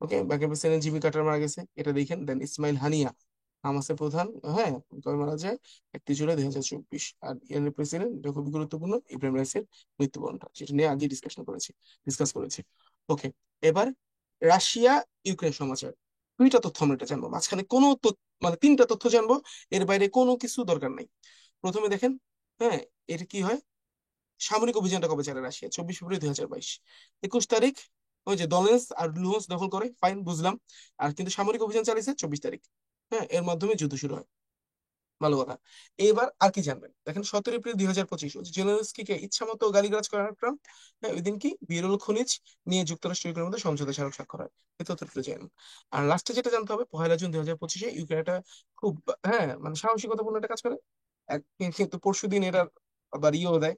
ওকে, বাকি প্রেসিডেন্ট জিমি কার্টার মারা গেছে, এটা দেখেন। দেন ইসমাইল হানিয়া হামাসের প্রধান, হ্যাঁ কবে মারা যায়? 31 জুলাই 2024। আর ইরানের প্রেসিডেন্ট, এটা খুবই গুরুত্বপূর্ণ, ইব্রাহিম রাইসির মৃত্যুবরণটা, যেটা নিয়ে আগে ডিসকাস করেছি। ওকে, এবার রাশিয়া ইউক্রেন সমাচার, 2টা তথ্য আমরা এটা জানবো, মাঝখানে কোনো মানে 3টা তথ্য জানবো, এর বাইরে কোনো কিছু দরকার নাই। প্রথমে দেখেন, হ্যাঁ এটা কি হয়, সামরিক অভিযানটা কবে চালায় রাশিয়া? 24 ফেব্রুয়ারি 2022। 21 তারিখ ওই যে দনেৎস্ক আর লুহান্স্ক দখল করে, ফাইন বুঝলাম। আর কিন্তু সামরিক অভিযান চালিয়েছে 24 তারিখ। হ্যাঁ, এর মাধ্যমে যুদ্ধ শুরু হয়, ভালো কথা। এইবার আর কি জানবেন, দেখেন 17 এপ্রিল 2025, ওই যে জেলেনস্কিকে ইচ্ছা মতো গালিগালাজ করার ট্রাম্প। হ্যাঁ, ওই দিন কি বিরল খনিজ নিয়ে যুক্তরাষ্ট্র ইউক্রেনের মধ্যে সমঝোতা স্মারক স্বাক্ষর হয়। এই তথ্যটা জানেন। আর লাস্টে যেটা জানতে হবে, 1 জুন 2025 ইউক্রেন একটা খুব, হ্যাঁ মানে সাহসিকতাপূর্ণ একটা কাজ করে। এক, কিন্তু পরশুদিন এটার আবার ইয়েও দেয়,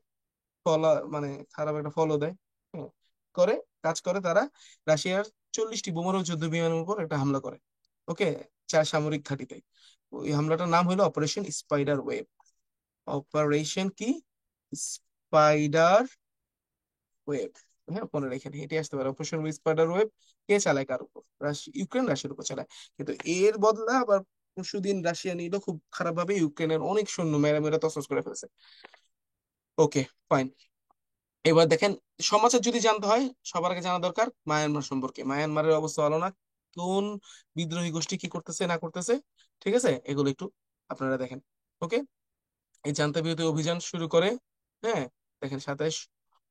ফল, মানে খারাপ একটা ফলও দেয়। হ্যাঁ, করে, কাজ করে তারা রাশিয়ার 40টি বোমারু যুদ্ধ বিমানের উপর একটা হামলা করে। ওকে, 4 সামরিক ঘাঁটিতে। ওই হামলাটার নাম হলো অপারেশন স্পাইডার ওয়েব। অপারেশন কি? Spider web. হ্যাঁ, মনে রেখেন, হেঁটে আসতে পারে অপারেশন স্পাইডার ওয়েব। কে চালায়, কার উপর? ইউক্রেন রাশিয়ার উপর চালায়। কিন্তু এর বদলা আবার পরশুদিন রাশিয়া নিল খুব খারাপ ভাবে, ইউক্রেনের অনেক সৈন্য মেরা মেরা তছনছ করে ফেলছে। Okay fine. এবার দেখেন, সমাচার যদি জানতে হয়, সবার আগে জানা দরকার মায়ানমার সম্পর্কে। মায়ানমারের অবস্থা ভালো না, কোন বিদ্রোহী গোষ্ঠী কি করতেছে না করতেছে, ঠিক আছে এগুলো একটু আপনারা দেখেন। ওকে, এই জান্তা বিরোধী অভিযান শুরু করে, হ্যাঁ দেখেন 27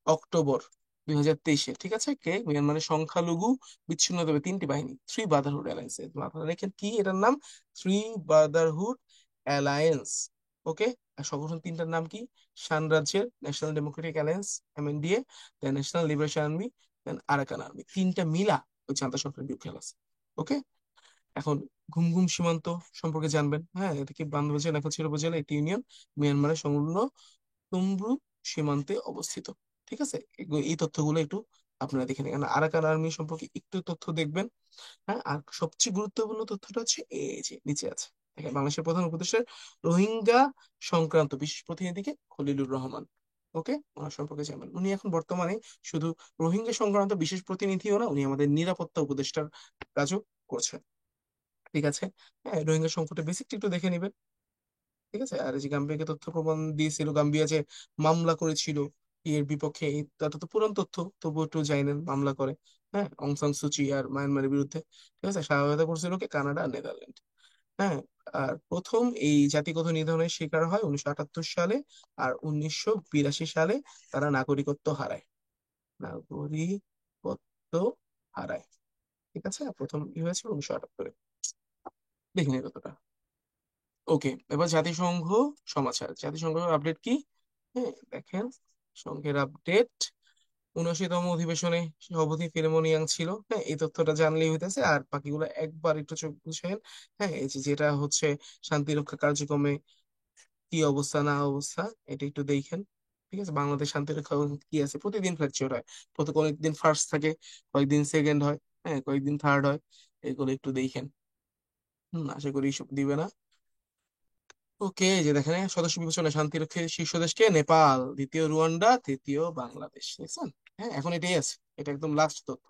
অক্টোবর 2023, ঠিক আছে, কে? মিয়ানমারের সংখ্যালঘু বিচ্ছিন্নতাবাদী 3টি বাহিনী, থ্রি ব্রাদারহুড অ্যালায়েন্স। আপনারা দেখেন কি এটার নাম, থ্রি ব্রাদারহুড অ্যালায়েন্স। ওকে, আর সংগঠন 3টার নাম কি? শান রাজ্যের ন্যাশনাল ডেমোক্রেটিক অ্যালায়েন্স এমএনডিএ, দেন ন্যাশনাল লিবারেশন আর্মি, দেন আরাকান আর্মি, 3টা মিলা ওই জান্তা সরকারের বিরুদ্ধে আছে। ওকে, এখন ঘুম ঘুম সীমান্ত সম্পর্কে জানবেন। হ্যাঁ, এটা কি বান্দরবান জেলা নাখালছিড়া উপজেলা একটি ইউনিয়ন, মিয়ানমারের সংলগ্ন তমব্রু সীমান্তে অবস্থিত। ঠিক আছে, এই তথ্যগুলো একটু আপনারা দেখে নিন। আরাকান আর্মি সম্পর্কে একটু তথ্য দেখবেন। হ্যাঁ, আর সবচেয়ে গুরুত্বপূর্ণ তথ্যটা হচ্ছে এই যে নিচে আছে, দেখেন বাংলাদেশের প্রধান উপদেষ্টার রোহিঙ্গা সংক্রান্ত বিশেষ প্রতিনিধিকে খলিলুর রহমান। ওকে, ওনার সম্পর্কে জানবেন। উনি এখন বর্তমানে শুধু রোহিঙ্গা সংক্রান্ত বিশেষ প্রতিনিধিও না, উনি আমাদের নিরাপত্তা উপদেষ্টার কাজও করছেন। ঠিক আছে, হ্যাঁ রোহিঙ্গা সংকটে বেসিকটা একটু দেখে নিবেন। ঠিক আছে। আর এই যে গাম্বিয়াকে তথ্য প্রমাণ দিয়েছিল, গাম্বিয়া যে মামলা করেছিল এর বিপক্ষে, এটা তো পুরান তথ্য, তবুও একটু জানেন মামলা করে, হ্যাঁ, অং সান সুচি আর মায়ানমারের বিরুদ্ধে। ঠিক আছে, সহায়তা করছিল কে? কানাডা আর নেদারল্যান্ড। হ্যাঁ। আর প্রথম এই জাতিগত নিধনের শিকার হয় 1978 সালে, আর 1982 সালে তারা নাগরিকত্ব হারায়। নাগরিকত্ব হারায়। ঠিক আছে, প্রথম ই হয়েছে 1978। দেখিনি কতটা। ওকে, এবার জাতিসংঘ সমাচার, জাতিসংঘ আপডেট কি? হ্যাঁ, দেখেন, সংঘের আপডেট: 79তম অধিবেশনে সভাপতি ফিলেমন ইয়াং ছিল। হ্যাঁ, এই তথ্যটা জানলেই হইতেছে, আর বাকিগুলো একবার একটু চোখ বুঝেন। হ্যাঁ, এই যে যেটা হচ্ছে শান্তিরক্ষা কার্যক্রমে কি অবস্থা না অবস্থা, এটা একটু দেখেন। ঠিক আছে, বাংলাদেশ শান্তিরক্ষা কি আছে, প্রতিদিন ফ্ল্যাকচুয়েট হয়, কয়েকদিন ফার্স্ট থাকে, কয়েকদিন সেকেন্ড হয়, হ্যাঁ, কয়েকদিন থার্ড হয়, এগুলো একটু দেখেন। আশা করি সব দিবে না। ওকে, এই যে দেখেন, সদস্য বিবেচনা শান্তিরক্ষী শীর্ষ দেশকে নেপাল, দ্বিতীয় রুয়ান্ডা, তৃতীয় বাংলাদেশ, দেখছেন? হ্যাঁ, এখন এটাই আছে, এটা একদম লাস্ট তথ্য।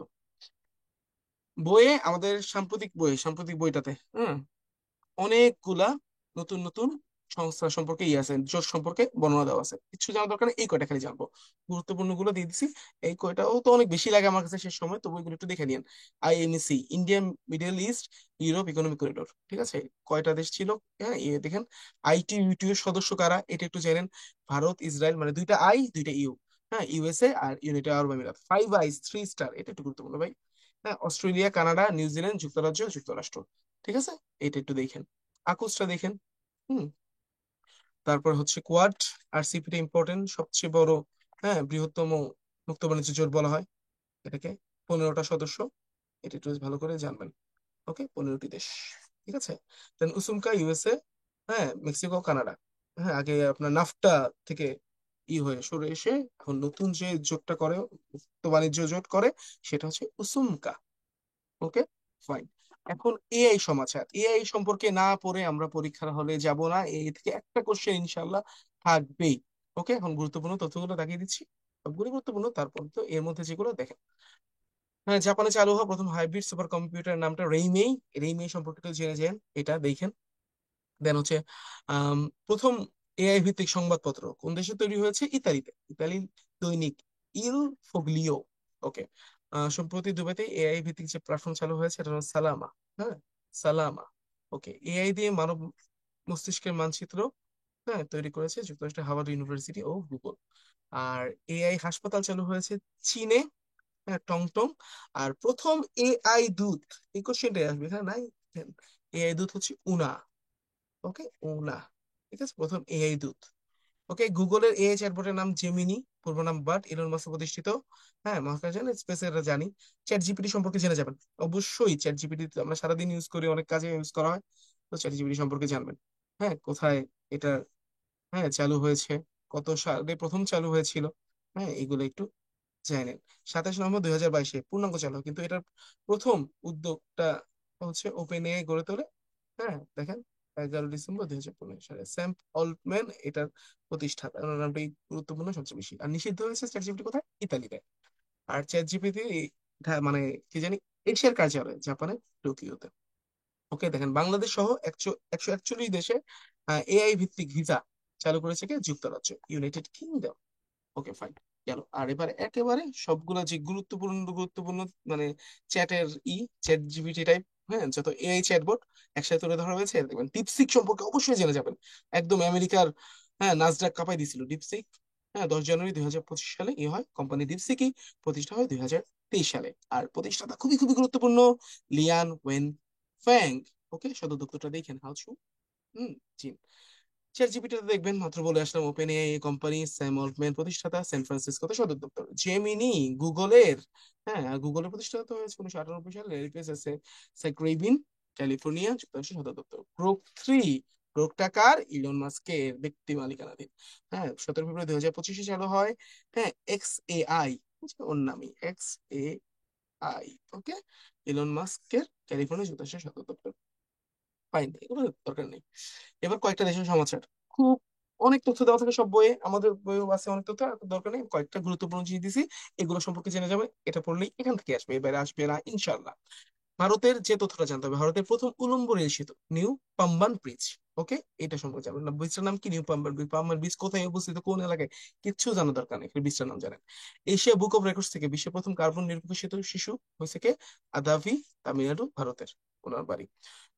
বইয়ে আমাদের সাম্প্রতিক বইটাতে, হ্যাঁ, অনেকগুলা নতুন নতুন সংস্থা সম্পর্কে আছে, জোট সম্পর্কে বর্ণনা দেওয়া আছে। কিছু জানার দরকার নেই, এই কয়টা খালি জানবো, গুরুত্বপূর্ণ গুলো দিয়ে দিছি। এই কয়টাও তো অনেক বেশি লাগে আমার কাছে শেষ সময়, তো বইগুলো একটু দেখে নিন। IMEC, India, Middle East, Europe economic corridor, ঠিক আছে, কয়টা দেশ ছিল? হ্যাঁ, দেখেন। আইটিইউটি এর সদস্য কারা, এটা একটু জানেন। ভারত, ইসরায়েল, মানে দুইটা আই, দুইটা ইউ। হ্যাঁ, ইউএসএ আর ইউনাইটেড আরব আমিরাত, 5 আইস 3 স্টার, এটা একটু গুরুত্বপূর্ণ ভাই। হ্যাঁ, অস্ট্রেলিয়া, কানাডা, নিউজিল্যান্ড, যুক্তরাজ্য, যুক্তরাষ্ট্র। ঠিক আছে, এটা একটু দেখেন। আকোসটা দেখেন। হুম। তারপর হচ্ছে কোয়াড, আর সিপিটা ইম্পর্টেন্ট, সবচেয়ে বড়, হ্যাঁ, বৃহত্তম মুক্ত বাণিজ্য জোট বলা হয় এটাকে। 15টা সদস্য, এটা একটু ভালো করে জানবেন। ওকে, 15টি দেশ। ঠিক আছে। দেন উসুমকা, ইউএসএ, হ্যাঁ, মেক্সিকো, কানাডা। হ্যাঁ, আগে আপনার নাফটা থেকে হয়ে সরে এসে এখন নতুন যে জোটটা করে, মুক্ত বাণিজ্য জোট করে, সেটা হচ্ছে উসুমকা। ওকে, ফাইন। এখন এআই সমাচার, এআই সম্পর্কে না পড়ে আমরা পরীক্ষার হলে যাব না, এই থেকে একটা কোশ্চেন ইনশাল্লাহ থাকবেই। ওকে, এখন গুরুত্বপূর্ণ তথ্যগুলো দেখিয়ে দিচ্ছি, সবগুলো গুরুত্বপূর্ণ, তারপর তো এর মধ্যে যেগুলো দেখেন। হ্যাঁ, জাপানে চালু হওয়া প্রথম হাইব্রিড সুপার কম্পিউটার নামটা রেইমেই। রেইমেই সম্পর্কে একটু জেনে যান, এটা দেখেন। দেন হচ্ছে আম, প্রথম এআই ভিত্তিক সংবাদপত্র কোন দেশে তৈরি হয়েছে? ইতালিতে, ইতালির দৈনিক ইল ফোগলিও। ওকে। সম্প্রতি দুবাইতে এআই ভিত্তিক যে প্ল্যাটফর্ম চালু হয়েছে, এটা হলো সালামা। হ্যাঁ, সালামা। ওকে, এআই দিয়ে মানব মস্তিষ্কের মানচিত্র, হ্যাঁ, তৈরি করেছে যুক্তরাষ্ট্রের হার্ভার্ড ইউনিভার্সিটি ও গুগল। আর এআই হাসপাতাল চালু হয়েছে চীনে, হ্যাঁ, টংটং। আর প্রথম এআই দূত, এই কোশ্চেনটাই আসবে, হ্যাঁ, নাই। এআই দূত হচ্ছে উনা। ওকে, ওনা। ঠিক আছে, প্রথম এআই দূত। ওকে, গুগলের এআই চ্যাটবটের নাম জেমিনি, পূর্ব নাম বাট, ইলন মাস্ক প্রতিষ্ঠিত। হ্যাঁ, মহাকাশযান স্পেস, এটা জানি। চ্যাট জিপিটি সম্পর্কে জেনে যাবেন, অবশ্যই। চ্যাট জিপিটি আমরা সারাদিন ইউজ করি, অনেক কাজে ইউজ করা হয়, তো চ্যাট জিপিটি সম্পর্কে জানবেন। হ্যাঁ, কোথায় এটা, হ্যাঁ, চালু হয়েছে, কত সালে প্রথম চালু হয়েছিল, হ্যাঁ, এগুলো একটু জানেন। 27 নভেম্বর 2022 পূর্ণাঙ্গ চালু হয়, কিন্তু এটার প্রথম উদ্যোগটা হচ্ছে ওপেন এআই গড়ে তোলে। হ্যাঁ, দেখেন, 11 ডিসেম্বর 2015 সালে স্যাম অল্টম্যান এটার প্রতিষ্ঠাতা, ওনার নামটাই গুরুত্বপূর্ণ সবচেয়ে বেশি। আর নিষিদ্ধ হয়েছে চ্যাট জিপিটি কোথায়? ইতালিতে। আর চ্যাট জিপিটি মানে কি জানি, এশিয়ার কার্যালয় জাপানের টোকিওতে। ওকে, দেখেন, বাংলাদেশ সহ 141 দেশে এআই ভিত্তিক ভিসা চালু করেছে কে? যুক্তরাজ্য, ইউনাইটেড কিংডম। ওকে, ফাইন। গেল। আর এবার একেবারে সবগুলা যে গুরুত্বপূর্ণ গুরুত্বপূর্ণ, মানে চ্যাটের চ্যাট জিপিটি টাইপ, হ্যাঁ, যত এআই চ্যাটবট একসাথে তুলে ধরা হয়েছে, দেখবেন ডিপসিক সম্পর্কে অবশ্যই জেনে যাবেন। একদম আমেরিকার, হ্যাঁ, নাসডাক কাঁপাই দিছিল ডিপসিক। হ্যাঁ, 10 জানুয়ারি 2025 সালে হয় কোম্পানি ডিপসিকই প্রতিষ্ঠা হয় 2023 সালে। আর প্রতিষ্ঠাতা খুবই খুবই গুরুত্বপূর্ণ, লিয়ান ওয়েন ফ্যাং। ওকে, সদর দপ্তরটা দেখেন, হাউচু। হুম, চীন। চ্যাট জিপিটিতে দেখবেন, মাত্র বলে আসলাম, Open AI company, Sam Altman প্রতিষ্ঠাতা, সান ফ্রান্সিসকোতে সদর দপ্তর। জেমিনি, গুগলের, হ্যাঁ, গুগলের প্রতিষ্ঠাতা তো হয়েছে 1998 সালে, ল্যারি পেজ আছে স্যাক্রেবিন, ক্যালিফোর্নিয়া, যুক্তরাষ্ট্রের সদর দপ্তর। গ্রোক 3, গ্রোকটা কার? ইলন মাস্কের ব্যক্তি মালিকানাধীন। হ্যাঁ, 17 ফেব্রুয়ারি 2025 চালু হয়। হ্যাঁ, এক্স এ আই, ওর নামই x A I. Okay, Elon মাস্কের ক্যালিফোর্নিয়া, যুক্তরাষ্ট্রের সদর দপ্তর। ফাইন, এগুলো দরকার নেই। এবার কয়েকটা দেশের সমাচার, খুব অনেক তথ্য দেওয়া থাকে সব বইয়ে, আমাদের বইও আছে অনেক তথ্য, আর দরকার নেই, কয়েকটা গুরুত্বপূর্ণ জিনিস দিছি, এগুলো সম্পর্কে জেনে যাবে। এটা পড়লেই এখান থেকে আসবে, এবারে আসবে না ইনশাল্লাহ। ভারতের যে তথ্যটা জানতে হবে, ভারতের প্রথম উলম্ব রেল সেতু নিউ পাম্বান ব্রিজ। ওকে, এটা সম্পর্কে জানবেন না, ব্রিজটার নাম কি? New Pamban bridge. Pamban bridge কোথায় অবস্থিত, কোন এলাকায়, কিচ্ছু জানার দরকার নেই, ব্রিজটার নাম জানেন। এশিয়া বুক অফ রেকর্ডস থেকে বিশ্বের প্রথম কার্বন নিরপেক্ষ সেতু শিশু হয়েছে কে? আদাভি, তামিলনাড়ু, ভারতের ওনার বাড়ি।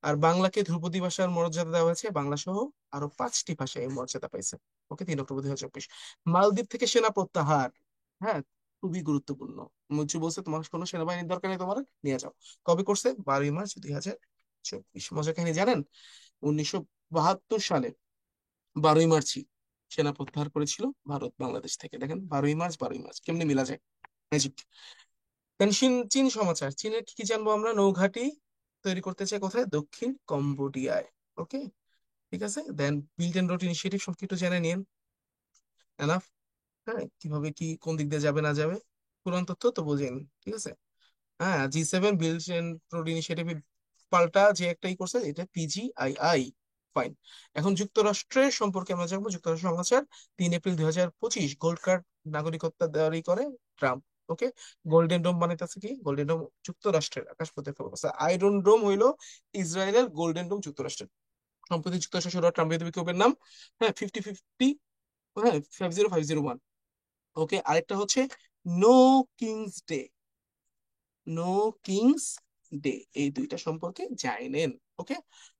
আর বাংলাকে ধ্রুপদী ভাষার মর্যাদা দেওয়া হয়েছে, বাংলা সহ আরো 5টি ভাষায় এই মর্যাদা পাইছে। ওকে, 3 অক্টোবর 2024। মালদ্বীপ থেকে সেনা প্রত্যাহার, হ্যাঁ, খুবই গুরুত্বপূর্ণ। মুচি বলছে তোমার কোনো সেনাবাহিনীর দরকার নেই, তোমার নিয়ে যাও। কবে করছে? 12ই মার্চ 2024। মজা কাহিনী জানেন? 1972 সালে 12ই মার্চই সেনা প্রত্যাহার করেছিল ভারত বাংলাদেশ থেকে। দেখেন, 12ই মার্চ 12ই মার্চ কেমনি মিলা যায়, ম্যাজিক। দেন চীন, চীন সমাচার। চীনের কি কি জানবো আমরা? নৌঘাঁটি তৈরি করতে চাই কোথায়? দক্ষিণ কম্বোডিয়ায়। ওকে, ঠিক আছে। দেন বিল্ট এন্ড রোড ইনিশিয়েটিভ সম্পর্কে একটু জেনে নিন। এনাফ। হ্যাঁ, কিভাবে কি কোন দিক দিয়ে যাবে না যাবে, পুরান তথ্য তো বোঝেন, ঠিক আছে। হ্যাঁ, G7 build and road initiative পাল্টা যে একটাই করছে, এটা PGII। ফাইন। এখন যুক্তরাষ্ট্রের সম্পর্কে আমরা জানবো, যুক্তরাষ্ট্র সমাচার। 3 এপ্রিল 2025 গোল্ড কার্ড নাগরিকত্ব জারি করে ট্রাম্প। ওকে, গোল্ডেন ডোম বানাইতেছে কি? গোল্ডেন ডোম যুক্তরাষ্ট্রের আকাশ প্রতিরক্ষা ব্যবস্থা। আয়রন ডোম হইলো ইসরায়েলের, গোল্ডেন ডোম যুক্তরাষ্ট্রের। সম্প্রতি যুক্তরাষ্ট্র সরকার ট্রাম্প বিক্ষোভের নাম, হ্যাঁ, 50-50, হ্যাঁ, 50501। ওকে, আরেকটা হচ্ছে No Kings Day. No Kings Day, এই দুইটা সম্পর্কে জানেন। ওকে,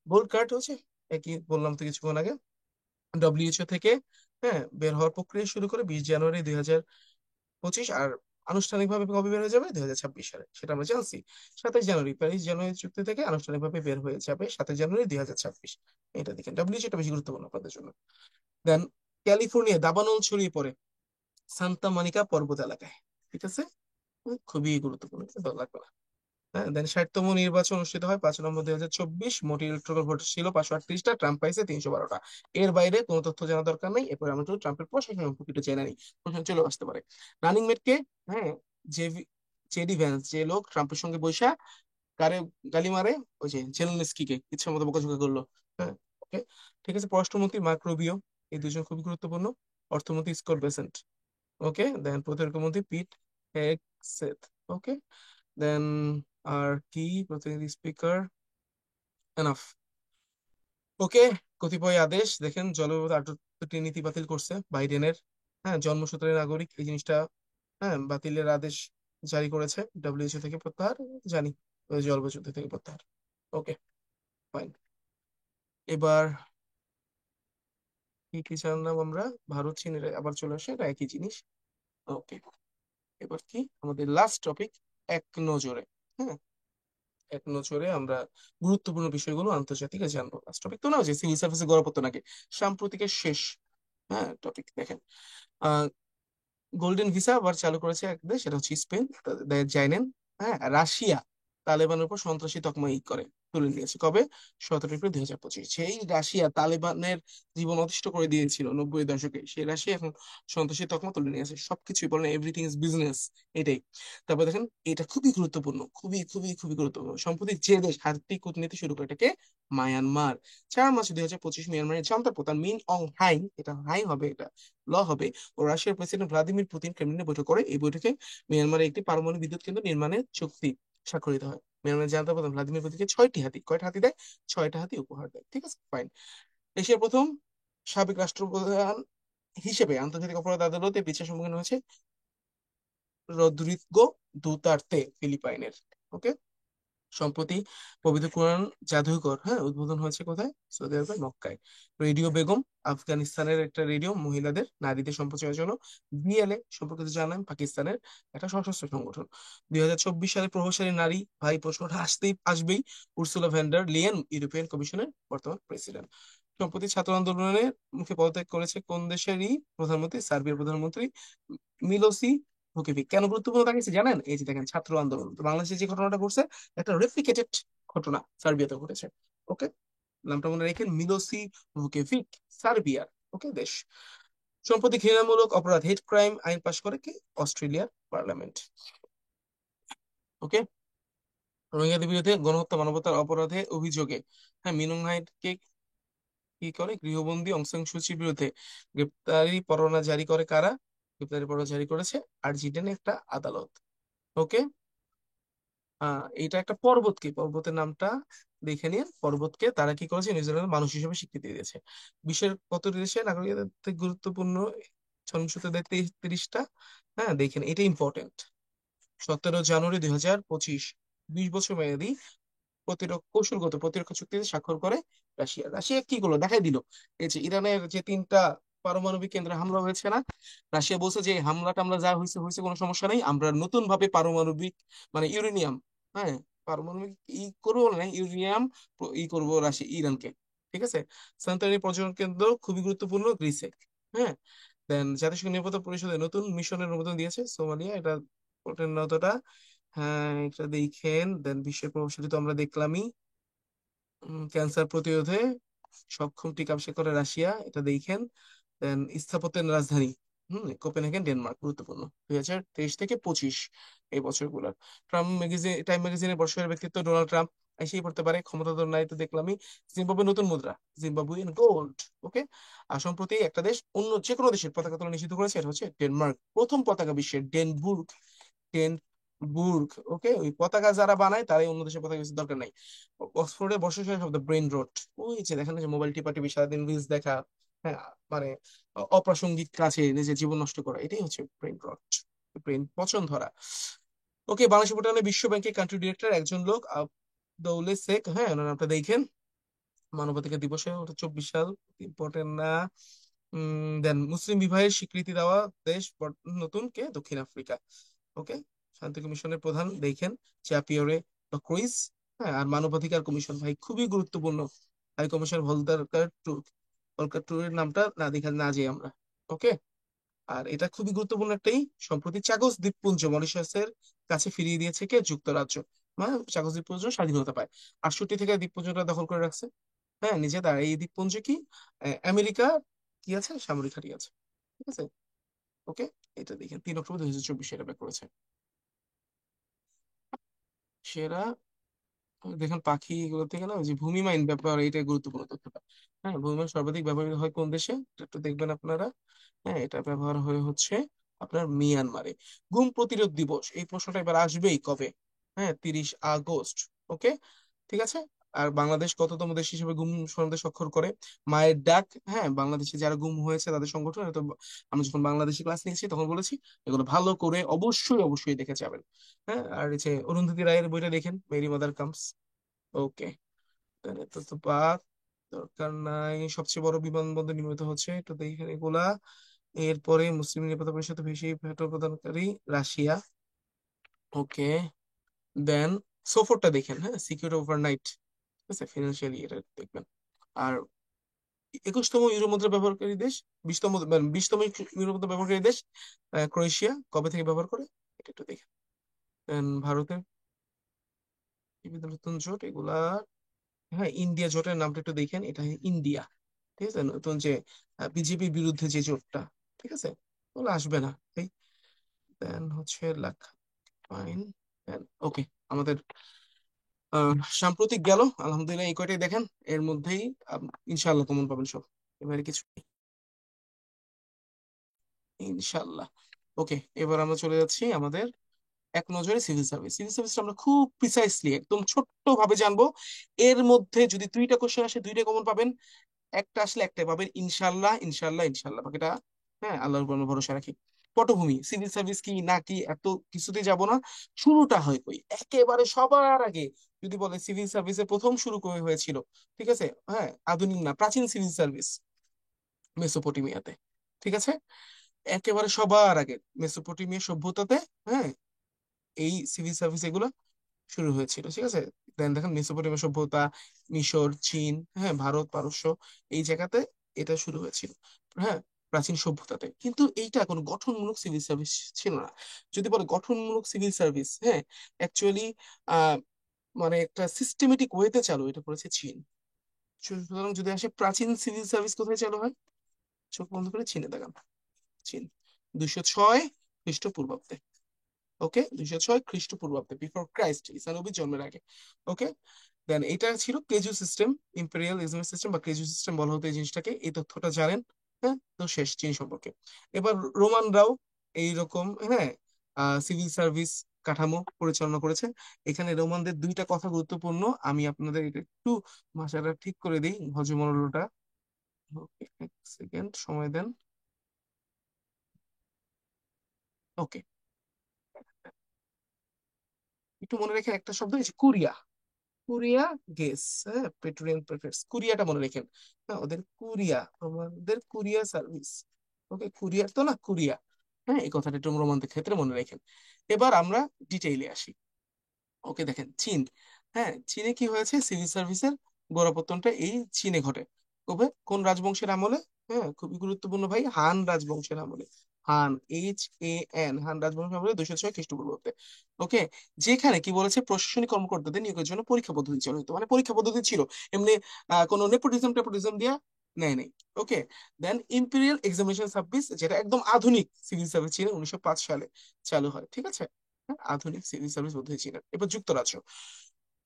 গোল্ড কার্ড হচ্ছে একই বললাম তো কিছুক্ষণ আগে, ডব্লিউএইচও থেকে, হ্যাঁ, বের হওয়ার প্রক্রিয়া শুরু করে 20 জানুয়ারি 2025। আর আনুষ্ঠানিকভাবে কবে বের হয়ে যাবে? 2026 সালে, সেটা আমরা জানছি। 27 জানুয়ারি প্যারিস জলবায়ু চুক্তি থেকে আনুষ্ঠানিকভাবে বের হয়ে যাবে 27 জানুয়ারি 2026। এটা দেখেন, ডব্লিউএইচও এটা বেশি গুরুত্বপূর্ণ আপনাদের জন্য। দেন ক্যালিফোর্নিয়া দাবানল ছড়িয়ে পড়ে সান্তা মনিকা পর্বত এলাকায়, ঠিক আছে। খুবই গুরুত্বপূর্ণ, এটা ভালো লাগবে না। হ্যাঁ, দেন 60তম নির্বাচন অনুষ্ঠিত হয় 5 নভেম্বর 2024। মোট ইলেকট্রাল ভোট ছিল 538টা, ট্রাম্প পাইছে 312টা। এর বাইরে কোনো তথ্য জানা দরকার নেই। এরপর আমরা একটু ট্রাম্পের প্রশাসন সম্পর্কে একটু জেনে নিই, প্রশ্ন চলে আসতে পারে। রানিং মেট কে? হ্যাঁ, জেডি ভ্যান্স, যে লোক ট্রাম্পের সঙ্গে বৈশা কারে গালি মারে, ওই যে জেলেনস্কি কে ইচ্ছা মতো বকাঝকা করলো। হ্যাঁ, ওকে, ঠিক আছে। পররাষ্ট্রমন্ত্রী মার্ক রুবিও, এই দুজন খুবই গুরুত্বপূর্ণ। অর্থমন্ত্রী স্কট বেসেন্ট। ওকে, দেন প্রতিরক্ষা মন্ত্রী পিট হেগসেথ। ওকে, দেন আর কি, প্রতিনিধি স্পিকার, এনাফ। ওকে, কতিপয় আদেশ দেখেন, জলবায়ু 38টি নীতি বাতিল করছে বাইডেনের। হ্যাঁ, জন্মসূত্রের নাগরিক এই জিনিসটা, হ্যাঁ, বাতিলের আদেশ জারি করেছে। ডব্লিউএইচও থেকে প্রত্যাহার, জানি, ওই জলবায়ু যুদ্ধ থেকে প্রত্যাহার। ওকে, ফাইন। এবার কি কি জানলাম আমরা? ভারত চীনের আবার চলে আসে, এটা একই জিনিস। ওকে, এবার কি আমাদের লাস্ট টপিক, এক নজরে। হ্যাঁ, এক নজরে আমরা গুরুত্বপূর্ণ বিষয়গুলো আন্তর্জাতিক জানবো। লাস্ট টপিক তো না, যে সিভিল সার্ভিসের গড়পত্তন নাকি সাম্প্রতিকের শেষ, হ্যাঁ, টপিক দেখেন। গোল্ডেন ভিসা আবার চালু করেছে এক দেশ, সেটা হচ্ছে স্পেন। জানেন? হ্যাঁ, রাশিয়া তালেবানের উপর সন্ত্রাসী তকমা করে তুলে নিয়েছে কবে? 17 এপ্রিল 2025। সেই রাশিয়া তালেবানের জীবন অতিষ্ঠ করে দিয়েছিল 90-এর দশকে, সেই রাশিয়া এখন সন্ত্রাসী তকমা তুলে নিয়েছে। সবকিছুই বলেন, এভরিথিং ইজ বিজনেস, এটাই। তারপর দেখেন, এটা খুবই গুরুত্বপূর্ণ, খুবই খুবই খুবই গুরুত্বপূর্ণ। সম্প্রতি যে দেশ হার্দিক কূটনীতি শুরু করে, এটাকে মায়ানমার। 4 মার্চ 2025 মিয়ানমারের জান্তার প্রধান মিন অং হাইং, এটা হাই হবে, এটা ল হবে, ও রাশিয়ার প্রেসিডেন্ট ভ্লাদিমির পুতিন ক্রেমলিনে বৈঠক করে। এই বৈঠকে মিয়ানমারে একটি পারমাণবিক বিদ্যুৎ কেন্দ্র নির্মাণের চুক্তি স্বাক্ষরিত হয়। মিয়ানমারের জান্তা প্রধান ভ্লাদিমির পুতিনকে 6টি হাতি, কয়টা হাতি দেয়? 6টা হাতি উপহার দেয়, ঠিক আছে, ফাইন। এশিয়ার প্রথম সাবেক রাষ্ট্রপ্রধান হিসেবে আন্তর্জাতিক অপরাধ আদালতে বিচার সম্মুখীন হয়েছে রদ্রিগো দুতার্তে, ফিলিপাইনের। ওকে, সম্প্রতি পবিত্র কোরআন জাদুঘর, হ্যাঁ, উদ্বোধন হয়েছে কোথায়? সৌদি আরবের মক্কায়। রেডিও বেগম, আফগানিস্তানের একটা রেডিও, মহিলাদের নারীদের সম্প্রচারের জন্য। বিএলএ সম্পর্কে তো জানেন, পাকিস্তানের একটা সশস্ত্র সংগঠন। 2024 সালে প্রভাবশালী নারী, ভাই, প্রশ্নটা আসবেই। উর্সুলা ভ্যান্ডার লিয়েন, ইউরোপিয়ান কমিশনের বর্তমান প্রেসিডেন্ট। সম্প্রতি ছাত্র আন্দোলনের মুখে পদত্যাগ করেছে কোন দেশেরই প্রধানমন্ত্রী? সার্বিয়ার প্রধানমন্ত্রী মিলোসি ভুকেভিচ। কেন গুরুত্বপূর্ণ তাকিয়েছে জানেন? এই যে দেখেন, ছাত্র আন্দোলন তো বাংলাদেশে যে ঘটনাটা ঘটছে, একটা রেপ্লিকেটেড ঘটনা সার্বিয়াতে ঘটেছে। ওকে, নামটা মনে রেখেন, মিলোসি ভুকেভিচ, সার্বিয়ার, ওকে, দেশ। সম্প্রতি ঘৃণামূলক অপরাধ, হেট ক্রাইম আইন পাশ করে কি? অস্ট্রেলিয়ার পার্লামেন্ট। ওকে, রোহিঙ্গাদের বিরুদ্ধে গণহত্যা, মানবতার অপরাধে অভিযোগে, হ্যাঁ, মিনুং হাইটকে কি করে? গৃহবন্দী অং সান সুচির বিরুদ্ধে গ্রেপ্তারি পরোয়ানা জারি করে কারা? গ্রেপ্তারি পরোয়ানা জারি করেছে আর্জেন্টিনার একটা আদালত। ওকে, এটা একটা পর্বতকে, পর্বতের নামটা দেখে নিন। পর্বতকে তারা কি করেছে, নিউজিল্যান্ডের মানুষ হিসেবে স্বীকৃতি দিয়েছে। বিশ্বের কত দেশে নাগরিকদের থেকে গুরুত্বপূর্ণ জন্মসূত্র দেয় 30টা। হ্যাঁ দেখেন, এটা ইম্পর্টেন্ট। 17 জানুয়ারি 2025, 20 বছর মেয়াদী কৌশলগত প্রতিরক্ষা চুক্তিতে স্বাক্ষর করে রাশিয়া। রাশিয়া কি করলো, দেখাই দিল। এই যে ইরানের যে 3টা পারমাণবিক কেন্দ্রে হামলা হয়েছে না, রাশিয়া বলছে যে হামলা টামলা যা হয়েছে হয়েছে, কোনো সমস্যা নেই, আমরা নতুন ভাবে পারমাণবিক মানে ইউরেনিয়াম, হ্যাঁ পারমাণবিক করবো না, ইউরেনিয়াম করবো রাশিয়া ইরানকে। ঠিক আছে। সান্তানি পর্যটন কেন্দ্র খুবই গুরুত্বপূর্ণ গ্রিসে। হ্যাঁ। দেন জাতিসংঘ নিরাপত্তা পরিষদের নতুন মিশনের অনুমোদন দিয়েছে সোমালিয়া, এটা অতটা। হ্যাঁ এটা দেখেন। দেন বিশ্বের প্রভাবশালী তো আমরা দেখলামই। ক্যান্সার প্রতিরোধে সক্ষম টিকা আবিষ্কার করে রাশিয়া, এটা দেখেন। দেন স্থাপত্যের রাজধানী কোপেনহেগেন ডেনমার্ক, গুরুত্বপূর্ণ 2023 থেকে 25 এই বছরগুলোর। টাইম ম্যাগাজিনের বর্ষসেরা ব্যক্তিত্ব ডোনাল্ড ট্রাম্প এসেই পড়তে পারে, ক্ষমতাধর নাই তো দেখলামই। জিম্বাবুয়ের নতুন মুদ্রা, জিম্বাবুইয়ান গোল্ড। ওকে। আর সম্প্রতি একটা দেশ অন্য যে কোনো দেশের পতাকা তোলা নিষিদ্ধ করেছে, এটা হচ্ছে ডেনমার্ক। প্রথম পতাকা বিশ্বের ডেনবুর্গ, ডেনবুর্গ। ওকে, ওই পতাকা যারা বানায় তারাই অন্য দেশের পতাকা কিছু দরকার নাই। অক্সফোর্ডের বর্ষসেরা শব্দ ব্রেন রট। ওই যে দেখেন না, যে মোবাইল টিপা টিপি সারাদিন রিলস দেখা, হ্যাঁ মানে অপ্রাসঙ্গিক কাছে নিজের জীবন নষ্ট করা, এটাই হচ্ছে ব্রেন রট, ব্রেন পচন ধরা। ওকে, বাংলাদেশ ভুটানে বিশ্ব ব্যাংকের কান্ট্রি ডিরেক্টর একজন লোক, দৌলে শেখ। হ্যাঁ ওনার নামটা দেখেন। মানবাধিকার দিবসে, ওটা 24 সাল, ইম্পর্টেন্ট না। দেন মুসলিম বিবাহের স্বীকৃতি দেওয়া দেশ নতুন কে, দক্ষিণ আফ্রিকা। ওকে। শান্তি কমিশনের প্রধান দেখেন, চ্যাপিয়রে ক্রুইস। হ্যাঁ, আর মানবাধিকার কমিশন ভাই খুবই গুরুত্বপূর্ণ। হাই কমিশন ভলদারকার টুর, ভলকার টুরের নামটা না দেখা না যাই আমরা। ওকে। আর এটা খুবই গুরুত্বপূর্ণ একটাই, সম্প্রতি চাগস দ্বীপপুঞ্জ মরিশাসের কাছে ফিরিয়ে দিয়েছে কে, যুক্তরাজ্য। মানে চাগস দ্বীপপুঞ্জ স্বাধীনতা পায়। 68 থেকে দ্বীপপুঞ্জটা দখল করে রাখছে। হ্যাঁ নিজে তার এই দ্বীপপুঞ্জে কি আমেরিকা কি আছে, সামরিক ঘাঁটি আছে। ঠিক আছে। ওকে। এটা দেখেন 3 অক্টোবর 2024 এটা বের করেছে। সেরা দেখেন পাখি এগুলো থেকে না, ওই যে ভূমি মাইন ব্যাপার, এটা গুরুত্বপূর্ণ তথ্যটা। হ্যাঁ, ভূমি মাইন সর্বাধিক ব্যবহৃত হয় কোন দেশে, এটা একটু দেখবেন আপনারা। হ্যাঁ এটা ব্যবহার হয়ে হচ্ছে আপনার মিয়ানমারে। গুম প্রতিরোধ দিবস, এই প্রশ্নটা এবার আসবেই কবে। হ্যাঁ 30 আগস্ট। ওকে। ঠিক আছে। আর বাংলাদেশ কততম দেশ হিসেবে গুম সনদে স্বাক্ষর করে, মায়ের ডাক। হ্যাঁ বাংলাদেশে যারা গুম হয়েছে তাদের সংগঠন, এটা তো আমরা যখন বাংলাদেশি ক্লাস নিয়েছি তখন বলেছি, এগুলো ভালো করে অবশ্যই অবশ্যই দেখে যাবেন। হ্যাঁ আর এই যে অরুন্ধতী রায়ের বইটা দেখেন, মেরি মাদার কামস। ওকে। তো তো বাদ দরকার নাই। সবচেয়ে বড় বিমানবন্দর নির্মিত হচ্ছে, তো দেখেন এগুলা। এরপরে মুসলিম নিরাপত্তা পরিষদ বেশি ভেটো প্রদানকারী রাশিয়া। ওকে। দেন সোফরটা দেখেন, হ্যাঁ সিকিউর ওভারনাইট। ঠিক আছে, ফিনান্সিয়ালি এটা দেখবেন। আর 21তম ইউরো মুদ্রা ব্যবহারকারী দেশ, 20তম ইউরো মুদ্রা ব্যবহারকারী দেশ ক্রোয়েশিয়া, কবে থেকে ব্যবহার করে, এটা একটু দেখেন। দেন ভারতের বিভিন্ন নতুন জোট এগুলা। হ্যাঁ ইন্ডিয়া জোটের নামটা একটু দেখেন, এটা ইন্ডিয়া। ঠিক আছে, নতুন যে বিজেপির বিরুদ্ধে যে জোটটা। ঠিক আছে, ওগুলো আসবে না। দেন হচ্ছে লাখ ফাইন। ওকে। আমাদের সাম্প্রতিক গেল আলহামদুলিল্লাহ, এই কয়টাই দেখেন। এর মধ্যেই ইনশাআল্লাহ কমন পাবেন সব। এবারে কিছু নেই, ইনশাআল্লাহ। ওকে, এবার আমরা চলে যাচ্ছি আমাদের এক নজরে সিভিল সার্ভিস। সিভিল সার্ভিস আমরা খুব প্রিসাইসলি একদম ছোট্ট ভাবে জানবো। এর মধ্যে যদি 2টা কোশ্চেন আসে 2টাই কমন পাবেন, একটা আসলে একটাই পাবেন ইনশাল্লাহ ইনশাল্লাহ ইনশাল্লাহ, বাকিটা হ্যাঁ আল্লাহর উপর আমরা ভরসা রাখি। পটভূমি, সিভিল সার্ভিস কি না কি এত কিছুতে যাব না। শুরুটা হয় কই, একেবারে সবার আগে যদি বলে সিভিল সার্ভিসের প্রথম শুরু কই হয়েছিল, ঠিক আছে, হ্যাঁ আধুনিক না প্রাচীন সিভিল সার্ভিস মেসোপটেমিয়াতে। ঠিক আছে। একেবারে সবার আগে মেসোপটেমিয়া সভ্যতাতে, হ্যাঁ এই সিভিল সার্ভিস এগুলো শুরু হয়েছিল। ঠিক আছে। দেন দেখেন মেসোপটেমিয়া সভ্যতা, মিশর, চীন, হ্যাঁ ভারত, পারস্য, এই জায়গাতে এটা শুরু হয়েছিল। হ্যাঁ প্রাচীন সভ্যতাতে, কিন্তু এইটা কোনো গঠনমূলক সিভিল সার্ভিস ছিল না। যদি বলে গঠনমূলক সিভিল সার্ভিস, হ্যাঁ অ্যাকচুয়ালি আহ মানে একটা সিস্টেমেটিক ওয়েতে চালু এটা করেছে চীন। সুতরাং যদি আসে প্রাচীন সিভিল সার্ভিস কোথায় চালু হয়, চোখ বন্ধ করে চীনে দেখান। চীন 206 খ্রিস্টপূর্বাব্দে। ওকে, 206 খ্রিস্টপূর্বাব্দে, বিফোর ক্রাইস্ট, ঈসা নবীর জন্মের আগে। ওকে। দেন এটা ছিল কেজু সিস্টেম, ইম্পেরিয়াল এক্সামিক সিস্টেম বা কেজু সিস্টেম বলা হতো এই জিনিসটাকে। এই তথ্যটা জানেন। হ্যাঁ তো শেষ চীন সম্পর্কে। এবার রোমানরাও এইরকম, হ্যাঁ সিভিল সার্ভিস কাঠামো পরিচালনা করেছে। এখানে রোমানদের দুইটা কথা গুরুত্বপূর্ণ, আমি আপনাদের এটা একটু ভাষাটা ঠিক করে দিই, ভজমরলটা। ওকে, এক সেকেন্ড সময় দেন। ওকে, একটু মনে রেখেন একটা শব্দ হচ্ছে কুরিয়া। কুরিয়া গেস, হ্যাঁ, পেট্রোলিয়াম প্রেফারেন্স, কুরিয়াটা মনে রেখেন। হ্যাঁ, ওদের কুরিয়া, আমাদের কুরিয়া সার্ভিস। ওকে, কুরিয়ার তো না, কুরিয়া। হ্যাঁ, এই কথাটা একটু রোমানদের ক্ষেত্রে মনে রাখেন। এবার আমরা ডিটেইলে আসি। ওকে, দেখেন চীন। হ্যাঁ, চীনে কি হয়েছে, সিভিল সার্ভিসের গোড়াপত্তনটা এই চীনে ঘটে। কবে, কোন রাজবংশের আমলে? হ্যাঁ, খুবই গুরুত্বপূর্ণ ভাই, হান রাজবংশের আমলে। হান, HAN, হান রাজবংশের আমলে 206 খ্রিস্টপূর্বাব্দে। ওকে, যেখানে কি বলেছে, প্রশাসনিক কর্মকর্তাদের নিয়োগের জন্য পরীক্ষা পদ্ধতি চালু হতো, মানে পরীক্ষা পদ্ধতি ছিল এমনি, কোনো নেপোটিজম টেপোটিজম দিয়া নেয় নেই। ওকে, দেন ইম্পেরিয়াল এক্সামিনেশন সার্ভিস, যেটা একদম আধুনিক সিভিল সার্ভিস চীনে 1905 সালে চালু হয়, ঠিক আছে। হ্যাঁ, আধুনিক সিভিল সার্ভিস পদ্ধতি ছিল। এবার যুক্তরাজ্য।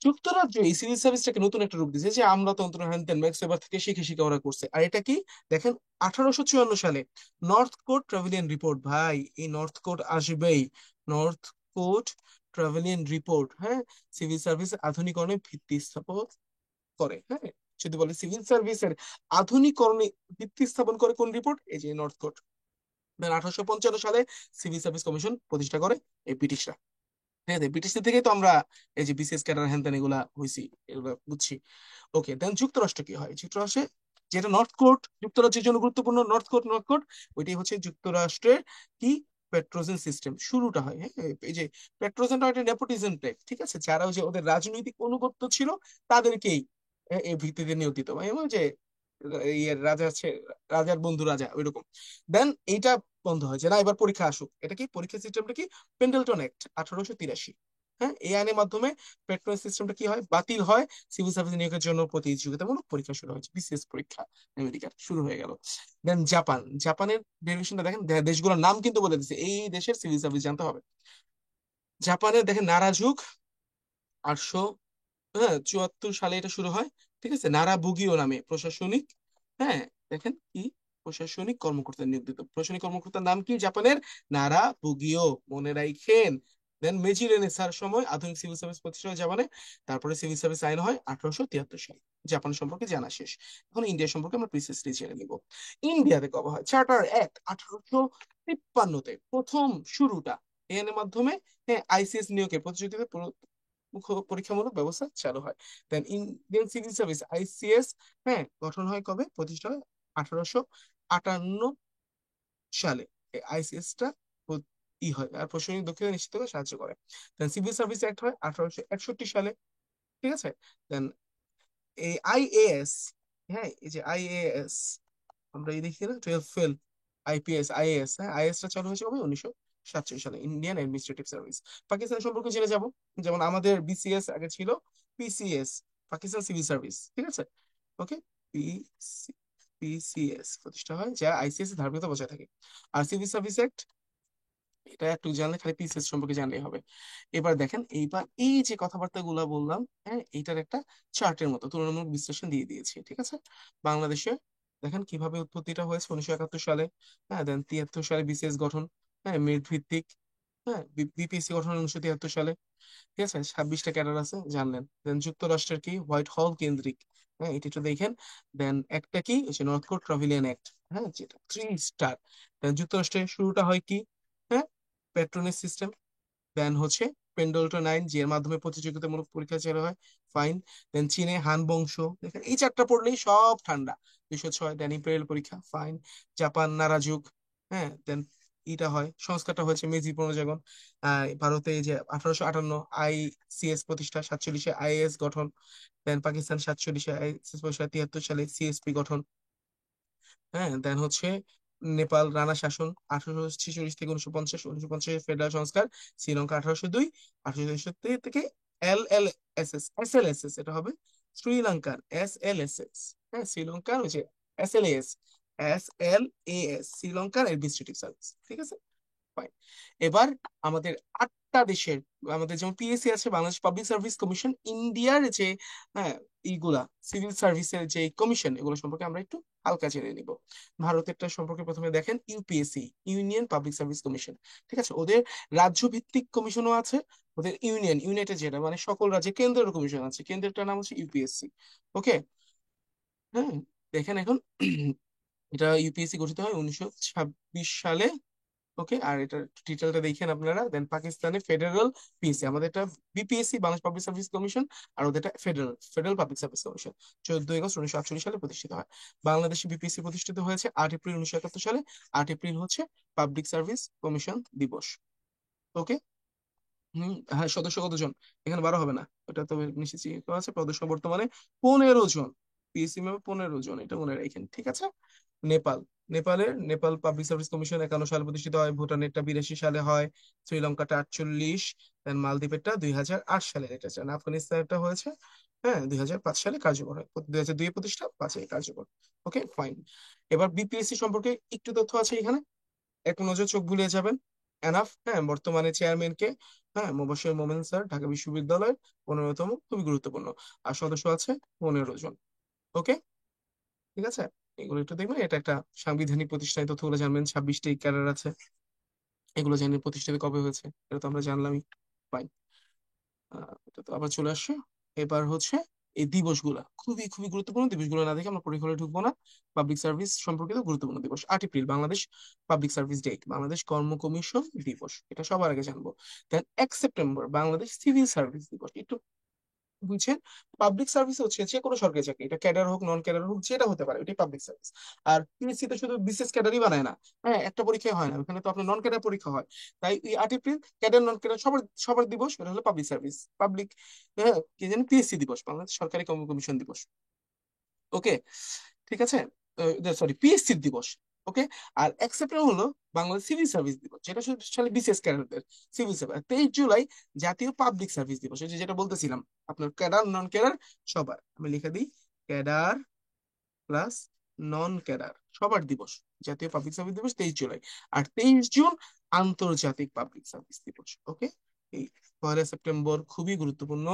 যুক্তরাজ্য এই সিভিল সার্ভিসটাকে নতুন একটা রূপ দিয়েছে, যে আমলাতন্ত্র হ্যান ত্যান ম্যাক্স এবার থেকে শিখে শিখে ওরা করছে। আর এটা কি, দেখেন, 1854 সালে নর্থ কোট ট্রাভেলিয়ান রিপোর্ট, ভাই এই নর্থ কোট আসবেই। নর্থ কোট ট্রাভেলিয়ান রিপোর্ট, হ্যাঁ, সিভিল সার্ভিস আধুনিকরণে ভিত্তি স্থাপন করে। হ্যাঁ, যদি বলে সিভিল সার্ভিসের আধুনিকরণে ভিত্তি স্থাপন করে কোন রিপোর্ট, এই যে নর্থ কোট। 1855 সালে সিভিল সার্ভিস কমিশন প্রতিষ্ঠা করে এই ব্রিটিশরা। ঠিক আছে, ব্রিটিশদের থেকেই তো আমরা এই যে বিসিএস ক্যাডার হ্যান ত্যান এগুলা হয়েছি, এগুলা বুঝছি। ওকে, দেন যুক্তরাষ্ট্র কি হয়, যুক্তরাষ্ট্রে যেটা নর্থ কোট যুক্তরাজ্যের জন্য গুরুত্বপূর্ণ, নর্থ কোট ওইটাই হচ্ছে যুক্তরাষ্ট্রের কি পেট্রোজেন সিস্টেম শুরুটা হয়। হ্যাঁ, এই যে পেট্রোজেনটা একটা নেপোটিজম টাইপ, ঠিক আছে, যারা ওই যে ওদের রাজনৈতিক অনুগত্য ছিল তাদেরকেই এই ভিত্তিতে নিয়োগ দিত, মানে এমন যে ইয়ের রাজা আছে, রাজার বন্ধু রাজা ওইরকম। দেন এইটা বন্ধ হয়, যে না এবার পরীক্ষা আসুক। এটা কি পরীক্ষা সিস্টেমটা কি, পেন্ডেলটন অ্যাক্ট 1883। হ্যাঁ, এই আইনের মাধ্যমে পেট্রোল সিস্টেমটা কি হয়, বাতিল হয়। সিভিল সার্ভিস নিয়োগের জন্য প্রতিযোগিতামূলক পরীক্ষা শুরু হয়েছে, বিসিএস পরীক্ষা আমেরিকার শুরু হয়ে গেল। দেন জাপান। জাপানের ডেরিভেশনটা দেখেন, দেশগুলোর নাম কিন্তু বলে দিচ্ছে, এই দেশের সিভিল সার্ভিস জানতে হবে। জাপানের দেখেন নারাজুক, 874 সালে এটা শুরু হয়। ঠিক আছে, নারা বুগিও নামে প্রশাসনিক, হ্যাঁ, দেখেন কি, প্রশাসনিক কর্মকর্তা নিয়োগ দিত। প্রশাসনিক কর্মকর্তার নাম কি জাপানের, নারা বুগিও, মনে রাখেন। দেন মেজি রেনেসার সময় আধুনিক সিভিল সার্ভিস প্রতিষ্ঠা হয় জাপানে। তারপরে সিভিল সার্ভিস আইন হয় 1873 সালে। জাপান সম্পর্কে জানা শেষ। এখন ইন্ডিয়া সম্পর্কে আমরা প্রিসিসলি জেনে নিব। ইন্ডিয়াতে কবে হয়, চার্টার অ্যাক্ট 1853-তে প্রথম শুরুটা। এর মাধ্যমে, হ্যাঁ, আইসিএস নিয়োগের প্রতিযোগিতা পরীক্ষামূলক ব্যবস্থা চালু হয়। দেন ইন্ডিয়ান সিভিল সার্ভিস, আইসিএস, হ্যাঁ, গঠন হয় কবে, প্রতিষ্ঠা হয় 1858 সালে। এই আইসিএস টা ই হয় আর প্রশাসনিক দক্ষতা নিশ্চিত করে সাহায্য করে। দেন সিভিল সার্ভিস অ্যাক্ট হয় 1861 সালে। ঠিক আছে। দেন এই আইএএস, হ্যাঁ, এই যে আইএএস, আমরা এই দেখি না 12 ফেল, IPS IAS, হ্যাঁ, আইএস টা চালু হয়েছে কবে, 1947 সালে, ইন্ডিয়ান অ্যাডমিনিস্ট্রেটিভ সার্ভিস। পাকিস্তান সম্পর্কে জেনে যাব, যেমন আমাদের বিসিএস আগে ছিল PCS, পাকিস্তান সিভিল সার্ভিস, ঠিক আছে। ওকে, PCS প্রতিষ্ঠা হয়, যা আইসিএস এর ধার্মিকতা বজায় থাকে। আর সিভিল সার্ভিস অ্যাক্ট, এটা একটু জানলে, খালি পিসিএস সম্পর্কে জানলেই হবে। এবার দেখেন, এইবার এই যে কথাবার্তা গুলা বললাম, হ্যাঁ, এইটার একটা চার্টের মতো তুলনামূলক বিশ্লেষণ দিয়ে দিয়েছি, ঠিক আছে। বাংলাদেশে দেখেন কিভাবে উৎপত্তিটা হয়েছে, 1971 সালে। হ্যাঁ, দেন 73 সালে বিসিএস গঠন, হ্যাঁ, মেরিট ভিত্তিক। হ্যাঁ, বিপিএসসি গঠন 1973 সালে। ঠিক আছে, 26টা ক্যাডার আছে জানলেন। দেন যুক্তরাষ্ট্রের কি, হোয়াইট হল কেন্দ্রিক। হ্যাঁ, এটা একটু দেখেন। দেন একটা কি, হচ্ছে নর্থ কোট ট্রাভিলিয়ান অ্যাক্ট, হ্যাঁ, যেটা 3 স্টার। দেন যুক্তরাষ্ট্রের শুরুটা হয় কি, হ্যাঁ, পেট্রোনেজ সিস্টেম। দেন হচ্ছে পেন্ডলটন আইন, যে এর মাধ্যমে প্রতিযোগিতামূলক পরীক্ষা চালু হয়, ফাইন। দেন চীনে হান বংশ, দেখেন এই চারটা পড়লেই সব ঠান্ডা। 206, দেন ইম্পেরিয়াল পরীক্ষা, ফাইন। জাপান নারাজুক, হ্যাঁ, দেন এটা হয়, সংস্কারটা হয়েছে মেজি পুনর্জাগরণ। ভারতে এই যে 1858 ICS প্রতিষ্ঠা, 47-এ IAS গঠন। দেন পাকিস্তান 47-এ ICS প্রতিষ্ঠা, 73 সালে CSP গঠন। হ্যাঁ, দেন হচ্ছে নেপাল রানা শাসন, 1846 থেকে 1950, 1950 ফেডারেল সংস্কার। শ্রীলঙ্কা 1802, 1863 থেকে SLSS, এটা হবে শ্রীলঙ্কার SLSS। হ্যাঁ, শ্রীলঙ্কার ওই যে SLAS শ্রীলঙ্কার অ্যাডমিনিস্ট্রেটিভ সার্ভিস, ঠিক আছে। Fine. এবার আমাদের 8টা দেশের, আমাদের যেমন পিএসসি আছে, বাংলাদেশ পাবলিক সার্ভিস কমিশন, ইন্ডিয়ার যে, হ্যাঁ, এইগুলা সিভিল সার্ভিসের যে কমিশন, এগুলো সম্পর্কে আমরা একটু হালকা জেনে নিব। ভারতেরটা সম্পর্কে প্রথমে দেখেন, UPSC, union public service commission. ঠিক আছে, ওদের রাজ্য ভিত্তিক কমিশনও আছে, ওদের ইউনাইটেড যেটা মানে সকল রাজ্যে কেন্দ্রের কমিশন আছে, কেন্দ্রেরটার নাম হচ্ছে ইউপিএসসি। ওকে। হ্যাঁ, দেখেন এখন এটা ইউপিএসসি গঠিত হয় 1926 সালে। ওকে, আর এটা ডিটেলটা দেখেন আপনারা। দেন পাকিস্তানে ফেডারেল পিএসসি, আমাদের এটা BPSC, Bangladesh public service commission, আর ওদের এটা federal federal public service commission. 14 আগস্ট 1948 সালে প্রতিষ্ঠিত হয়। বাংলাদেশে বিপিএসসি প্রতিষ্ঠিত হয়েছে 8 এপ্রিল 1971 সালে। 8 এপ্রিল হচ্ছে পাবলিক সার্ভিস কমিশন দিবস। ওকে। হ্যাঁ, সদস্য কতজন? এখানে 12 হবে না, ওটা তো নিশ্চিত আছে। সদস্য বর্তমানে 15 জন। পিএসসি মেম্বার 15 জন, এটা মনে রাখেন। ঠিক আছে। Nepal, Nepal public service commission 51 সালে প্রতিষ্ঠিত হয়। ভুটানেরটা 82 সালে হয়। শ্রীলঙ্কাটা 48, দেন মালদ্বীপেরটা 2008 সালে এটা চান। আফগানিস্তানটা হয়েছে, হ্যাঁ, 2005 সালে কার্যকর হয়। 2002 প্রতিষ্ঠা, 5-এ কার্যকর। Okay fine. এবার বিপিএসসি সম্পর্কে একটু তথ্য আছে এখানে, এক নজর চোখ বুলিয়ে যাবেন। এনাফ। হ্যাঁ, বর্তমানে চেয়ারম্যান কে? হ্যাঁ, মোবাশ্বের মোমেন স্যার, ঢাকা বিশ্ববিদ্যালয়ের 15তম, খুবই গুরুত্বপূর্ণ। আর সদস্য আছে 15 জন। ওকে। ঠিক আছে, এগুলো একটু দেখবেন। এটা একটা সাংবিধানিক প্রতিষ্ঠান, এই তথ্যগুলো জানবেন। 26টি ক্যাডার আছে, এগুলো জানেন প্রতিষ্ঠিত কবে হয়েছে, এটা তো আমরা জানলামই। ফাইন। এটা তো আবার চলে আসছে। এবার হচ্ছে এই দিবসগুলা খুবই খুবই গুরুত্বপূর্ণ। দিবসগুলো না দেখে আমরা পরীক্ষা হলে ঢুকবো না। পাবলিক সার্ভিস সম্পর্কিত গুরুত্বপূর্ণ দিবস: 8 April Bangladesh public service day, Bangladesh কর্ম কমিশন দিবস, এটা সবার আগে জানবো। দেন 1 সেপ্টেম্বর বাংলাদেশ সিভিল সার্ভিস দিবস। একটু বুঝছেন, পাবলিক সার্ভিস হচ্ছে যে কোনো সরকারি চাকরি, এটা ক্যাডার হোক নন ক্যাডার হোক যেটা হতে পারে, এটাই পাবলিক সার্ভিস। আর পিএসসি তো শুধু বিশেষ ক্যাডারই বানায় না। হ্যাঁ, একটা পরীক্ষা হয় না, ওখানে তো আপনার নন ক্যাডার পরীক্ষা হয়। তাই এই 8 এপ্রিল ক্যাডার নন ক্যাডার সবার সবার দিবস, এটা হলো পাবলিক সার্ভিস, পাবলিক, হ্যাঁ, কি জানি, পিএসসি দিবস, বাংলাদেশ সরকারি কর্ম কমিশন দিবস। ওকে। ঠিক আছে, সরি, পিএসসি দিবস। ওকে। আর 1 সেপ্টেম্বর হলো বাংলাদেশ সিভিল সার্ভিস দিবস, যেটা শুধু বিসিএস ক্যাডারদের সিভিল সার্ভিস। 23 জুলাই জাতীয় পাবলিক সার্ভিস দিবস, এই যে যেটা বলতেছিলাম, আপনার ক্যাডার নন ক্যাডার সবার, আমি লিখে দিই ক্যাডার প্লাস নন ক্যাডার সবার দিবস, জাতীয় পাবলিক সার্ভিস দিবস 23 জুলাই। আর 23 জুন আন্তর্জাতিক পাবলিক সার্ভিস দিবস। ওকে। এই 1 সেপ্টেম্বর খুবই গুরুত্বপূর্ণ,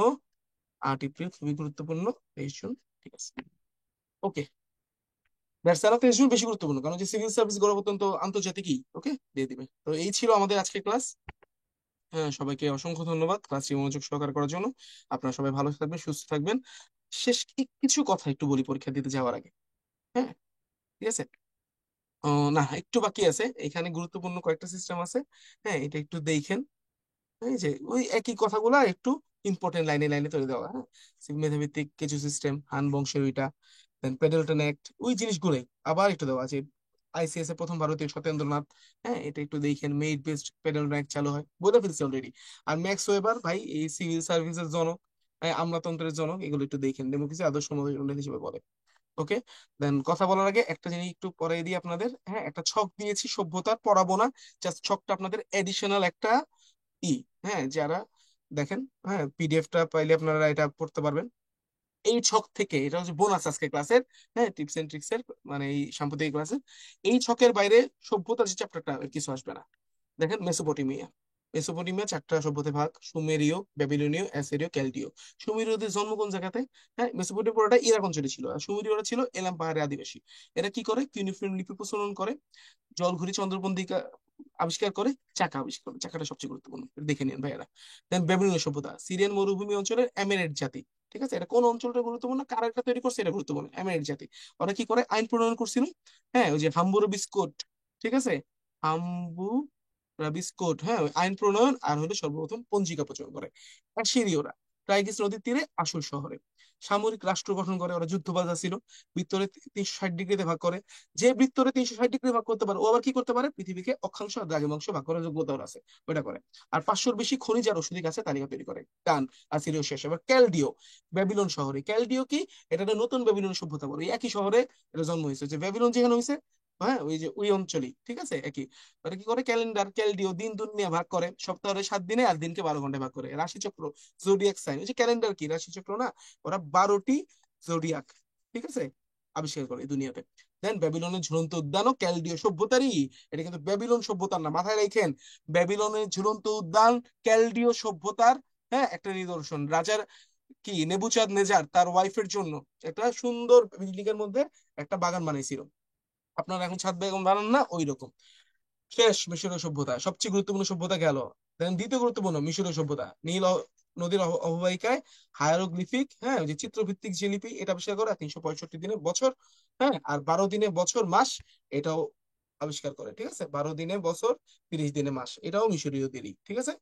8 এপ্রিল খুবই গুরুত্বপূর্ণ, 23 জুন। ঠিক আছে। ওকে। দ্যাটস 23 জুন বেশি গুরুত্বপূর্ণ, কারণ যে সিভিল সার্ভিস গণপ্রজাতন্ত্র তো আন্তর্জাতিকই। ওকে, দিয়ে দিবে। তো এই ছিল আমাদের আজকের ক্লাস। হ্যাঁ, সবাইকে অসংখ্য ধন্যবাদ ক্লাসটি মনোযোগ সহকারে করার জন্য। আপনারা সবাই ভালো থাকবেন, সুস্থ থাকবেন। শেষ কিছু কথা একটু বলি পরীক্ষা দিতে যাওয়ার আগে। হ্যাঁ, ঠিক আছে। ও না, একটু বাকি আছে, এখানে গুরুত্বপূর্ণ কয়েকটা সিস্টেম আছে। হ্যাঁ, এটা একটু দেখেন। এই যে ওই একই কথাগুলা একটু ইম্পর্টেন্ট লাইনে লাইনে তুলে দেওয়া। হ্যাঁ, মেধাভিত্তিক কিছু সিস্টেম, হান বংশের ওইটা, দেন পেডেলটন অ্যাক্ট, ওই জিনিসগুলোই আবার একটু দেওয়া আছে। আইসিএস এর প্রথম ভারতীয় সত্যেন্দ্রনাথ। হ্যাঁ, এটা একটু দেখেন, মেরিট বেসড পেডেলটন অ্যাক্ট চালু হয়, বলে ফেলছে অলরেডি। আর ম্যাক্স ওয়েবার ভাই এই সিভিল সার্ভিসের জনক, আমলাতন্ত্রের জনক, এগুলো একটু দেখেন, ডেমোক্রেসি আদর্শ মডেল হিসেবে বলে। ওকে। দেন কথা বলার আগে একটা জিনিস একটু পরে দিই আপনাদের। হ্যাঁ, একটা ছক দিয়েছি সভ্যতার, পড়াবো না, জাস্ট ছকটা আপনাদের এডিশনাল একটা ই। হ্যাঁ, যারা দেখেন, হ্যাঁ, পিডিএফটা পাইলে আপনারা এটা পড়তে পারবেন। এই ছক থেকে, এটা হচ্ছে বোনাস আজকে ক্লাসের, হ্যাঁ, টিপস এন্ড ট্রিক্স এর, মানে এই সাম্প্রতিক ক্লাসের। এই ছকের বাইরে সভ্যতার যে চ্যাপ্টারটা কিছু আসবে না। দেখেন, মেসোপটেমিয়া। মেসোপটেমিয়া 4টা সভ্যতায় ভাগ: সুমেরীয়, ব্যাবিলনীয়, অ্যাসিরীয়, ক্যালদীয়। সুমেরীয়দের জন্ম কোন জায়গাতে? হ্যাঁ, মেসোপটেমিয়া পুরোটা ইরাক অঞ্চলে ছিল, আর সুমেরীয়রা ছিল এলাম পাহাড়ে আদিবাসী। এরা কি করে? কিউনিফর্ম লিপি প্রচলন করে, জলঘুরি চন্দ্রপন্থিকা আবিষ্কার করে, চাকা আবিষ্কার করে। চাকাটা সবচেয়ে গুরুত্বপূর্ণ, এটা দেখে নিন ভাইয়ারা। দেন ব্যাবিলনীয় সভ্যতা, সিরিয়ান মরুভূমি অঞ্চলের এমেরেট জাতি। ঠিক আছে, এটা কোন অঞ্চলটা গুরুত্বপূর্ণ, কারা এটা তৈরি করছে, এটা গুরুত্বপূর্ণ। এমেরেট জাতি, ওরা কি করে? আইন প্রণয়ন করছিল। হ্যাঁ, ওই যে হাম্বুরবি কোড। ঠিক আছে, হাম্বুরাবি কোড। হ্যাঁ, ওই আইন প্রণয়ন আর হলো সর্বপ্রথম পঞ্জিকা প্রচলন করে। অ্যাসিরীয়রা টাইগ্রিস নদীর তীরে আসল শহরে সামরিক রাষ্ট্র গঠন করে, ওরা যুদ্ধবাজ ছিল। বৃত্তরে 360 ডিগ্রিতে ভাগ করে। যে বৃত্তরে 360 ডিগ্রি ভাগ করতে পারে, ও আবার কি করতে পারে? পৃথিবীকে অক্ষাংশ আর দ্রাঘিমাংশ ভাগ করার যোগ্যতা ওর আছে, ওটা করে। আর 500-র বেশি খনিজ আর ওষুধি গাছের তালিকা তৈরি করে। টান। আর সিরিয় শেষ। এবার ক্যালডিও, ব্যাবিলন শহরে। ক্যালডিও কি? এটা একটা নতুন ব্যাবিলন সভ্যতা বলে, এই একই শহরে এটা জন্ম হয়েছে, যে ব্যাবিলন যেখানে হয়েছে, হ্যাঁ, ওই যে ওই অঞ্চলই। ঠিক আছে, একই। ওরা কি করে? ক্যালেন্ডার, ক্যালডিও দিন দুনিয়া ভাগ করে, সপ্তাহের 7 দিনে, আর দিনকে 12 ঘন্টায় ভাগ করে। রাশিচক্র, জোডিয়াক সাইন, ওই যে ক্যালেন্ডার কি রাশিচক্র না, ওরা 12টি জোডিয়াক, ঠিক আছে, আবিষ্কার করে এই দুনিয়াতে। দেন ব্যাবিলনের ঝুলন্ত উদ্যানও ক্যালডীয় সভ্যতারই। এটা কিন্তু ব্যাবিলন সভ্যতার না, মাথায় রাখেন। ব্যাবিলনের ঝুলন্ত উদ্যান ক্যালডীয় সভ্যতার, হ্যাঁ, একটা নিদর্শন। রাজার কি নেবুচাঁদ নেজার তার ওয়াইফের জন্য একটা সুন্দর বিল্ডিং এর মধ্যে একটা বাগান বানাইছিল। আপনারা এখন ছাদ বাগান বানান না, ওই রকম। শেষ মিশরীয় সভ্যতা, সবচেয়ে গুরুত্বপূর্ণ সভ্যতা গেল। দেন দ্বিতীয় গুরুত্বপূর্ণ মিশরীয় সভ্যতা, নদীর অববাহিকায় হায়ারোগ্লিফিক, হ্যাঁ, ওই যে চিত্রভিত্তিক যে লিপি, এটা আবিষ্কার করা 365 দিনে বছর, হ্যাঁ, আর 12 দিনে বছর মাস, এটাও আবিষ্কার করে। ঠিক আছে, 12 দিনে বছর, 30 দিনে মাস, এটাও মিশরীয় দেরি। ঠিক আছে।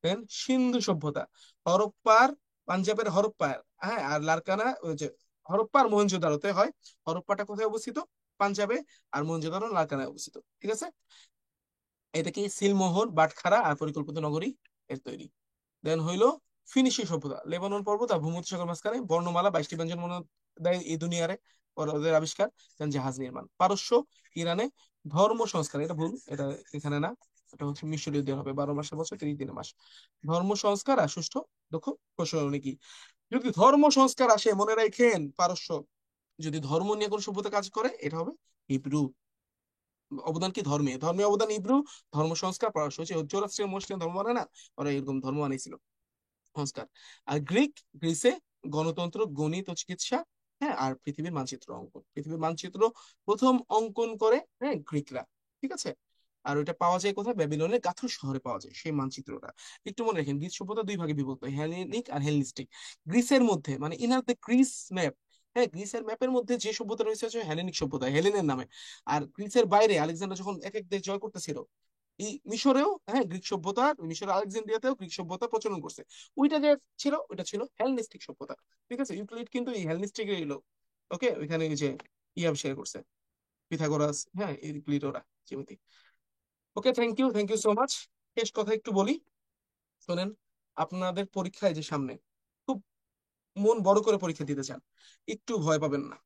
দেন সিন্ধু সভ্যতা, হরপ্পার, পাঞ্জাবের হরপ্পার, হ্যাঁ, আর লারকানা, ওই যে হরপ্পা আর মহেঞ্জোদারোতে হয়। হরপ্পাটা কোথায় অবস্থিত? পাঞ্জাবে। আর মহেঞ্জোদারো লারকানায় অবস্থিত। ঠিক আছে। এটা কি সিলমোহর, বাটখারা আর পরিকল্পিত নগরী এর তৈরি। দেন হইলো ফিনিশীয় সভ্যতা, লেবানন পর্বত আর ভূমধ্যসাগর মাঝখানে বর্ণমালা 22টি ব্যঞ্জন মনে দেয় এই দুনিয়ারে, ওদের আবিষ্কার। দেন জাহাজ নির্মাণ। পারস্য, ইরানে ধর্ম সংস্কার, এটা ভুল, এটা এখানে না, এটা হচ্ছে মিশরীয়দের হবে, 12 মাসের বছর, 30 দিনের মাস। ধর্ম সংস্কার আর সুষ্ঠু দক্ষ প্রশাসনিক কি। যদি ধর্ম সংস্কার আসে, মনে রাখেন পারস্য যদি ধর্ম নিয়ে কোনো সভ্যতা কাজ করে, এটা হবে হিব্রু। অবদান কি ধর্মে, ধর্মীয় অবদান ইব্রু, ধর্ম সংস্কার পারস্য, হচ্ছে যুক্তরাষ্ট্রীয় মুসলিম ধর্ম মানে না, ওরা এরকম ধর্ম আনাইছিল, সংস্কার। আর গ্রিসে গণতন্ত্র, গণিত ও চিকিৎসা, হ্যাঁ, আর পৃথিবীর মানচিত্র অঙ্কন। পৃথিবীর মানচিত্র প্রথম অঙ্কন করে, হ্যাঁ, গ্রিকরা। ঠিক আছে। আর ওইটা পাওয়া যায় কোথায়? ব্যাবিলনের গাথুর শহরে পাওয়া যায় সেই মানচিত্রটা। একটু মনে রাখেন, গ্রিস সভ্যতা দুই ভাগে বিভক্ত, হেলেনিক আর হেলনিস্টিক। গ্রিসের মধ্যে মানে ইনার দ্য গ্রিস ম্যাপ, হ্যাঁ, গ্রিসের ম্যাপের মধ্যে যে সভ্যতা রয়েছে হচ্ছে হেলেনিক সভ্যতা, হেলেনের নামে। আর গ্রিসের বাইরে আলেকজান্ডার যখন এক এক দেশ জয় করতেছিল, এই মিশরেও, হ্যাঁ, গ্রিক সভ্যতা, মিশরের আলেকজান্দ্রিয়াতেও গ্রিক সভ্যতা প্রচলন করছে। ওইটা যে ছিল, ওইটা ছিল হেলনিস্টিক সভ্যতা। ঠিক আছে, ইউক্লিড কিন্তু এই হেলনিস্টিক লোক। ওকে, ওইখানে ওই যে আবিষ্কার করছে পিথাগোরাস, হ্যাঁ, ইউক্লিড, ওরা জ্যামিতি। ওকে, থ্যাংক ইউ সো মাচ। শেষ কথা একটু বলি, শোনেন। আপনাদের পরীক্ষায় যে সামনে, খুব মন বড় করে পরীক্ষা দিতে চান, একটু ভয় পাবেন না।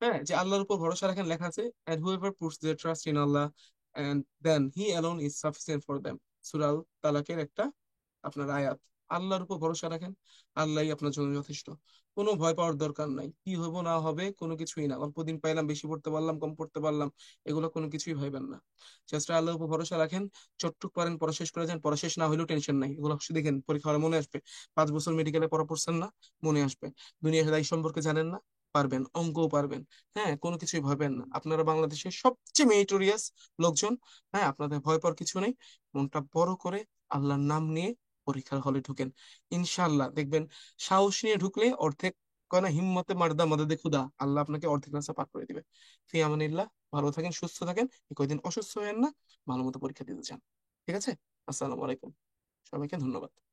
হ্যাঁ, যে আল্লাহর উপর ভরসা রাখেন, লেখা আছে and whoever puts their trust in Allah and then he alone is sufficient for them, সূরা আল তালাকের একটা আপনার আয়াত। আল্লাহর উপর ভরসা রাখেন, আল্লাহই আপনার জন্য যথেষ্ট। কোনো ভয় পাওয়ার দরকার নাই, কি হবো না হবে কোনো কিছুই না, অল্প দিন পাইলাম, বেশি পড়তে পারলাম, কম পড়তে পারলাম, এগুলো কোনো কিছুই ভাইবেন না। জাস্ট আল্লাহর উপর ভরসা রাখেন, চটটুক পারেন পড়া শেষ করে যান, পড়া শেষ না হলেও টেনশন নাই, এগুলো অবশ্যই দেখেন পরীক্ষা হলে মনে আসবে। 5 বছর মেডিকেলে পড়া পড়ছেন না, মনে আসবে। দুনিয়ার দায় সম্পর্কে জানেন না, পারবেন, অঙ্কও পারবেন। হ্যাঁ, কোনো কিছুই ভাবেন না, আপনারা বাংলাদেশের সবচেয়ে মেরিটোরিয়াস লোকজন। হ্যাঁ, আপনাদের ভয় পাওয়ার কিছু নেই। মনটা বড় করে আল্লাহর নাম নিয়ে পরীক্ষার হলে ঢুকেন, ইনশাআল্লাহ দেখবেন সাহস নিয়ে ঢুকলে অর্ধেক, কয় না, হিম্মতে মারদা মাদাদে খুদা, আল্লাহ আপনাকে অর্ধেক রাস্তা পার করে দিবে। ফি আমানিল্লাহ, ভালো থাকেন, সুস্থ থাকেন, এই কয়দিন অসুস্থ হয়েন না, ভালো মতো পরীক্ষা দিতে চান। ঠিক আছে। আসসালামু আলাইকুম, সবাইকে ধন্যবাদ।